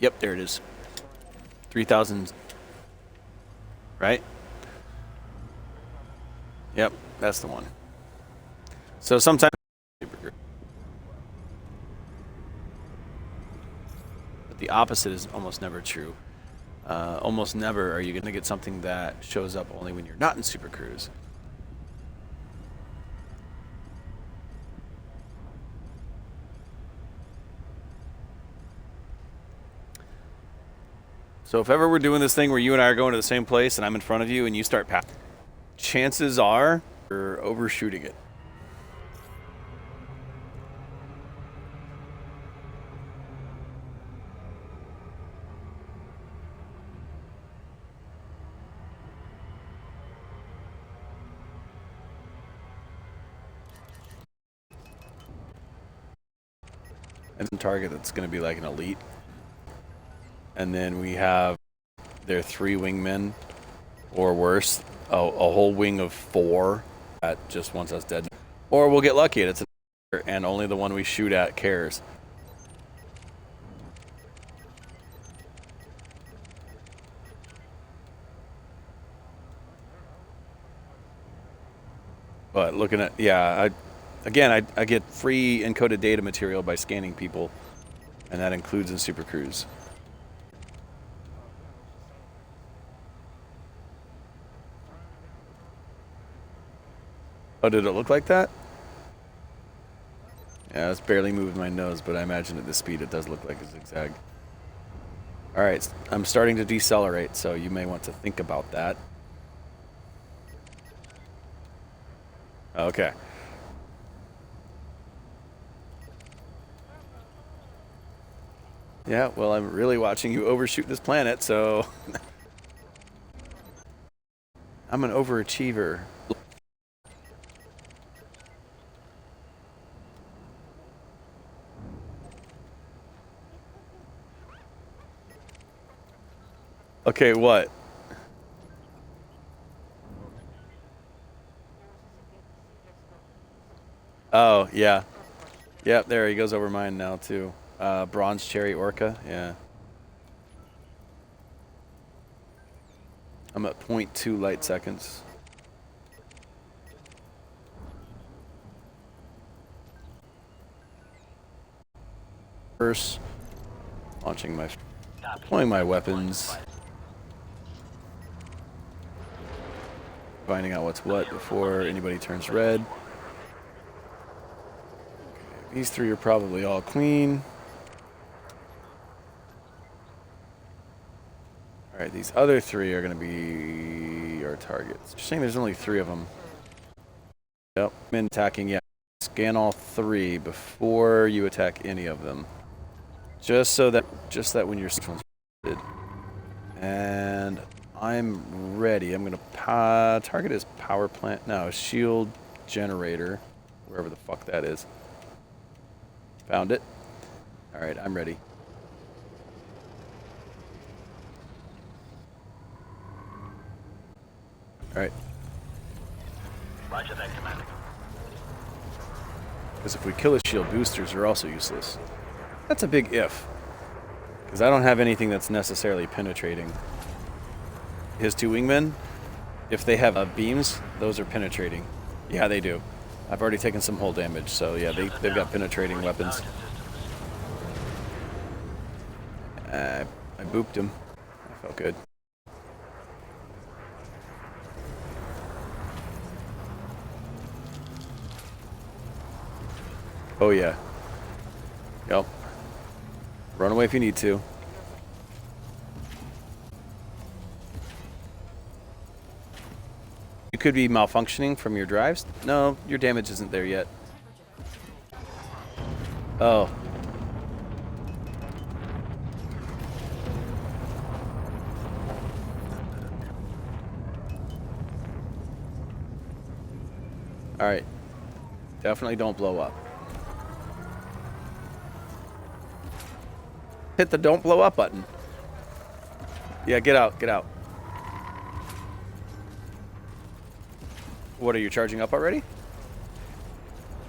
Yep, there it is. 3,000. Right? Yep, that's the one. So sometimes but the opposite is almost never true. Almost never are you going to get something that shows up only when you're not in Super Cruise. So if ever we're doing this thing where you and I are going to the same place and I'm in front of you and you start passing, chances are you're overshooting it. And some target that's going to be like an elite. And then we have their 3 wingmen, or worse, a whole wing of 4 that just wants us dead. Or we'll get lucky and it's and only the one we shoot at cares. But looking at, yeah, I get free encoded data material by scanning people, and that includes in Super Cruise. Oh, did it look like that? Yeah, I was barely moving my nose, but I imagine at this speed it does look like a zigzag. All right, I'm starting to decelerate, so you may want to think about that. Okay. Yeah, well, I'm really watching you overshoot this planet, so I'm an overachiever. Okay, what? Oh, yeah. Yep, there he goes over mine now, too. Bronze Cherry Orca, yeah. I'm at 0.2 light seconds. First, deploying my weapons. Finding out what's what before anybody turns red. Okay, these three are probably all clean. Alright, these other three are going to be our targets. Just saying there's only 3 of them. Yep, men attacking, yeah. Scan all 3 before you attack any of them. Just that when your one's did. And I'm ready. I'm going to target his power plant. No, shield generator. Wherever the fuck that is. Found it. Alright, I'm ready. Alright. Roger that, Commander. Because if we kill his shield, boosters are also useless. That's a big if. Because I don't have anything that's necessarily penetrating. His 2 wingmen, if they have beams, those are penetrating. Yeah, they do. I've already taken some hull damage, so yeah, they've got penetrating weapons. I booped him. I felt good. Oh yeah. Yep. Run away if you need to. You could be malfunctioning from your drives. No, your damage isn't there yet. Oh. Alright. Definitely don't blow up. Hit the don't blow up button. Yeah, get out, get out. What, are you charging up already?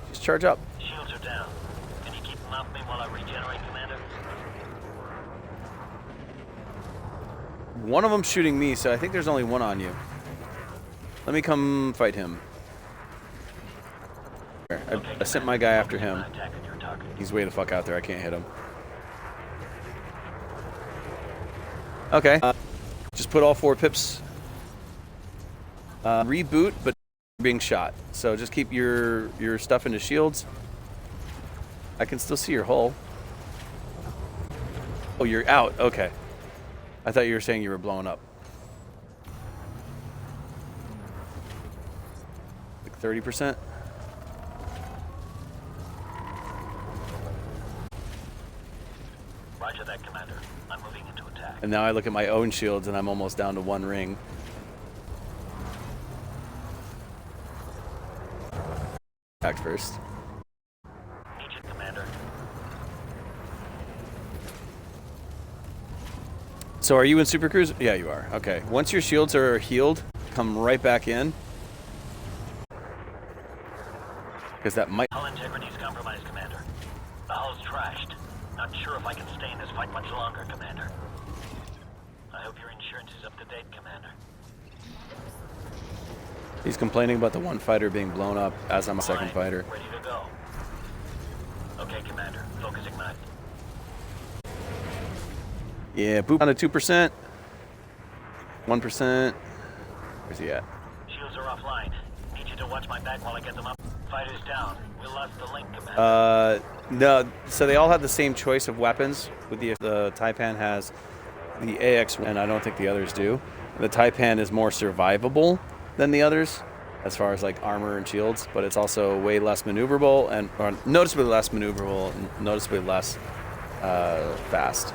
Just charge up. Shields are down. Can you keep them off me while I regenerate, Commander? One of them's shooting me, so I think there's only one on you. Let me come fight him. Here, I sent my guy after him. He's way the fuck out there. I can't hit him. Okay. Just put all 4 pips. Reboot, but being shot. So just keep your stuff into shields. I can still see your hull. Oh, you're out. Okay. I thought you were saying you were blowing up. Like 30%? Roger that, Commander. I'm moving into attack. And now I look at my own shields and I'm almost down to 1 ring. Attack first. Need you, Commander. So are you in Super Cruise? Yeah, you are. Okay. Once your shields are healed, come right back in. Because that might... Hull integrity is compromised, Commander. The hull's trashed. Not sure if I can stay in this fight much longer, Commander. I hope your insurance is up to date, Commander. He's complaining about the one fighter being blown up as I'm a second Fine. fighter. Ready to go. Okay, Commander. Focus ignite. Yeah, boop down to 2%. 1%. Where's he at? Shields are offline. Need you to watch my back while I get them up. Fighters down. We lost the link, Commander. No, so they all have the same choice of weapons. With the Taipan has the AX, and I don't think the others do. The Taipan is more survivable than the others, as far as like armor and shields, but it's also way less maneuverable or noticeably less maneuverable and noticeably less fast.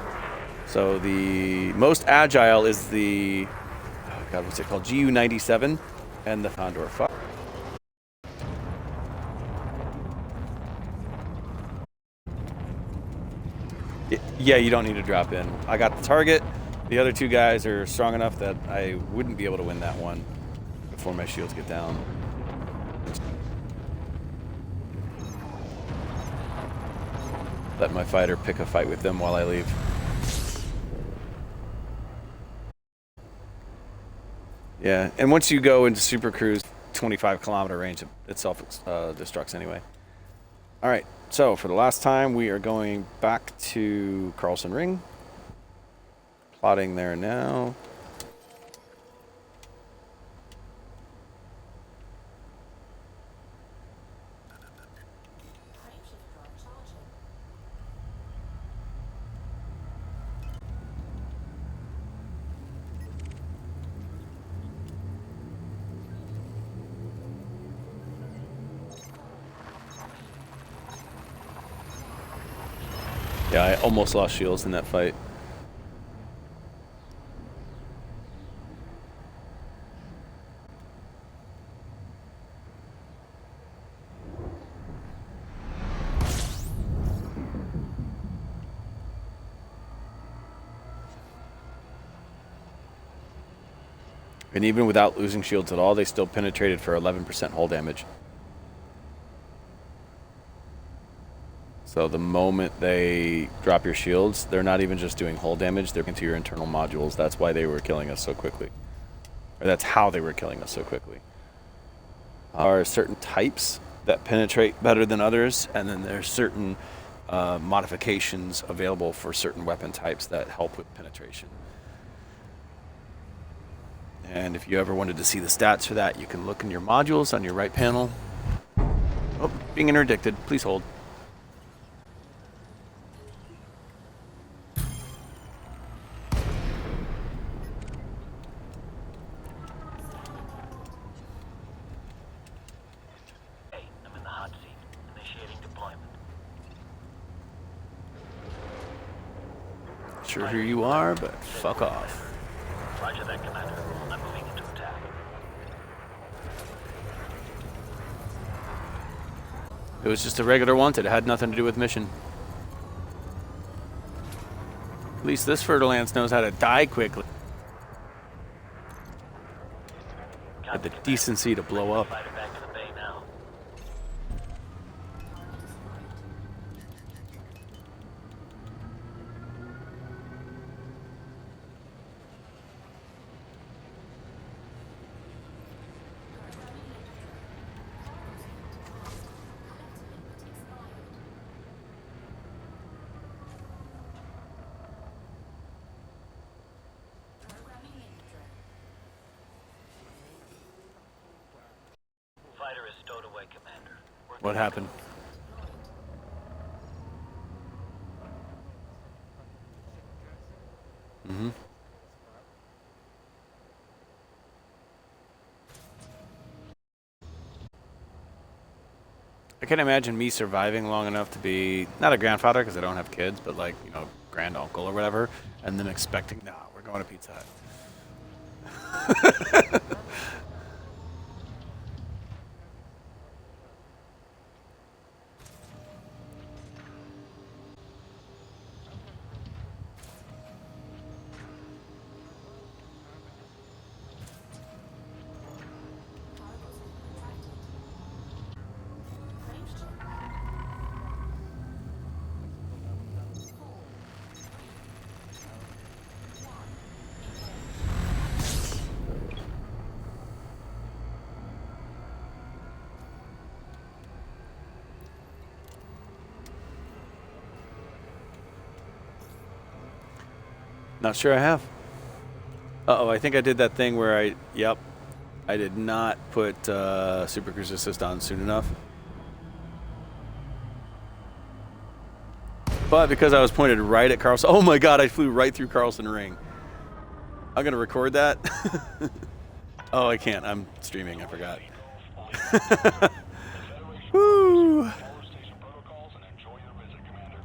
So the most agile is the, oh God, what's it called? GU-97 and the Condor 5. Yeah, you don't need to drop in. I got the target. The other 2 guys are strong enough that I wouldn't be able to win that one before my shields get down. let my fighter pick a fight with them while I leave. Yeah, and once you go into Super Cruise, 25-kilometer range, it self-destructs anyway. All right, so for the last time, we are going back to Carlson Ring. Plotting there now. Yeah, I almost lost shields in that fight. And even without losing shields at all, they still penetrated for 11% hull damage. So the moment they drop your shields, they're not even just doing hull damage, they're into your internal modules. That's why they were killing us so quickly. Or that's how they were killing us so quickly. There are certain types that penetrate better than others, and then there's certain modifications available for certain weapon types that help with penetration. And if you ever wanted to see the stats for that, you can look in your modules on your right panel. Oh, being interdicted, please hold. Hey, I'm in the hot seat. Initiating deployment. Sure who you are, but fuck off. Roger that, Commander. I'm moving into attack. It was just a regular wanted. It had nothing to do with mission. At least this Fer-de-Lance knows how to die quickly. Had the decency to blow up. Fighter back to the bay now. Fighter is stowed away, Commander. What happened? Mm-hmm. I can't imagine me surviving long enough to be, not a grandfather because I don't have kids, but like, you know, grand uncle or whatever, and then expecting, nah, we're going to Pizza Hut. Not sure I have. Uh-oh, I think I did that thing where I did not put Super Cruise Assist on soon enough. But because I was pointed right at Carlson, oh my god, I flew right through Carlson Ring. I'm gonna record that. Oh, I can't, I'm streaming, I forgot. Woo! Follow station protocols and enjoy your visit, Commander.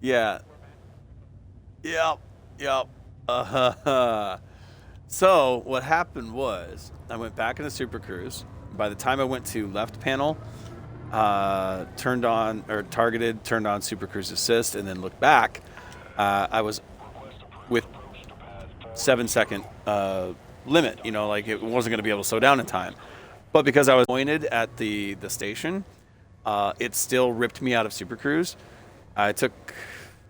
Yeah. Yep. So what happened was I went back into Super Cruise. By the time I went to left panel, turned on Super Cruise Assist, and then looked back, I was with 7-second limit. You know, like it wasn't going to be able to slow down in time. But because I was pointed at the station, it still ripped me out of Super Cruise. Actually,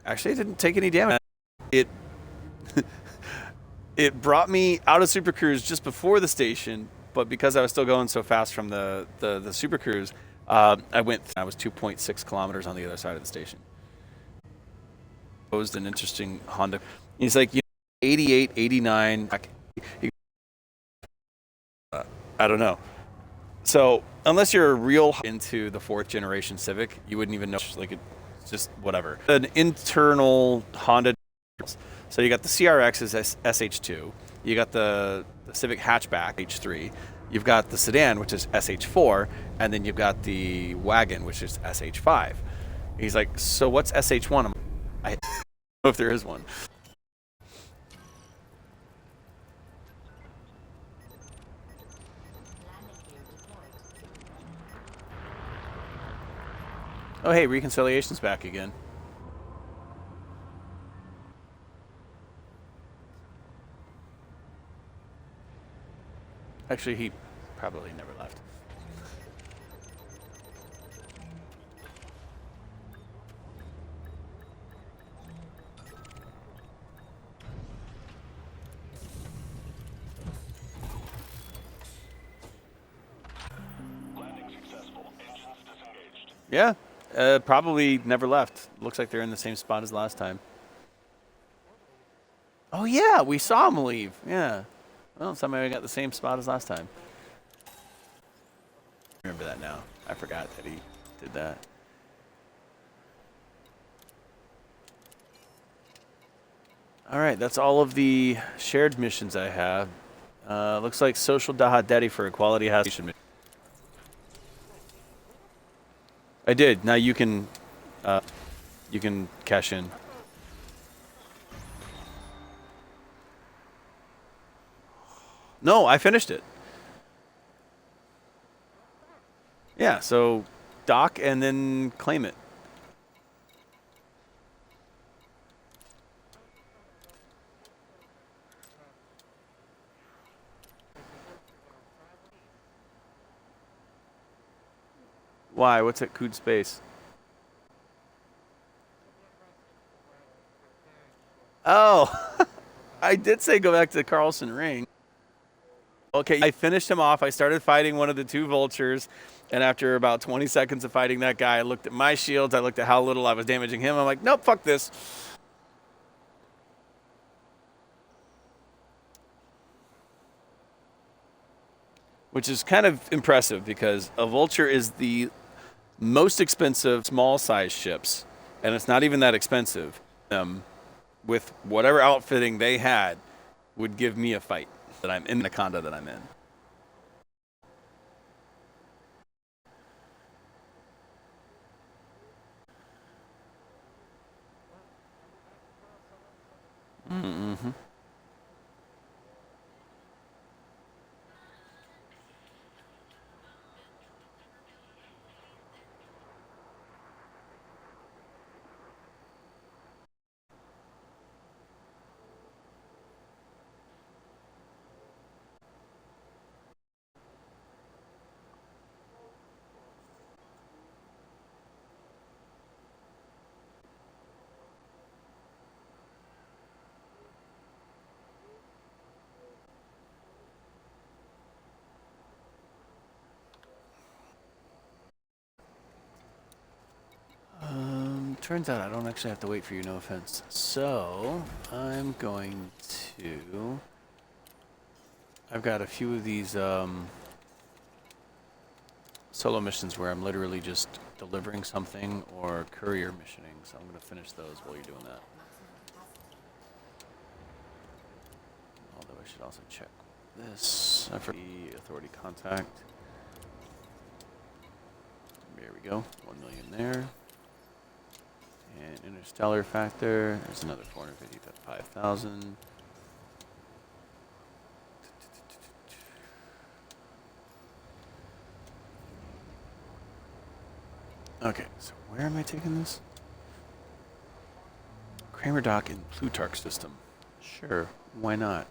I didn't take any damage. It it brought me out of Super Cruise just before the station, but because I was still going so fast from the Super Cruise, I was 2.6 kilometers on the other side of the station. Posed an interesting Honda. He's like, 88, 89. I don't know. So unless you're real into the 4th generation Civic, you wouldn't even know. Like, it's just whatever. An internal Honda. So you got the CRX is SH2. You got the Civic hatchback H3. You've got the sedan, which is SH4, and then you've got the wagon, which is SH5. He's like, so what's SH1? I don't know if there is one. Oh, hey, Reconciliation's back again. Actually, he probably never left. Landing successful. Engines disengaged. Yeah, probably never left. Looks like they're in the same spot as last time. Oh yeah, we saw him leave. Yeah. Well, somehow we got the same spot as last time. Remember that now. I forgot that he did that. All right, that's all of the shared missions I have. Looks like Social Daha Daddy for Equality has mission. I did. Now you can cash in. No, I finished it. Yeah, so dock and then claim it. Why? What's at Cood Space? Oh, I did say go back to Carlson Ring. Okay, I finished him off. I started fighting one of the 2 vultures, and after about 20 seconds of fighting that guy, I looked at my shields, I looked at how little I was damaging him. I'm like, nope, fuck this. Which is kind of impressive because a vulture is the most expensive small size ships, and it's not even that expensive. With whatever outfitting they had, would give me a fight that I'm in, the Anaconda that I'm in. Mm-hmm. Turns out I don't actually have to wait for you, no offense. So, I'm going to... I've got a few of these solo missions where I'm literally just delivering something or courier missioning, so I'm going to finish those while you're doing that. Although I should also check this. I forgot the authority contact. There we go, 1 million there. And interstellar factor, there's another 450 to 5,000. Okay, so where am I taking this? Kramer Dock in Plutarch system. Sure, why not?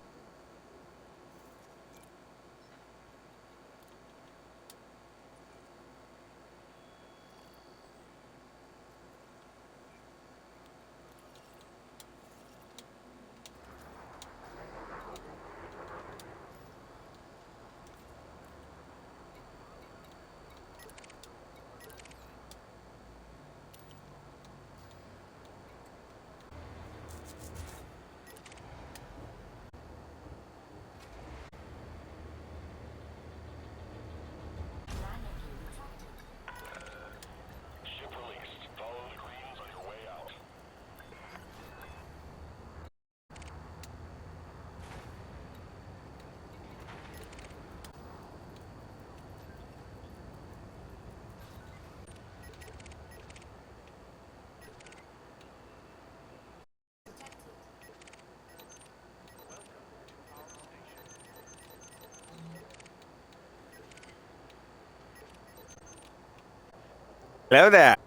Hello there.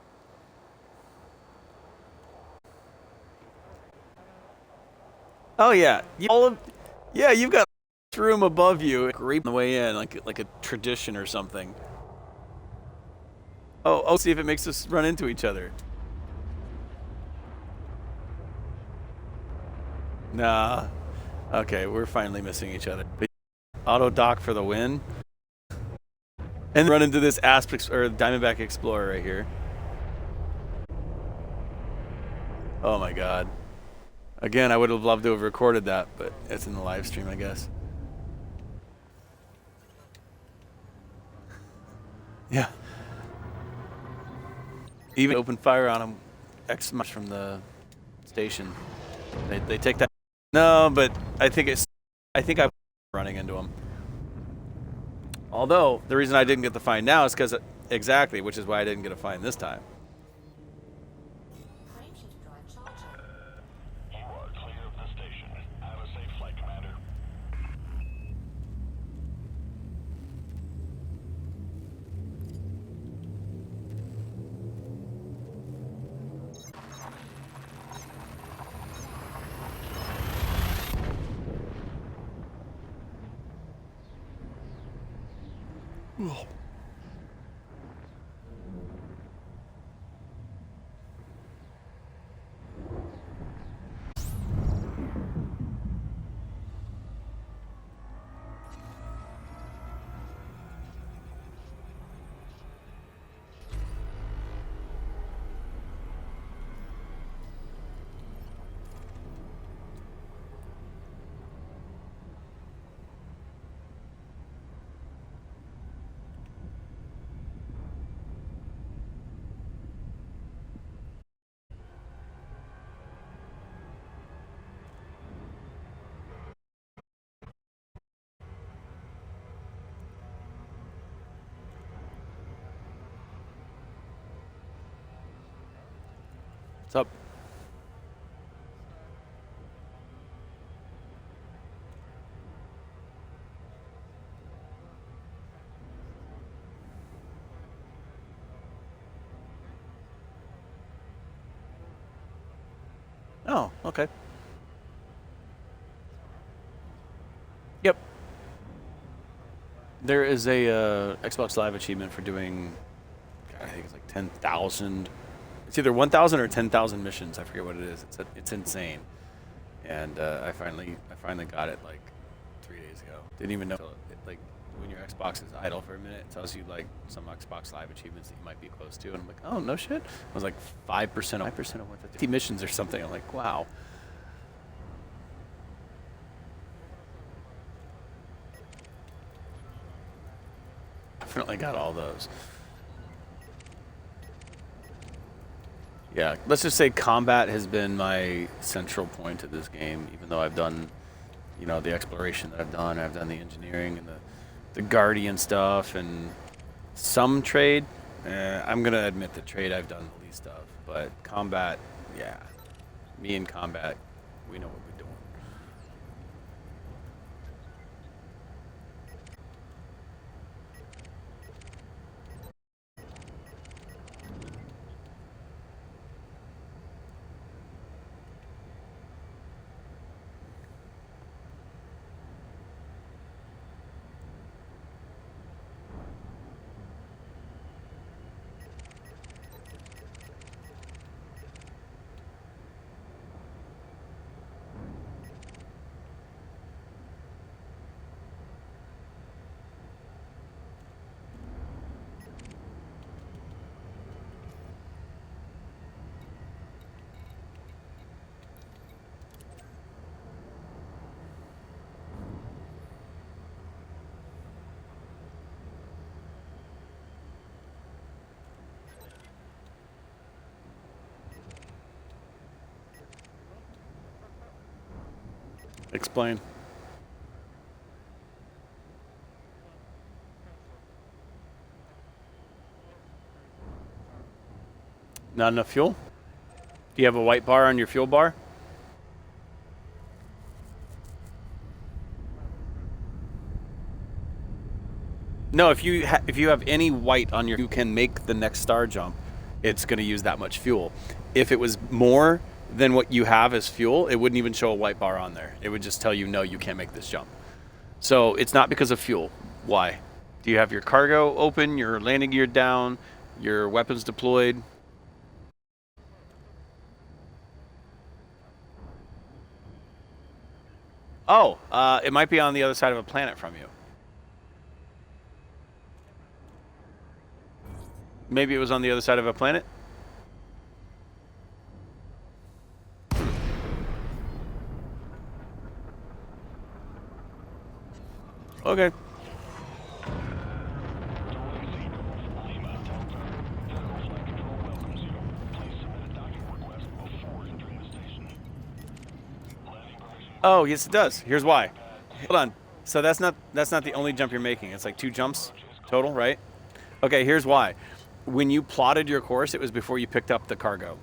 Oh yeah, you've got room above you, creeping the way in like a tradition or something. Oh, see if it makes us run into each other. Nah. Okay, we're finally missing each other. But auto dock for the win. And run into this Diamondback Explorer right here. Oh my god. Again, I would have loved to have recorded that, but it's in the live stream, I guess. Yeah. Even open fire on them X much from the station. They take that. No, but I think I'm running into them. Although the reason I didn't get the fine now is because exactly, which is why I didn't get a fine this time. You are clear of the station. Have a safe flight, Commander. What's up? Oh, okay. Yep. There is a Xbox Live achievement for doing, I think it's like 10,000. It's either 1,000 or 10,000 missions. I forget what it is. It's insane. And I finally got it like 3 days ago. Didn't even know like when your Xbox is idle for a minute, it tells you like some Xbox Live achievements that you might be close to. And I'm like, oh no shit. I was like 5% of 50 missions or something. I'm like, wow. Definitely got all those. Yeah, let's just say combat has been my central point of this game, even though I've done, you know, the exploration that I've done the engineering and the Guardian stuff and some trade. I'm going to admit the trade I've done the least of, but combat, yeah, me and combat, we know what we're doing. Explain. Not enough fuel? Do you have a white bar on your fuel bar? No, if you have any white on your, you can make the next star jump. it's going to use that much fuel. If it was more than what you have as fuel, it wouldn't even show a white bar on there. It would just tell you, no, you can't make this jump. So it's not because of fuel. Why? Do you have your cargo open, your landing gear down, your weapons deployed? Oh, it might be on the other side of a planet from you. Maybe it was on the other side of a planet? Okay. Oh, yes it does. Here's why. Hold on. So that's not the only jump you're making. It's like 2 jumps total, right? Okay, here's why. When you plotted your course, it was before you picked up the cargo.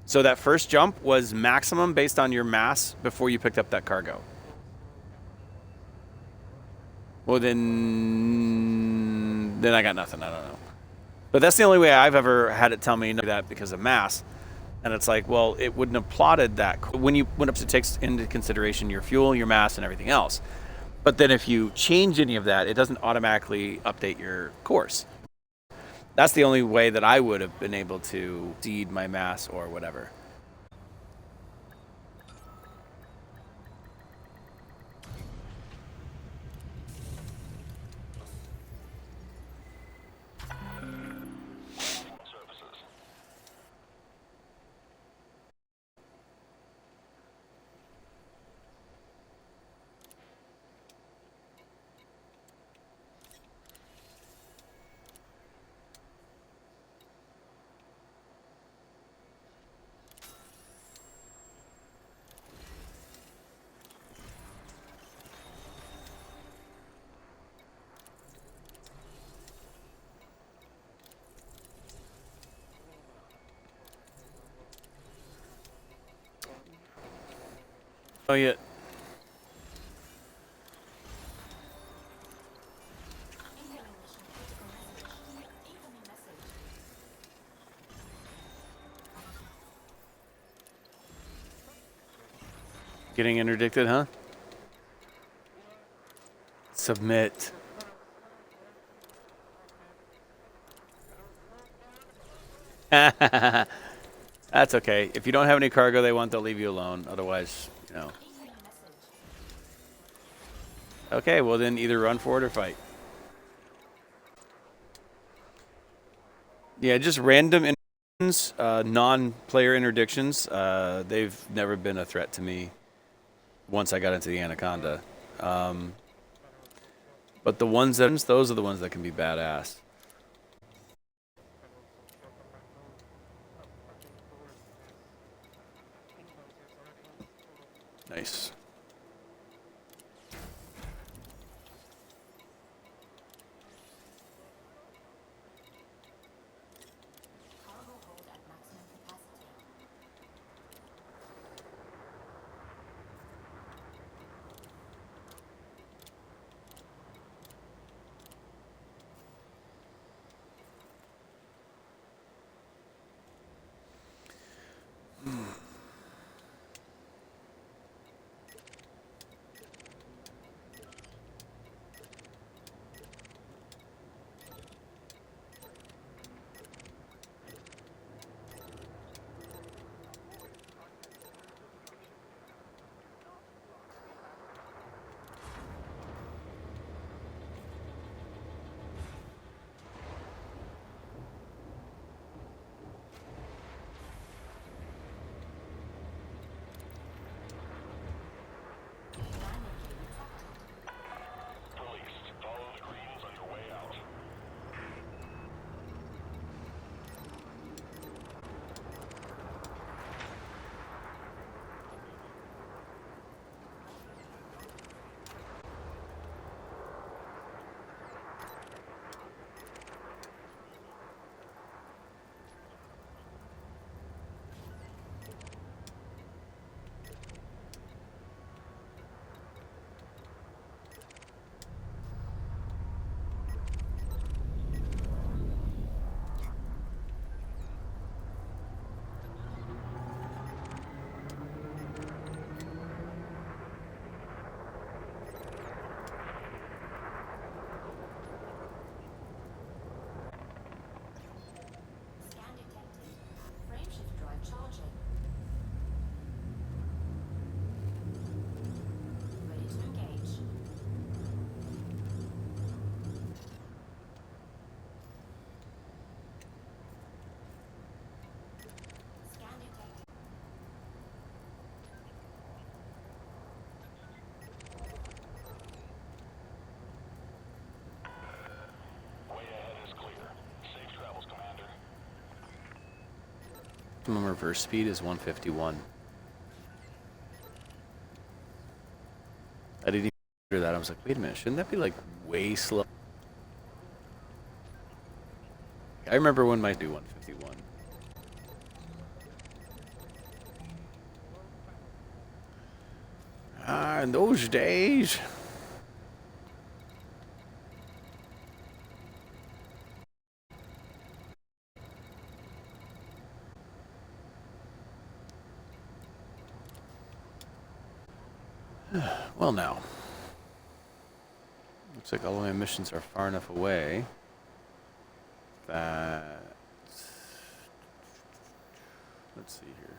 So that first jump was maximum based on your mass before you picked up that cargo. Well, then I got nothing. I don't know. But that's the only way I've ever had it tell me that because of mass. And it's like, well, it wouldn't have plotted that. When it takes into consideration your fuel, your mass, and everything else. But then if you change any of that, it doesn't automatically update your course. That's the only way that I would have been able to seed my mass or whatever. Oh yeah. Getting interdicted, huh? Submit. That's okay. If you don't have any cargo they want, they'll leave you alone. Otherwise, you know. Okay, well then either run for it or fight. Yeah, just random interdictions, non-player interdictions. They've never been a threat to me once I got into the Anaconda. But the ones those are the ones that can be badass. Nice. Maximum reverse speed is 151. I didn't even consider that. I was like, wait a minute, shouldn't that be like way slow? I remember when my do 151. Ah, in those days. Well, now. Looks like all of my missions are far enough away that. Let's see here.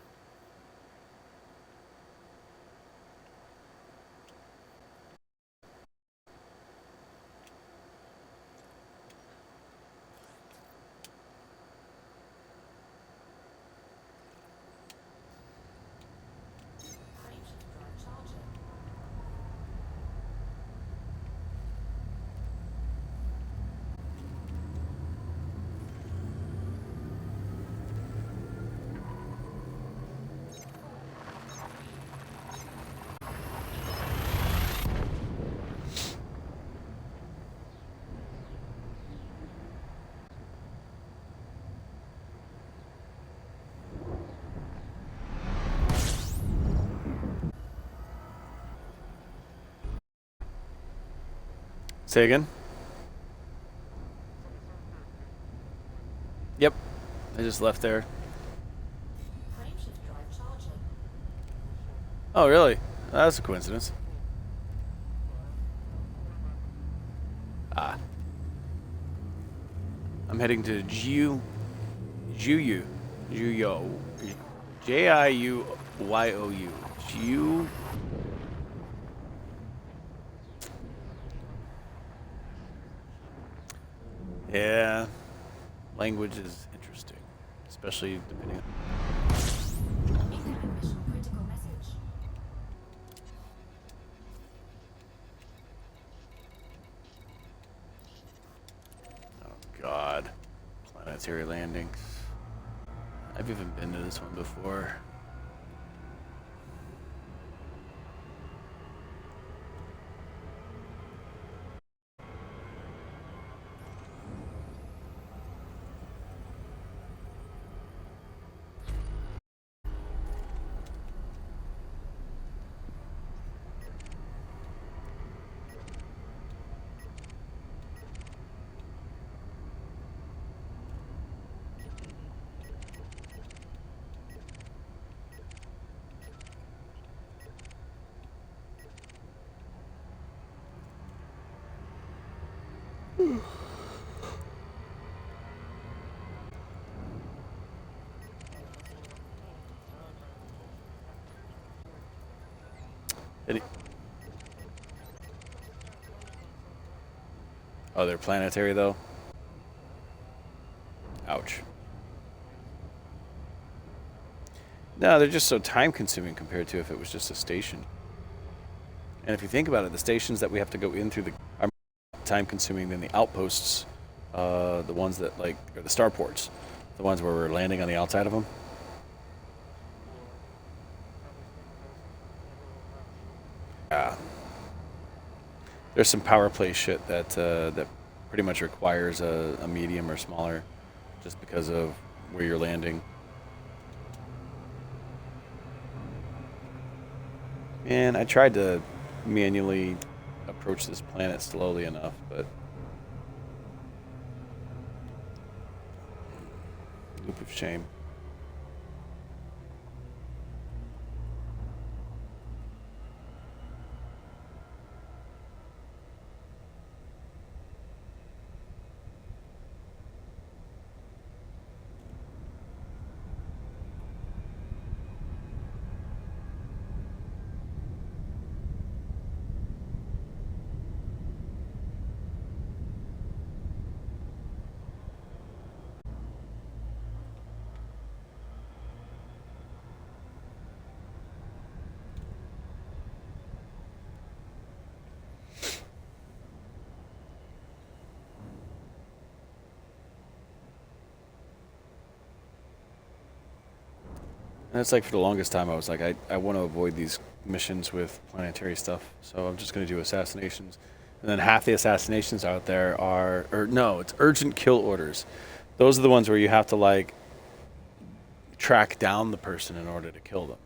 Frameshift drive charging. Say again? Yep. I just left there. Frameshift drive charging. Oh, really? That's a coincidence. Ah. I'm heading to Juyo. Jiuyoou. Jiu. Yeah. Language is interesting, especially depending on. Incoming mission critical message. Oh, God. Planetary landings. I've even been to this one before. Any- Oh, they're planetary though? Ouch. No, they're just so time consuming compared to if it was just a station. And if you think about it, the stations that we have to go in through are more time consuming than the outposts, the ones that like, or the starports, the ones where we're landing on the outside of them. Yeah. There's some power play shit that that pretty much requires a medium or smaller, just because of where you're landing. Man, I tried to manually approach this planet slowly enough, but loop of shame. And it's like for the longest time, I was like, I want to avoid these missions with planetary stuff, so I'm just going to do assassinations. And then half the assassinations out there are, or no, it's urgent kill orders. Those are the ones where you have to like track down the person in order to kill them.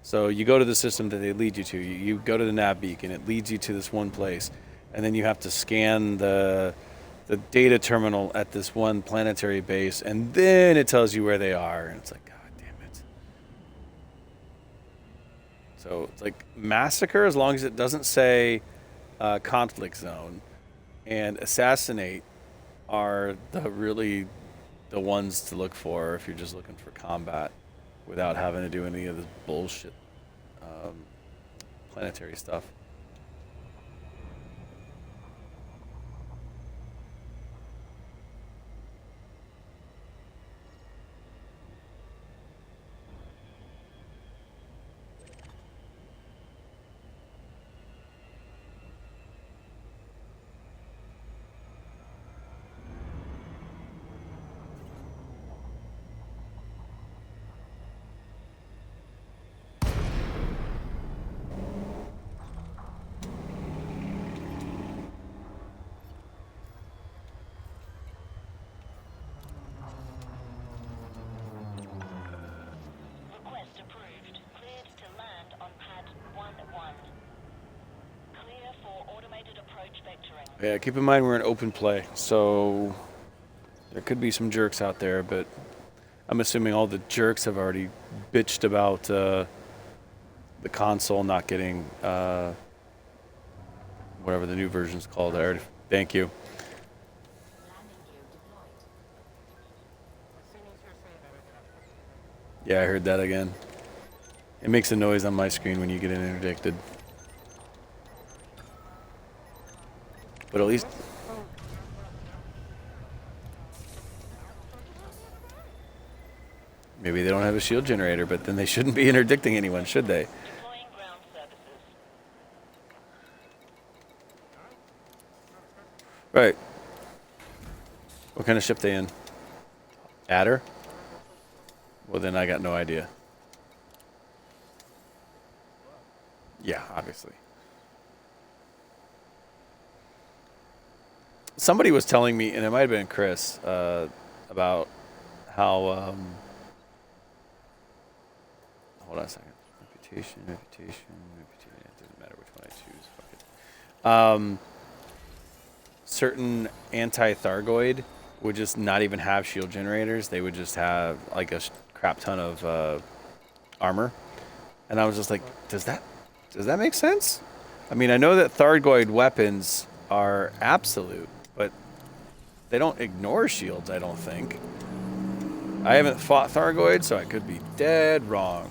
So you go to the system that they lead you to. You go to the nav beacon. It leads you to this one place, and then you have to scan the data terminal at this one planetary base, and then it tells you where they are. And it's like, God damn it. So it's like massacre as long as it doesn't say conflict zone, and assassinate are the ones to look for if you're just looking for combat without having to do any of this bullshit planetary stuff. Request approved. Cleared to land on pad 1-1. Clear for automated approach vectoring. Yeah, keep in mind we're in open play, so there could be some jerks out there, but I'm assuming all the jerks have already bitched about the console not getting whatever the new version's called. Thank you. Yeah, I heard that again. It makes a noise on my screen when you get interdicted. But at least... maybe they don't have a shield generator, but then they shouldn't be interdicting anyone, should they? Deploying ground services. Right. What kind of ship they in? Adder? Well, then I got no idea. Yeah, obviously. Somebody was telling me, and it might have been Chris, about how... hold on a second. Reputation. It doesn't matter which one I choose. Fuck it. Certain anti-Thargoid would just not even have shield generators. They would just have like a crap ton of armor. And I was just like, does that make sense? I mean, I know that Thargoid weapons are absolute, but they don't ignore shields, I don't think. I haven't fought Thargoid, so I could be dead wrong.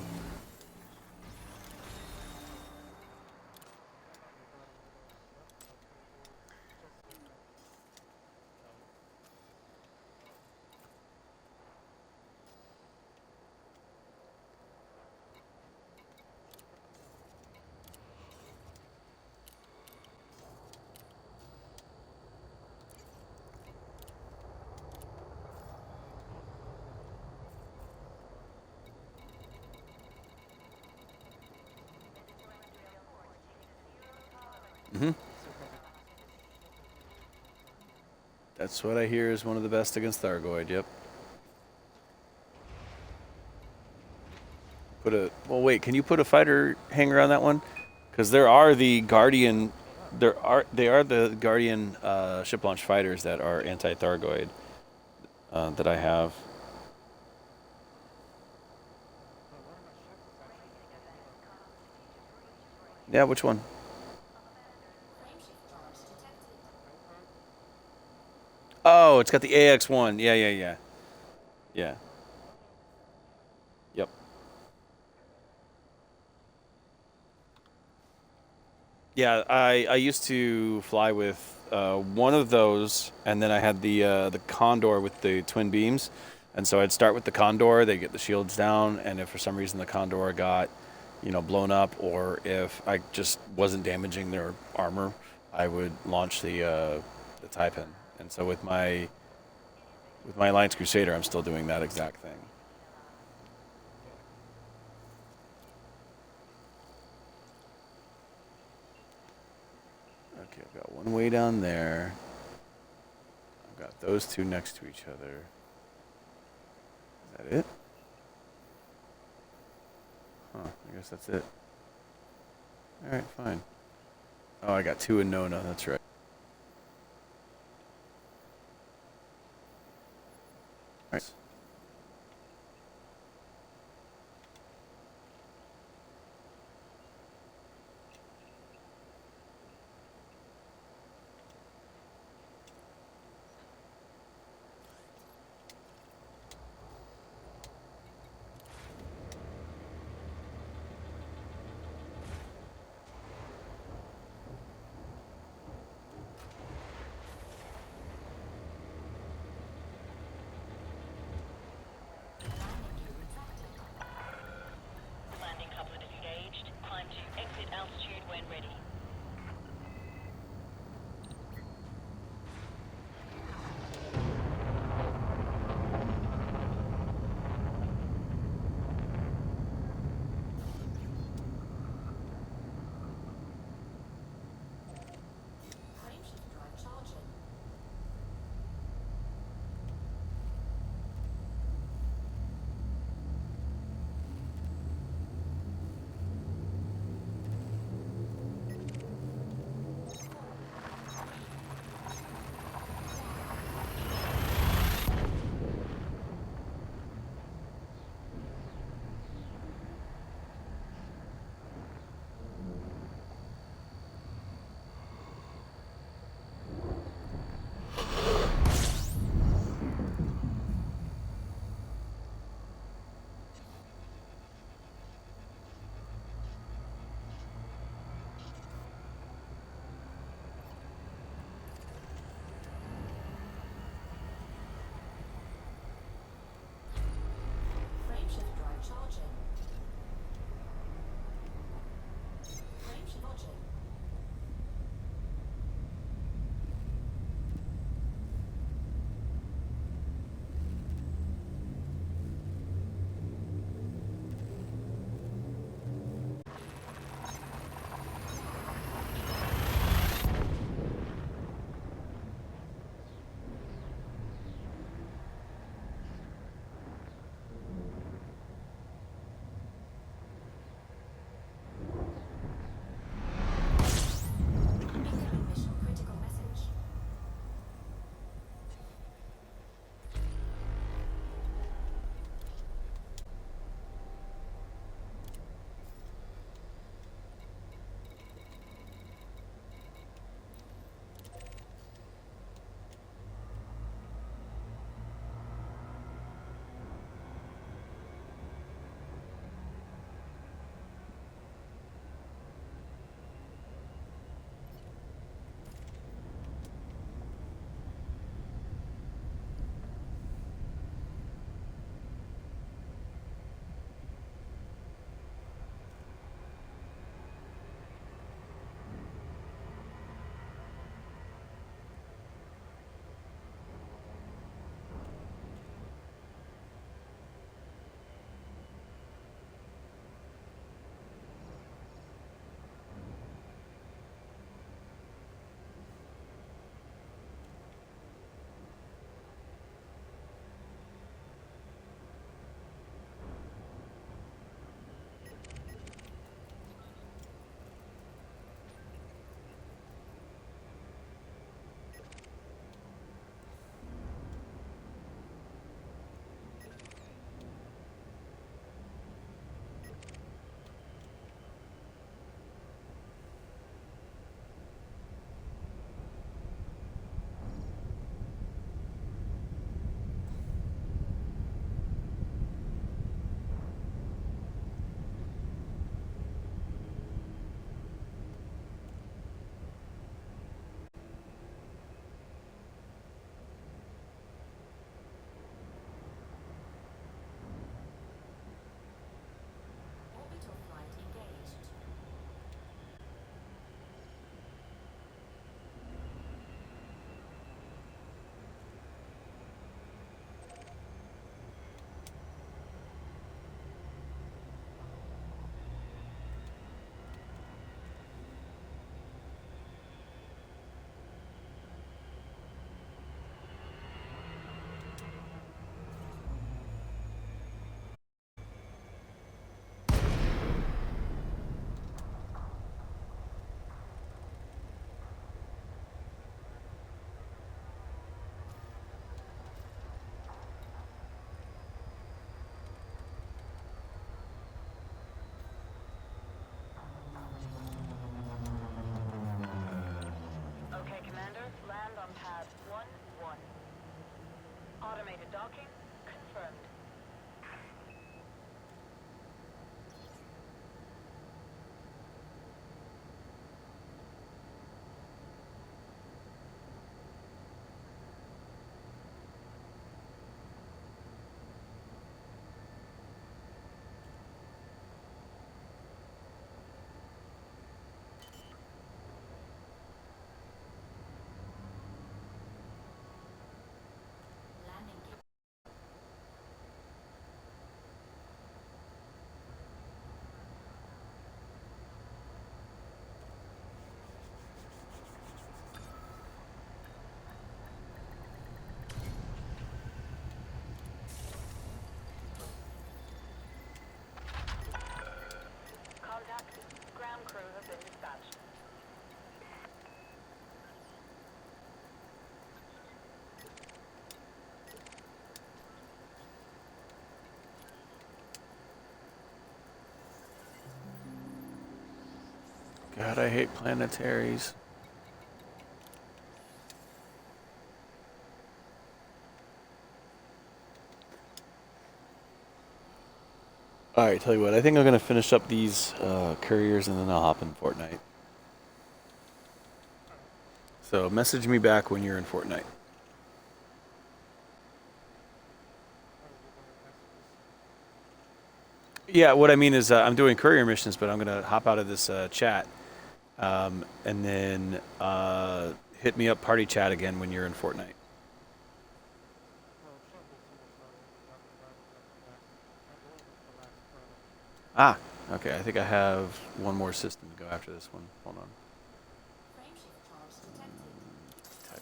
Mm-hmm. That's what I hear is one of the best against Thargoid, yep. Well, wait, can you put a fighter hanger on that one? Because there are the Guardian, they are the Guardian ship launch fighters that are anti-Thargoid that I have. Yeah, which one? Oh, it's got the AX-1. Yeah. Yeah. Yep. Yeah, I used to fly with one of those, and then I had the Condor with the twin beams. And so I'd start with the Condor, they get the shields down, and if for some reason the Condor got, blown up, or if I just wasn't damaging their armor, I would launch the Taipan. And so with my Alliance Crusader, I'm still doing that exact thing. see, I've got one way down there. I've got those two next to each other. Is that it? Huh, I guess that's it. Alright, fine. Oh, I got two in Nona, that's right. Alright. Automated docking confirmed. Landing gear. Contact. Ground crew have been dispatched. God, I hate planetaries. Alright, tell you what, I think I'm going to finish up these couriers and then I'll hop in Fortnite. So message me back when you're in Fortnite. Yeah, what I mean is I'm doing courier missions, but I'm going to hop out of this chat and then hit me up party chat again when you're in Fortnite. Ah, okay, I think I have one more system to go after this one. Hold on. Frameshift charge detected. Type.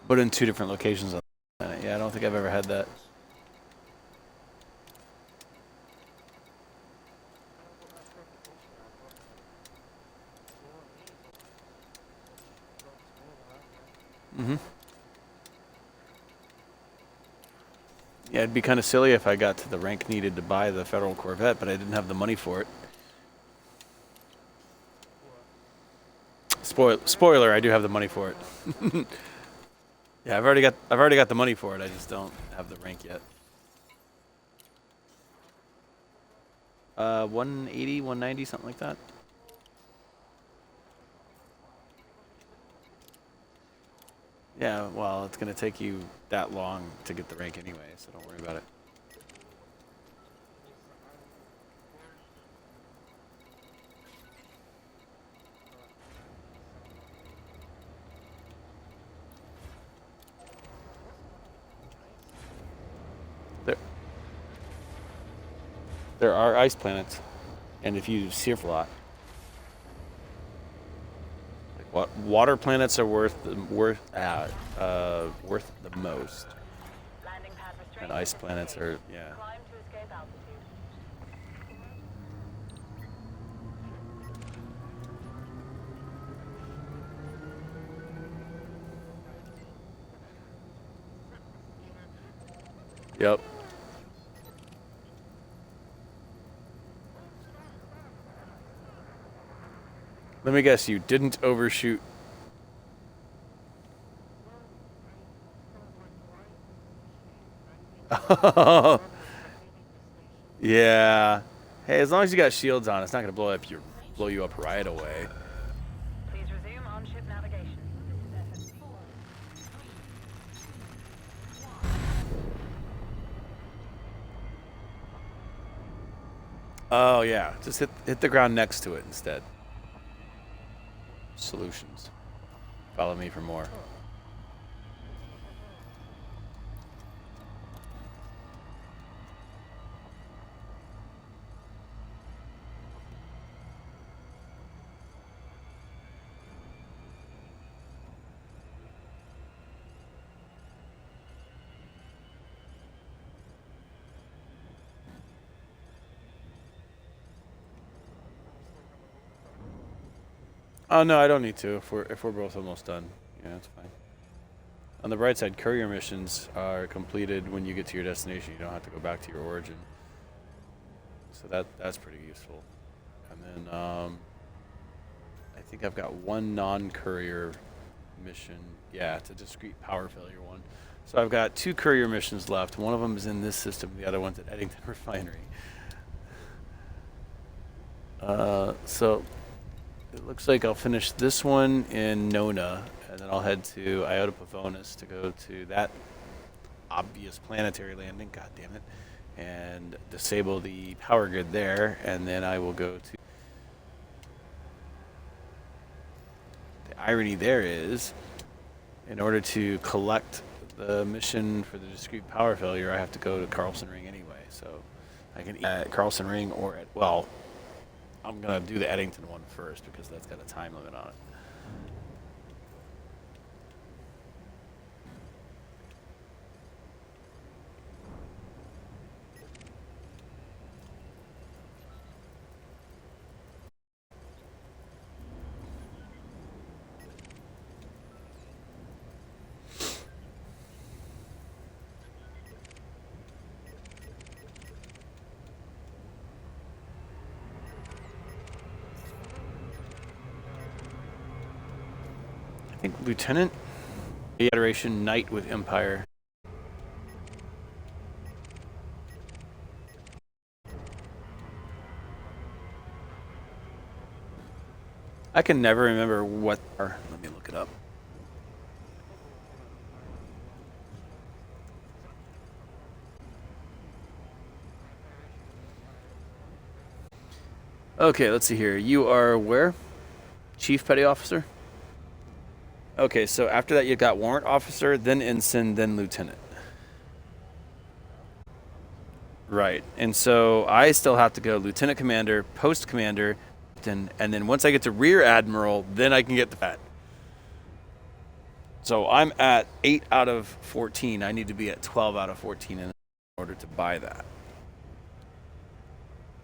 But in 2 different locations on the planet. Yeah, I don't think I've ever had that. Mm-hmm. Yeah, it'd be kind of silly if I got to the rank needed to buy the Federal Corvette, but I didn't have the money for it. Spoiler, I do have the money for it. Yeah, I've already got the money for it. I just don't have the rank yet. 180, 190, something like that. Yeah, well, it's going to take you that long to get the rank anyway, so don't worry about it. There are ice planets, and if you surf a lot, like what water planets are worth the most, Landing pad restrained. and ice planets are yeah. Climb to escape altitude. Yep. Let me guess, you didn't overshoot. Yeah. Hey, as long as you got shields on, it's not gonna blow you up right away. Please resume on-ship navigation. Oh yeah, just hit the ground next to it instead. Solutions. Follow me for more. Oh no, I don't need to. If we're both almost done, yeah, that's fine. On the bright side, courier missions are completed when you get to your destination. You don't have to go back to your origin. So that's pretty useful. And then I think I've got one non-courier mission. Yeah, it's a discrete power failure one. So I've got 2 courier missions left. One of them is in this system. The other one's at Eddington Refinery. So it looks like I'll finish this one in Nona, and then I'll head to Iota Pavonis to go to that obvious planetary landing, god damn it, and disable the power grid there, and then I will go to... The irony there is, in order to collect the mission for the discrete power failure, I have to go to Carlson Ring anyway, so I can at Carlson Ring or at, well, I'm going to do the Eddington one first because that's got a time limit on it. I think Lieutenant, iteration Knight with Empire. I can never remember what. Let me look it up. Okay, let's see here. You are where? Chief Petty Officer? Okay, so after that you got Warrant Officer, then Ensign, then Lieutenant. Right, and so I still have to go Lieutenant Commander, Post Commander, and then once I get to Rear Admiral, then I can get the that. So I'm at 8 out of 14. I need to be at 12 out of 14 in order to buy that.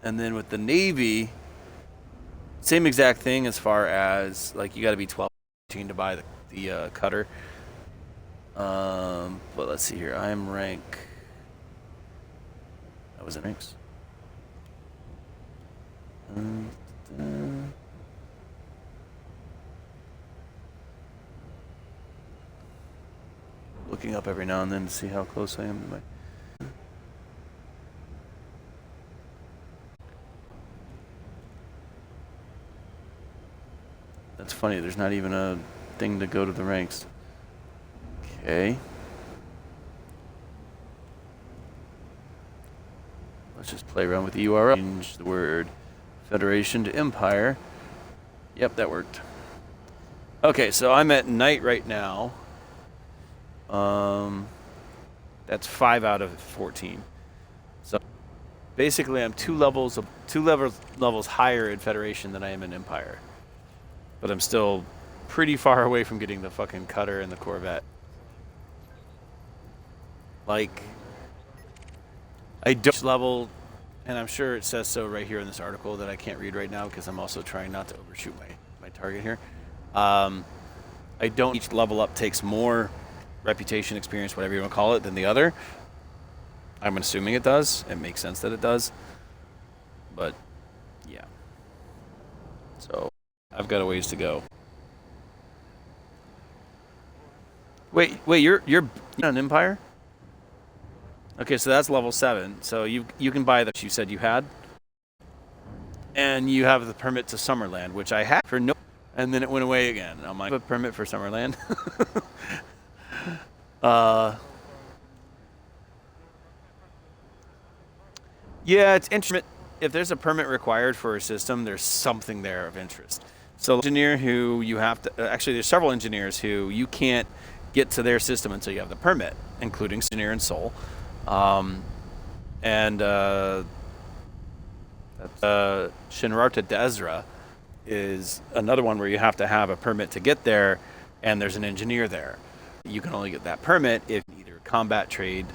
And then with the Navy, same exact thing as far as, like, you got to be 12 to buy the cutter. But let's see here. I'm rank. That was in ranks. Looking up every now and then to see how close I am to my. That's funny. There's not even a thing to go to the ranks. Okay. Let's just play around with the URL. Change the word Federation to Empire. Yep, that worked. Okay, so I'm at Knight right now. That's 5 out of 14. So basically, I'm two levels higher in Federation than I am in Empire. But I'm still pretty far away from getting the fucking cutter and the Corvette. Like, I don't level, and I'm sure it says so right here in this article that I can't read right now because I'm also trying not to overshoot my target here. I don't, each level up takes more reputation, experience, whatever you want to call it, than the other. I'm assuming it does. It makes sense that it does. But, yeah. So, I've got a ways to go. Wait, you're on Empire? Okay, so that's level 7. So you can buy the you said you had. And you have the permit to Summerland, which I had for no, and then it went away again. I'm like, I have a permit for Summerland. Yeah, it's interesting. If there's a permit required for a system, there's something there of interest. So engineer who you have to, actually there's several engineers who you can't get to their system until you have the permit, including Engineer and Sol. Shinrarta Desra is another one where you have to have a permit to get there, and there's an engineer there. You can only get that permit if either combat trade,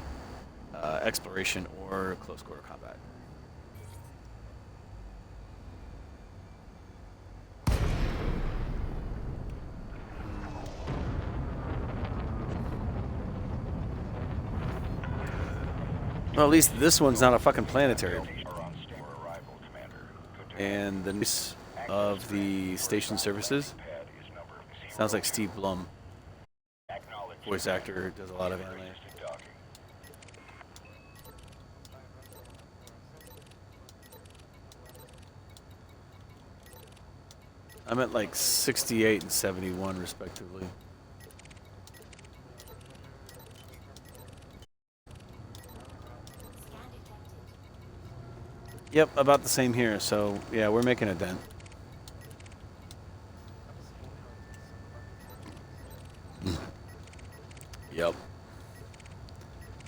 exploration, or close quarter combat. Well, at least this one's not a fucking planetary. Are on stand for arrival, Commander. Good to And the news of the station services pad is number sounds like Steve Blum, acknowledged. voice actor, does a lot of anime. Docking. I'm at like 68 and 71 respectively. Scan detected. Yep, about the same here. So yeah, we're making a dent. Yep.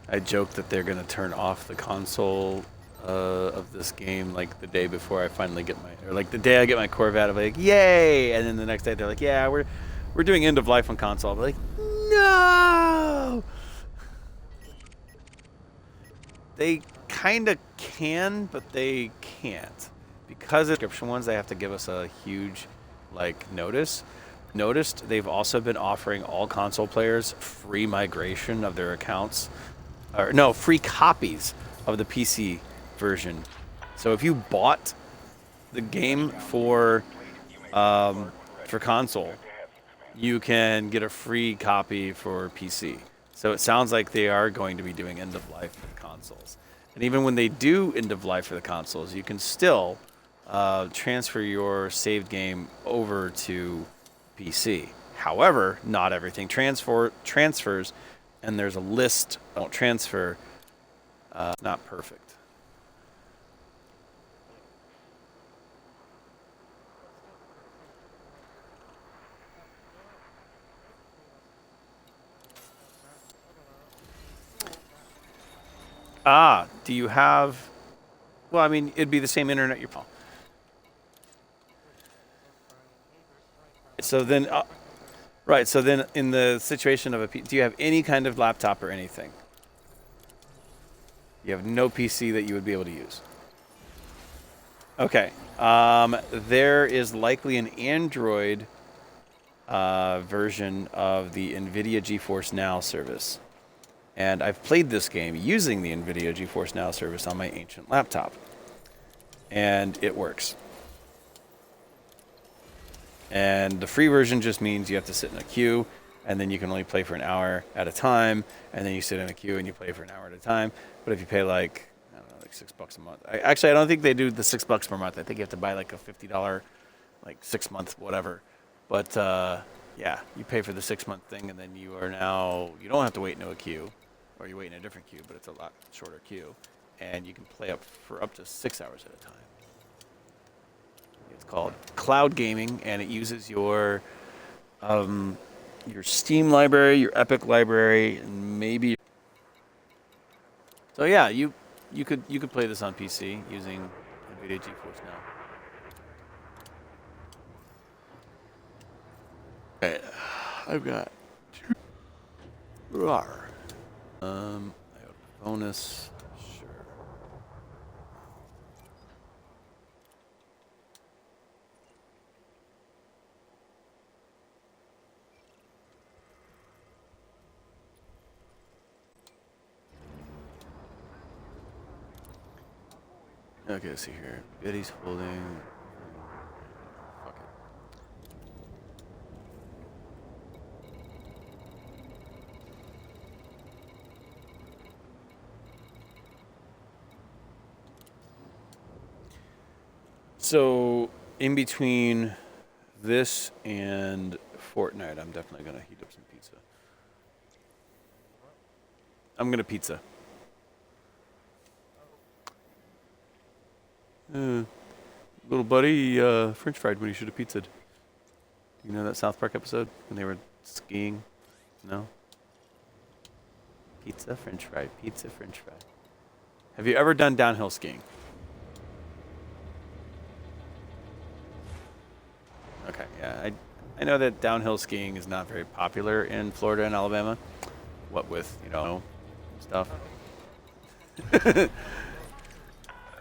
I joke that they're gonna turn off the console of this game like the day before I finally get my, or like the day I get my Corvette. I'm like, yay! And then the next day they're like, yeah, we're doing end of life on console. I'm like, no. They kind of can, but they can't because of subscription ones. They have to give us a huge like notice. Noticed they've also been offering all console players free migration of their accounts, or no, free copies of the PC version. So if you bought the game for console, you can get a free copy for PC. So it sounds like they are going to be doing end of life for the consoles. And even when they do end of life for the consoles, you can still transfer your saved game over to PC. However, not everything transfers, and there's a list that won't transfer. Not perfect. Do you have? Well, I mean, it'd be the same internet you're on. So then, right. So then, in the situation of do you have any kind of laptop or anything? You have no PC that you would be able to use. Okay. There is likely an Android version of the NVIDIA GeForce Now service. And I've played this game using the NVIDIA GeForce Now service on my ancient laptop. And it works. And the free version just means you have to sit in a queue, and then you can only play for an hour at a time, and then you sit in a queue and you play for an hour at a time. But if you pay like, I don't know, like $6 a month. I don't think they do the $6 per month. I think you have to buy like a $50, like 6 month, whatever. But yeah, you pay for the 6 month thing, and then you don't have to wait in a queue, or you wait in a different queue, but it's a lot shorter queue, and you can play for up to 6 hours at a time. It's called cloud gaming, and it uses your Steam library, your Epic library, and maybe. So yeah, you could play this on PC using NVIDIA GeForce Now. Okay, I've got rawr. Bonus. Sure. Okay, let's see here. Betty's holding. Fuck it. So, in between this and Fortnite, I'm definitely gonna heat up some pizza. I'm gonna pizza. Little buddy, French fried when he should have pizzaed. You know that South Park episode when they were skiing? No? Pizza, French fried. Pizza, French fried. Have you ever done downhill skiing? Okay, yeah. I know that downhill skiing is not very popular in Florida and Alabama. What with, stuff.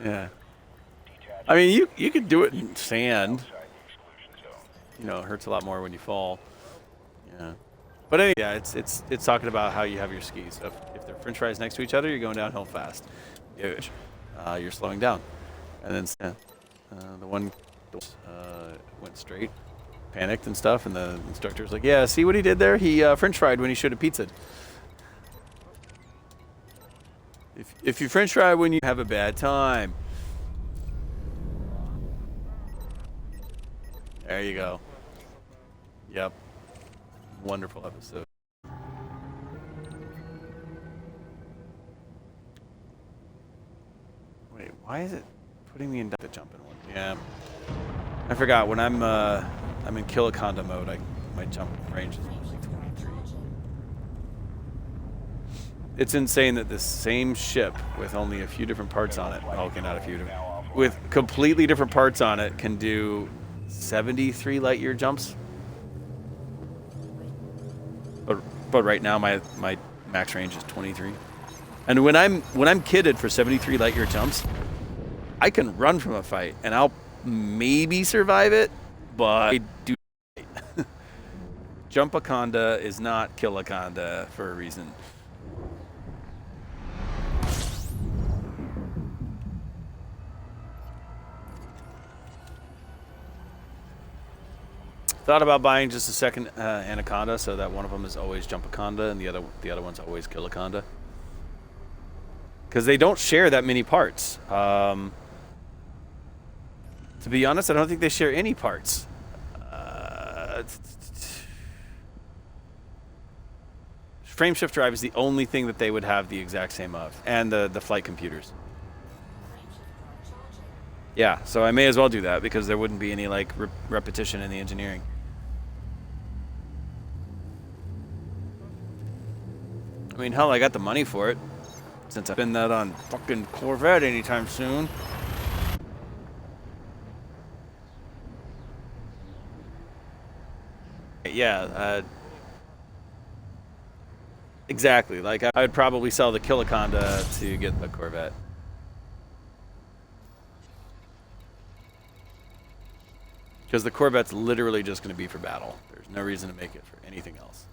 Yeah. I mean, you could do it in sand. It hurts a lot more when you fall. Yeah. But anyway, yeah, it's talking about how you have your skis. So if they're French fries next to each other, you're going downhill fast. You're slowing down, and then the one went straight, panicked and stuff, and the instructor's like, "Yeah, see what he did there? He French fried when he should have pizzaed." If you French fry when you have a bad time, there you go. Yep. Wonderful episode. Wait, why is it putting me in the jumping one? Yeah. I forgot when I'm in Killaconda mode, my jump range is like 23. It's insane that the same ship with only a few different parts on it, okay, not a few different, with completely different parts on it can do 73 light year jumps. But right now my max range is 23. And when I'm kitted for 73 light year jumps, I can run from a fight and I'll maybe survive it, but I do. Jumpaconda is not Killaconda for a reason. Thought about buying just a second Anaconda so that one of them is always Jumpaconda and the other one's always Killaconda. Because they don't share that many parts. To be honest, I don't think they share any parts. Frameshift drive is the only thing that they would have the exact same of, and the flight computers. Yeah, so I may as well do that because there wouldn't be any like repetition in the engineering. I mean, hell, I got the money for it since I spend that on fucking Corvette anytime soon. Yeah, exactly. Like I would probably sell the Killaconda to get the Corvette. Because the Corvette's literally just going to be for battle. There's no reason to make it for anything else.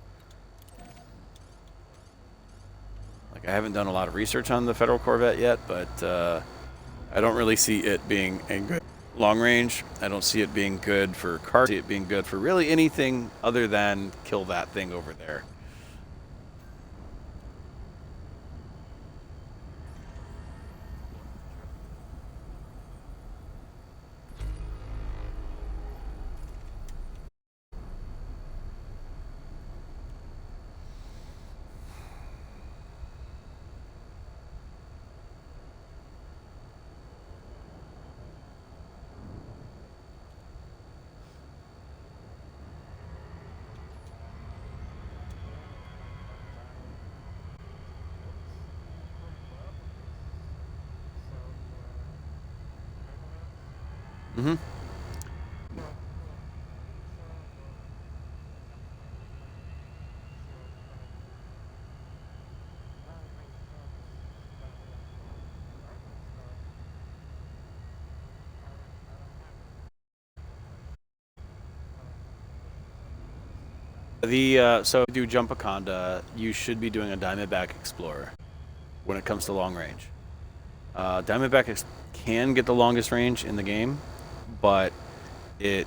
Like, I haven't done a lot of research on the Federal Corvette yet, but I don't really see it being a good long range. I don't see it being good for cars. I see it being good for really anything other than kill that thing over there. Mm-hmm. So if you do Jumpaconda, you should be doing a Diamondback Explorer when it comes to long range. Diamondback can get the longest range in the game, but it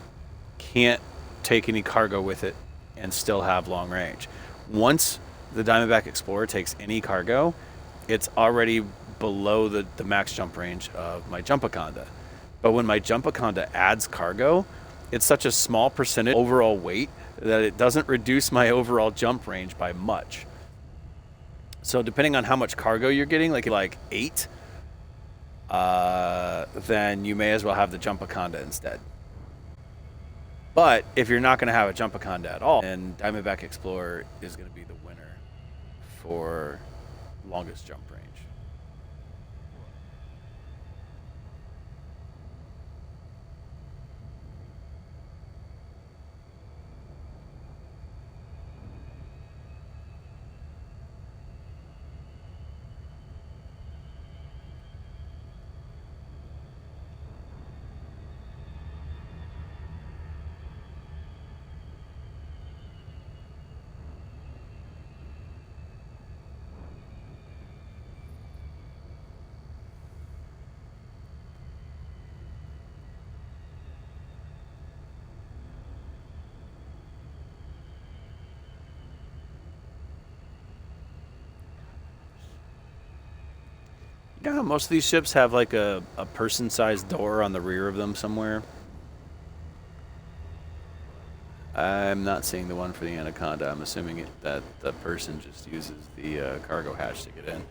can't take any cargo with it and still have long range. Once the Diamondback Explorer takes any cargo, it's already below the max jump range of my Jumpaconda. But when my Jumpaconda adds cargo, it's such a small percentage overall weight that it doesn't reduce my overall jump range by much. So depending on how much cargo you're getting, like 8, then you may as well have the Jumpaconda instead. But if you're not going to have a Jumpaconda at all, then Diamondback Explorer is going to be the winner for longest jump range. Yeah, most of these ships have like a person-sized door on the rear of them somewhere. I'm not seeing the one for the Anaconda. I'm assuming that the person just uses the cargo hatch to get in.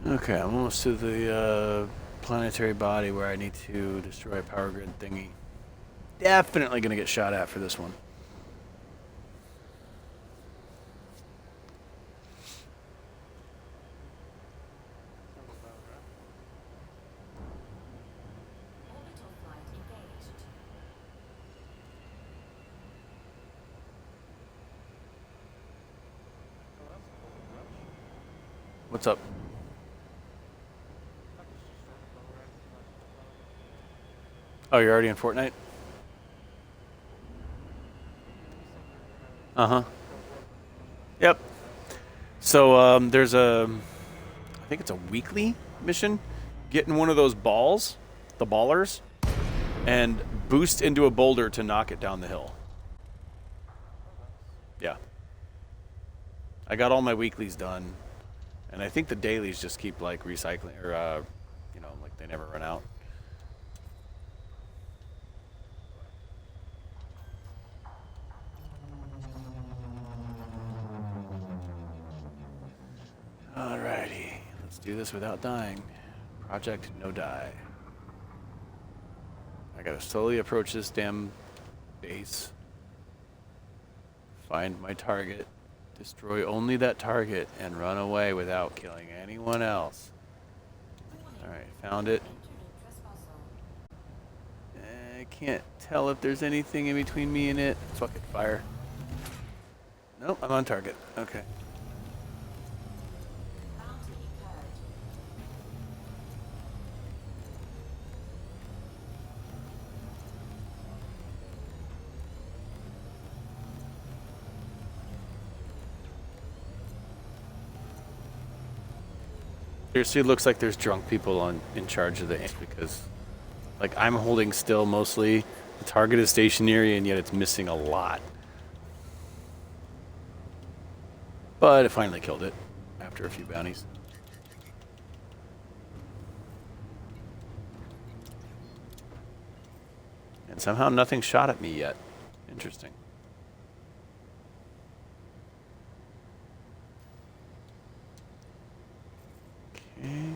Okay, I'm almost to the planetary body where I need to destroy a power grid thingy. Definitely gonna get shot at for this one. Orbital flight engaged. What's up? Oh, you're already in Fortnite? Uh-huh. Yep. So there's I think it's a weekly mission. Get in one of those balls, the ballers, and boost into a boulder to knock it down the hill. Yeah. I got all my weeklies done, and I think the dailies just keep like recycling, or you know, like they never run out. Alrighty, let's do this without dying. Project No Die. I gotta slowly approach this damn base. Find my target. Destroy only that target and run away without killing anyone else. Alright, found it. I can't tell if there's anything in between me and it. Fuck it, fire. Nope, I'm on target. Okay. Bounty incurred. Seriously, it looks like there's drunk people in charge of the because, like, I'm holding still mostly. The target is stationary, and yet it's missing a lot. But it finally killed it after a few bounties. And somehow nothing shot at me yet. Interesting. Okay.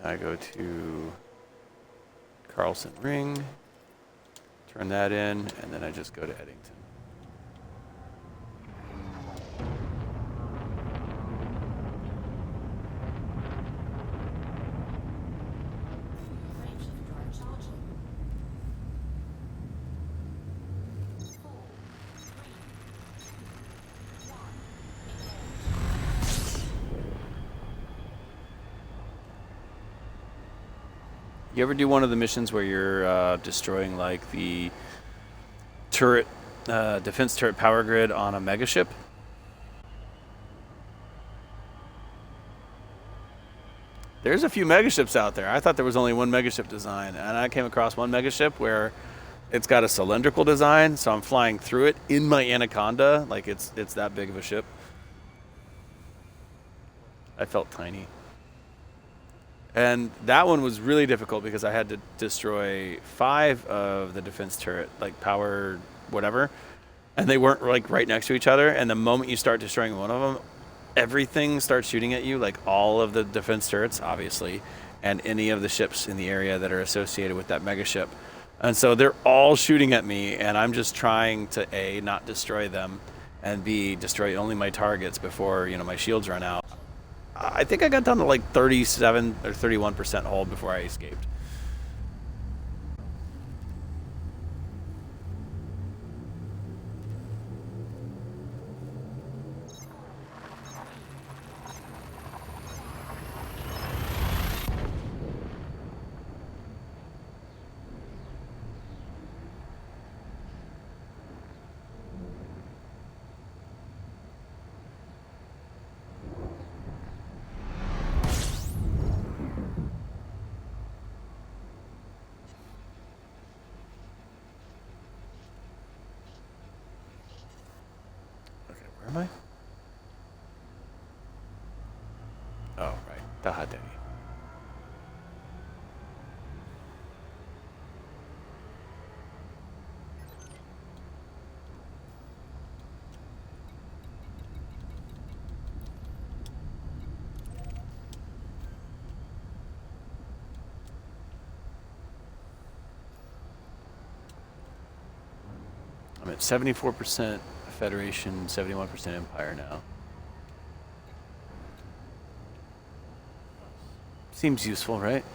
I go to Carlson Ring, turn that in, and then I just go to Eddington. Frameshift drive charging. 4, 3, 2, 1. Engage. You ever do one of the missions where you're destroying like the turret, defense turret power grid on a megaship? There's a few megaships out there. I thought there was only one megaship design, and I came across one megaship where it's got a cylindrical design, so I'm flying through it in my Anaconda, like it's that big of a ship. I felt tiny. And that one was really difficult because I had to destroy 5 of the defense turret, like power whatever, and they weren't like right next to each other. And the moment you start destroying one of them, everything starts shooting at you, like all of the defense turrets, obviously, and any of the ships in the area that are associated with that megaship. And so they're all shooting at me, and I'm just trying to A, not destroy them, and B, destroy only my targets before, you know, my shields run out. I think I got down to like 37 or 31% hold before I escaped. Where am I? Oh, right. Tahadei. I'm at 74% Federation, 71% Empire now. Seems useful, right?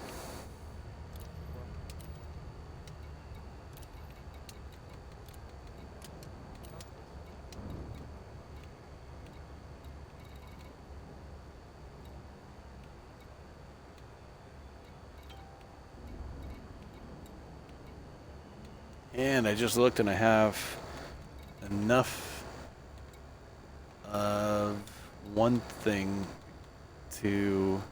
And I just looked and I have enough of one thing to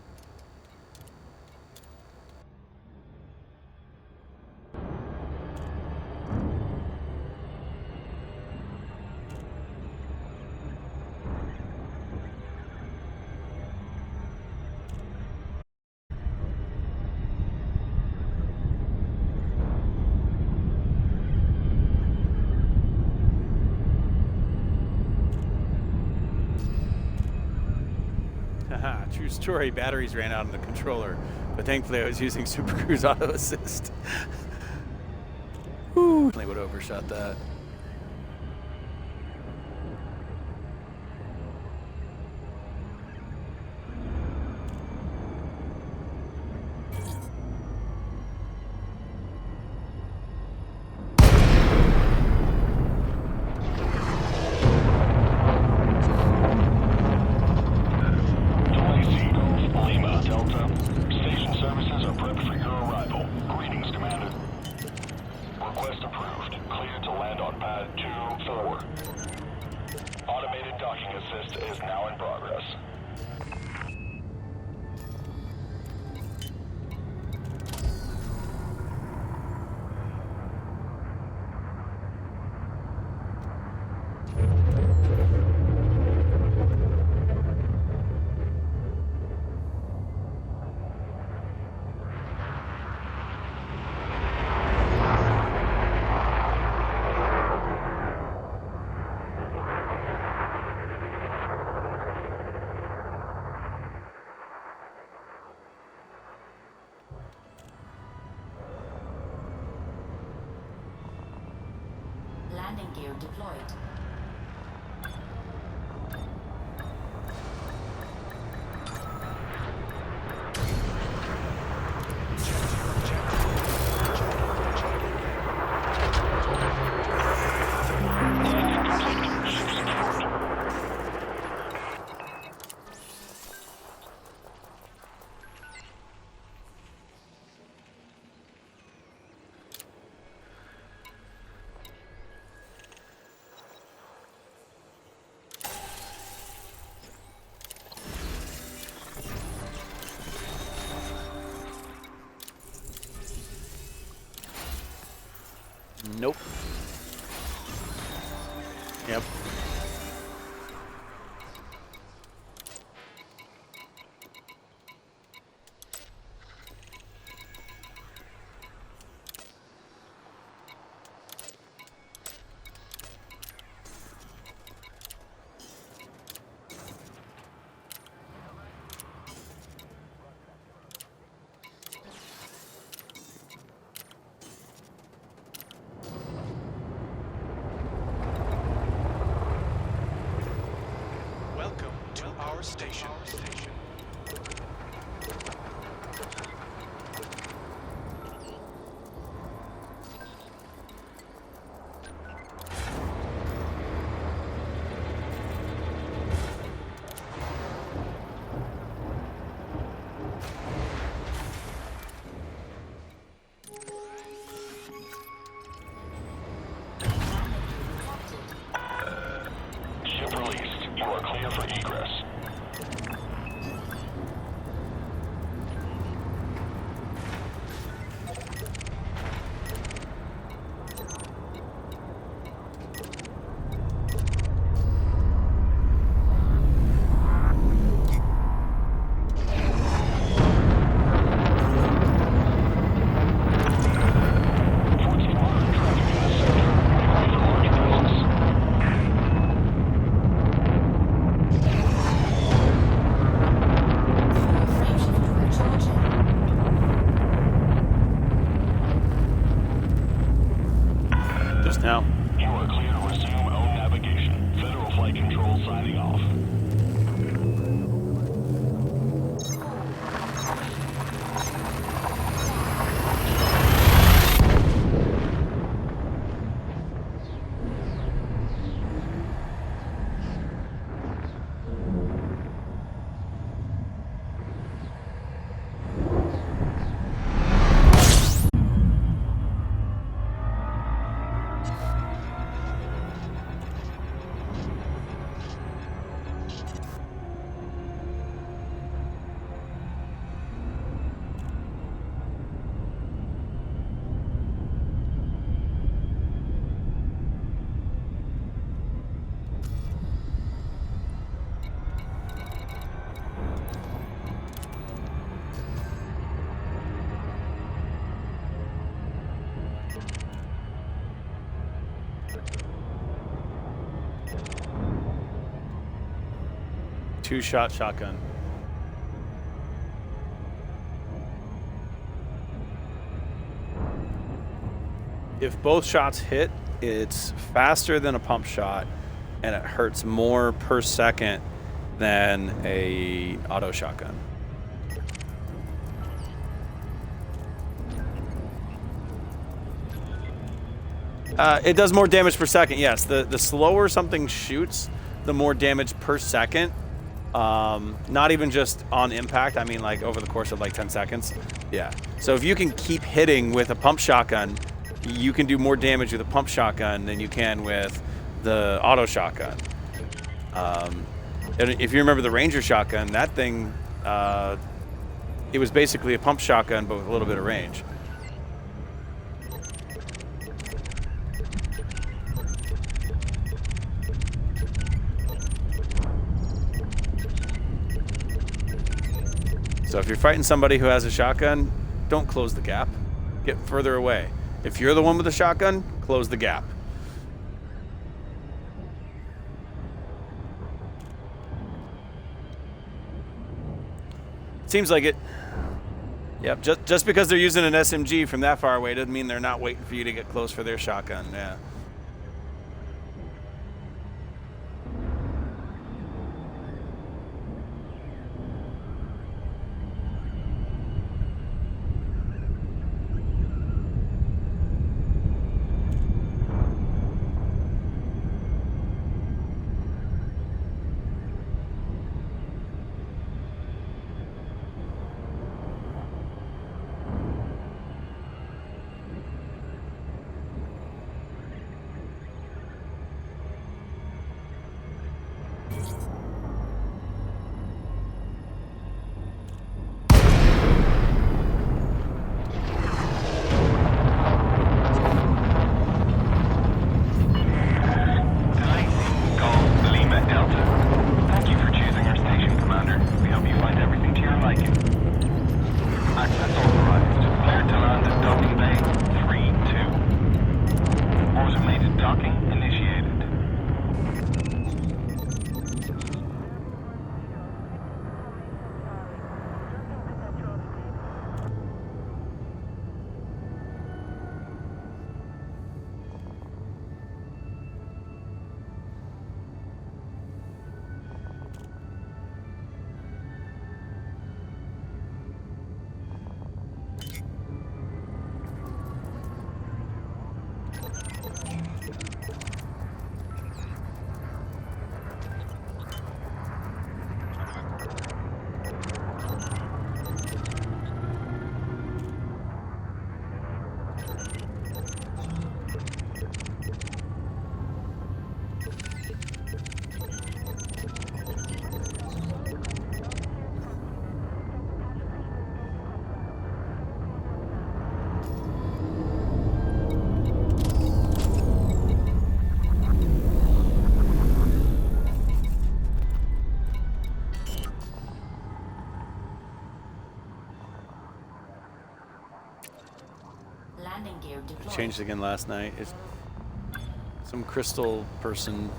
true story, batteries ran out on the controller, but thankfully I was using Super Cruise Auto Assist. Whew, I would have overshot that. Landing gear deployed. Nope. Yep. our station. Ship released. You are clear for egress. Frameshift recharging. Just now. You are clear to resume own navigation. Federal Flight Control signing off. Two-shot shotgun. If both shots hit, it's faster than a pump shot, and it hurts more per second than a auto shotgun. It does more damage per second, yes. The slower something shoots, the more damage per second. Not even just on impact, I mean like over the course of like 10 seconds. Yeah. So if you can keep hitting with a pump shotgun, you can do more damage with a pump shotgun than you can with the auto shotgun. And if you remember the Ranger shotgun, that thing, it was basically a pump shotgun but with a little bit of range. So if you're fighting somebody who has a shotgun, don't close the gap. Get further away. If you're the one with a shotgun, close the gap. Seems like it. Yep, just because they're using an SMG from that far away doesn't mean they're not waiting for you to get close for their shotgun. Yeah. Landing gear deployed. Changed again last night. It's some crystal person.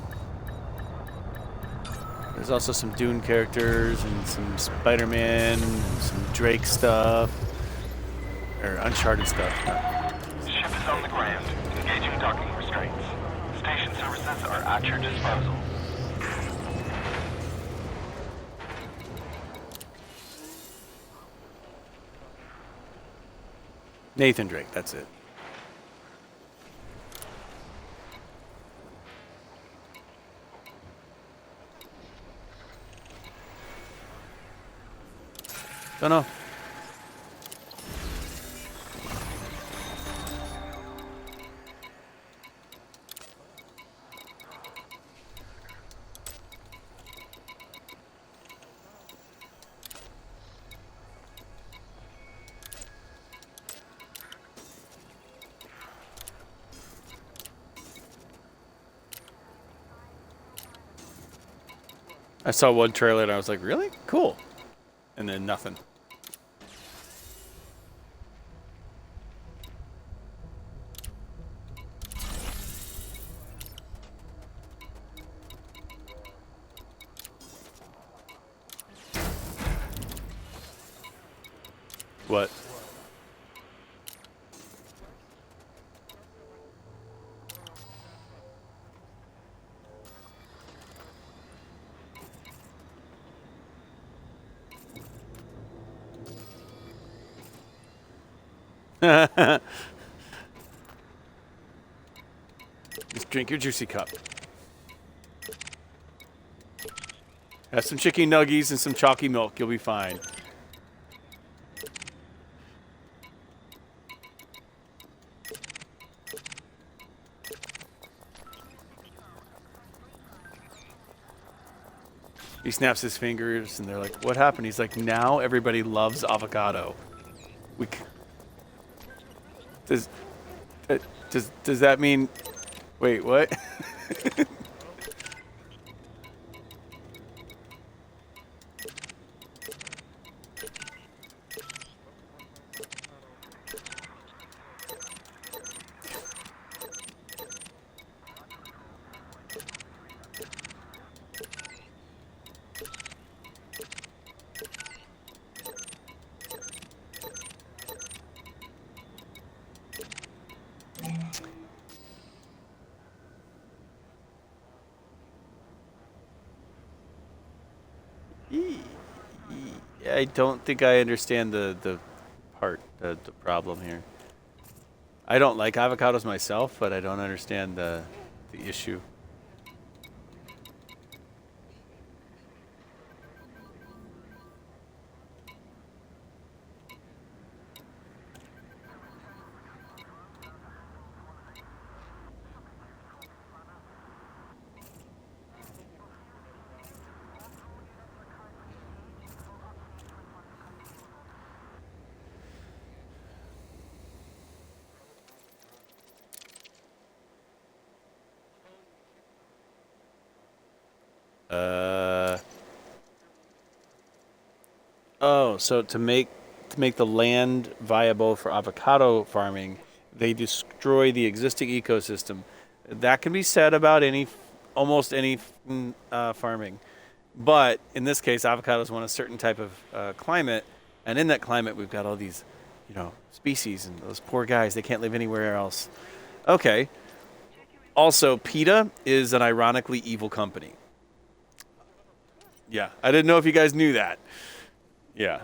There's also some Dune characters and some Spider-Man, and some Drake stuff, or Uncharted stuff. Ship is on the ground. Engaging docking restraints. Station services are at your disposal. Nathan Drake, that's it. Don't know. I saw one trailer and I was like, really? Cool. And then nothing. What? Just drink your juicy cup. Have some chicken nuggies and some chalky milk. You'll be fine. He snaps his fingers, and they're like, "What happened?" He's like, "Now everybody loves avocado." Does that mean? Wait, what? I don't think I understand the problem here. I don't like avocados myself, but I don't understand the issue. Oh, so to make the land viable for avocado farming, they destroy the existing ecosystem. That can be said about almost any farming, but in this case, avocados want a certain type of climate, and in that climate, we've got all these, species, and those poor guys, they can't live anywhere else. Okay. Also, PETA is an ironically evil company. Yeah, I didn't know if you guys knew that. Yeah.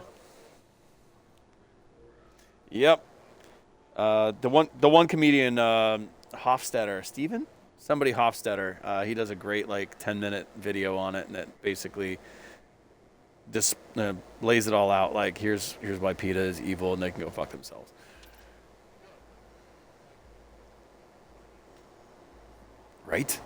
Yep. The one comedian, Hofstetter, Steven? Somebody Hofstetter. He does a great 10-minute video on it, and it basically just lays it all out. Like here's why PETA is evil, and they can go fuck themselves. Right?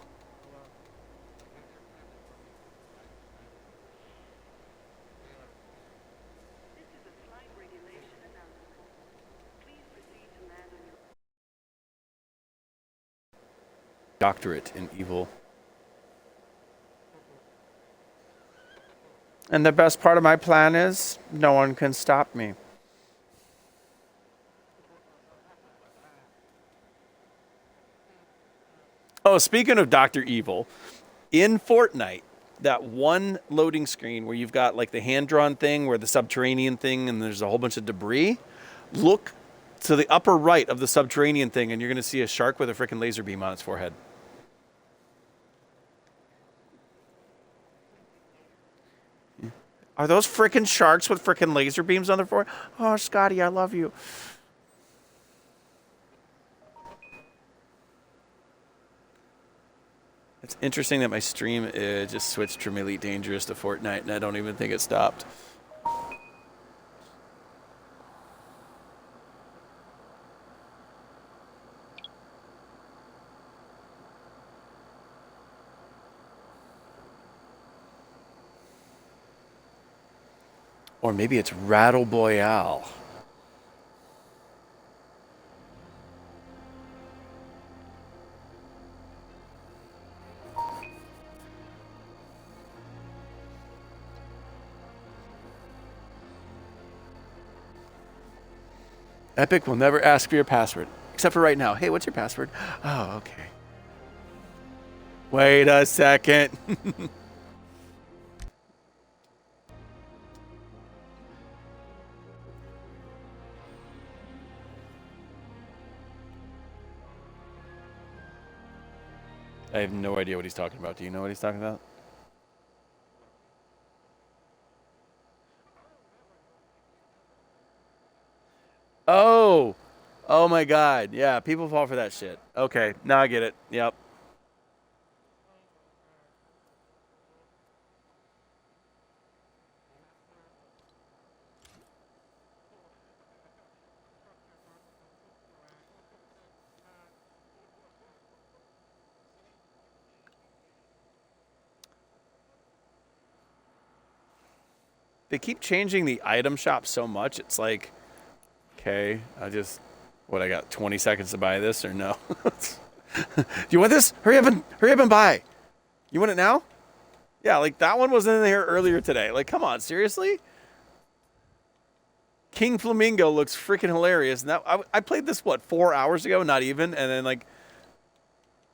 Doctorate in evil. And the best part of my plan is no one can stop me. Oh, speaking of Dr. Evil, in Fortnite, that one loading screen where you've got like the hand-drawn thing where the subterranean thing and there's a whole bunch of debris, look to the upper right of the subterranean thing and you're going to see a shark with a freaking laser beam on its forehead. Are those freaking sharks with freaking laser beams on their forehead? Oh, Scotty, I love you. It's interesting that my stream just switched from Elite Dangerous to Fortnite, and I don't even think it stopped. Or maybe it's Rattle Boyale. Epic will never ask for your password, except for right now. Hey, what's your password? Oh, okay. Wait a second. I have no idea what he's talking about. Do you know what he's talking about? Oh, oh my God. Yeah, people fall for that shit. Okay, now I get it. Yep. They keep changing the item shop so much. It's like, okay, I got 20 seconds to buy this or no? Do you want this? Hurry up and buy. You want it now? Yeah, like that one was in there earlier today. Like, come on, seriously? King Flamingo looks freaking hilarious. Now I played this, what, 4 hours ago? Not even. And then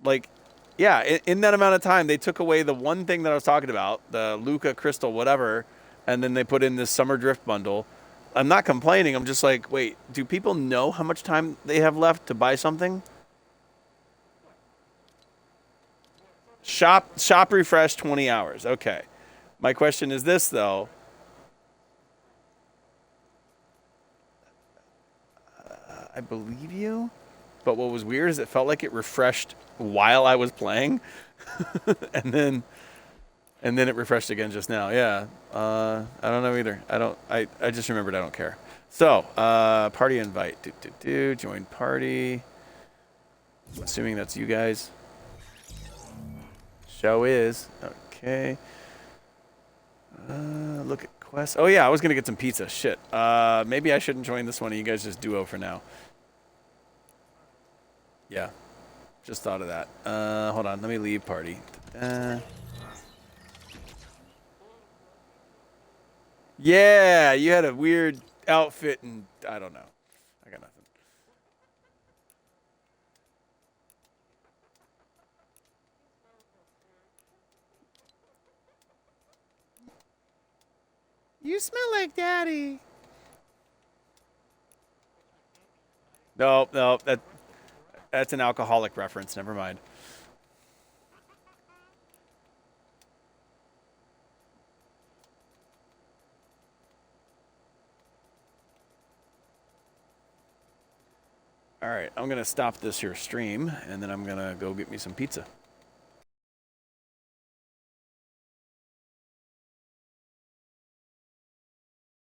like, yeah, in that amount of time, they took away the one thing that I was talking about, the Luca Crystal, whatever, and then they put in this Summer Drift bundle. I'm not complaining. I'm just like, wait, do people know how much time they have left to buy something? Shop refresh 20 hours. Okay. My question is this, though. I believe you, but what was weird is it felt like it refreshed while I was playing, and then it refreshed again just now. Yeah. I don't know either. I just remembered I don't care. So, party invite. Join party. I'm assuming that's you guys. Show is. Okay. Look at quest. Oh yeah, I was gonna get some pizza. Shit. Maybe I shouldn't join this one and you guys just duo for now. Yeah. Just thought of that. Hold on, let me leave party. Yeah, you had a weird outfit and I don't know. I got nothing. You smell like daddy. No, that's an alcoholic reference. Never mind. All right, I'm going to stop this here stream, and then I'm going to go get me some pizza.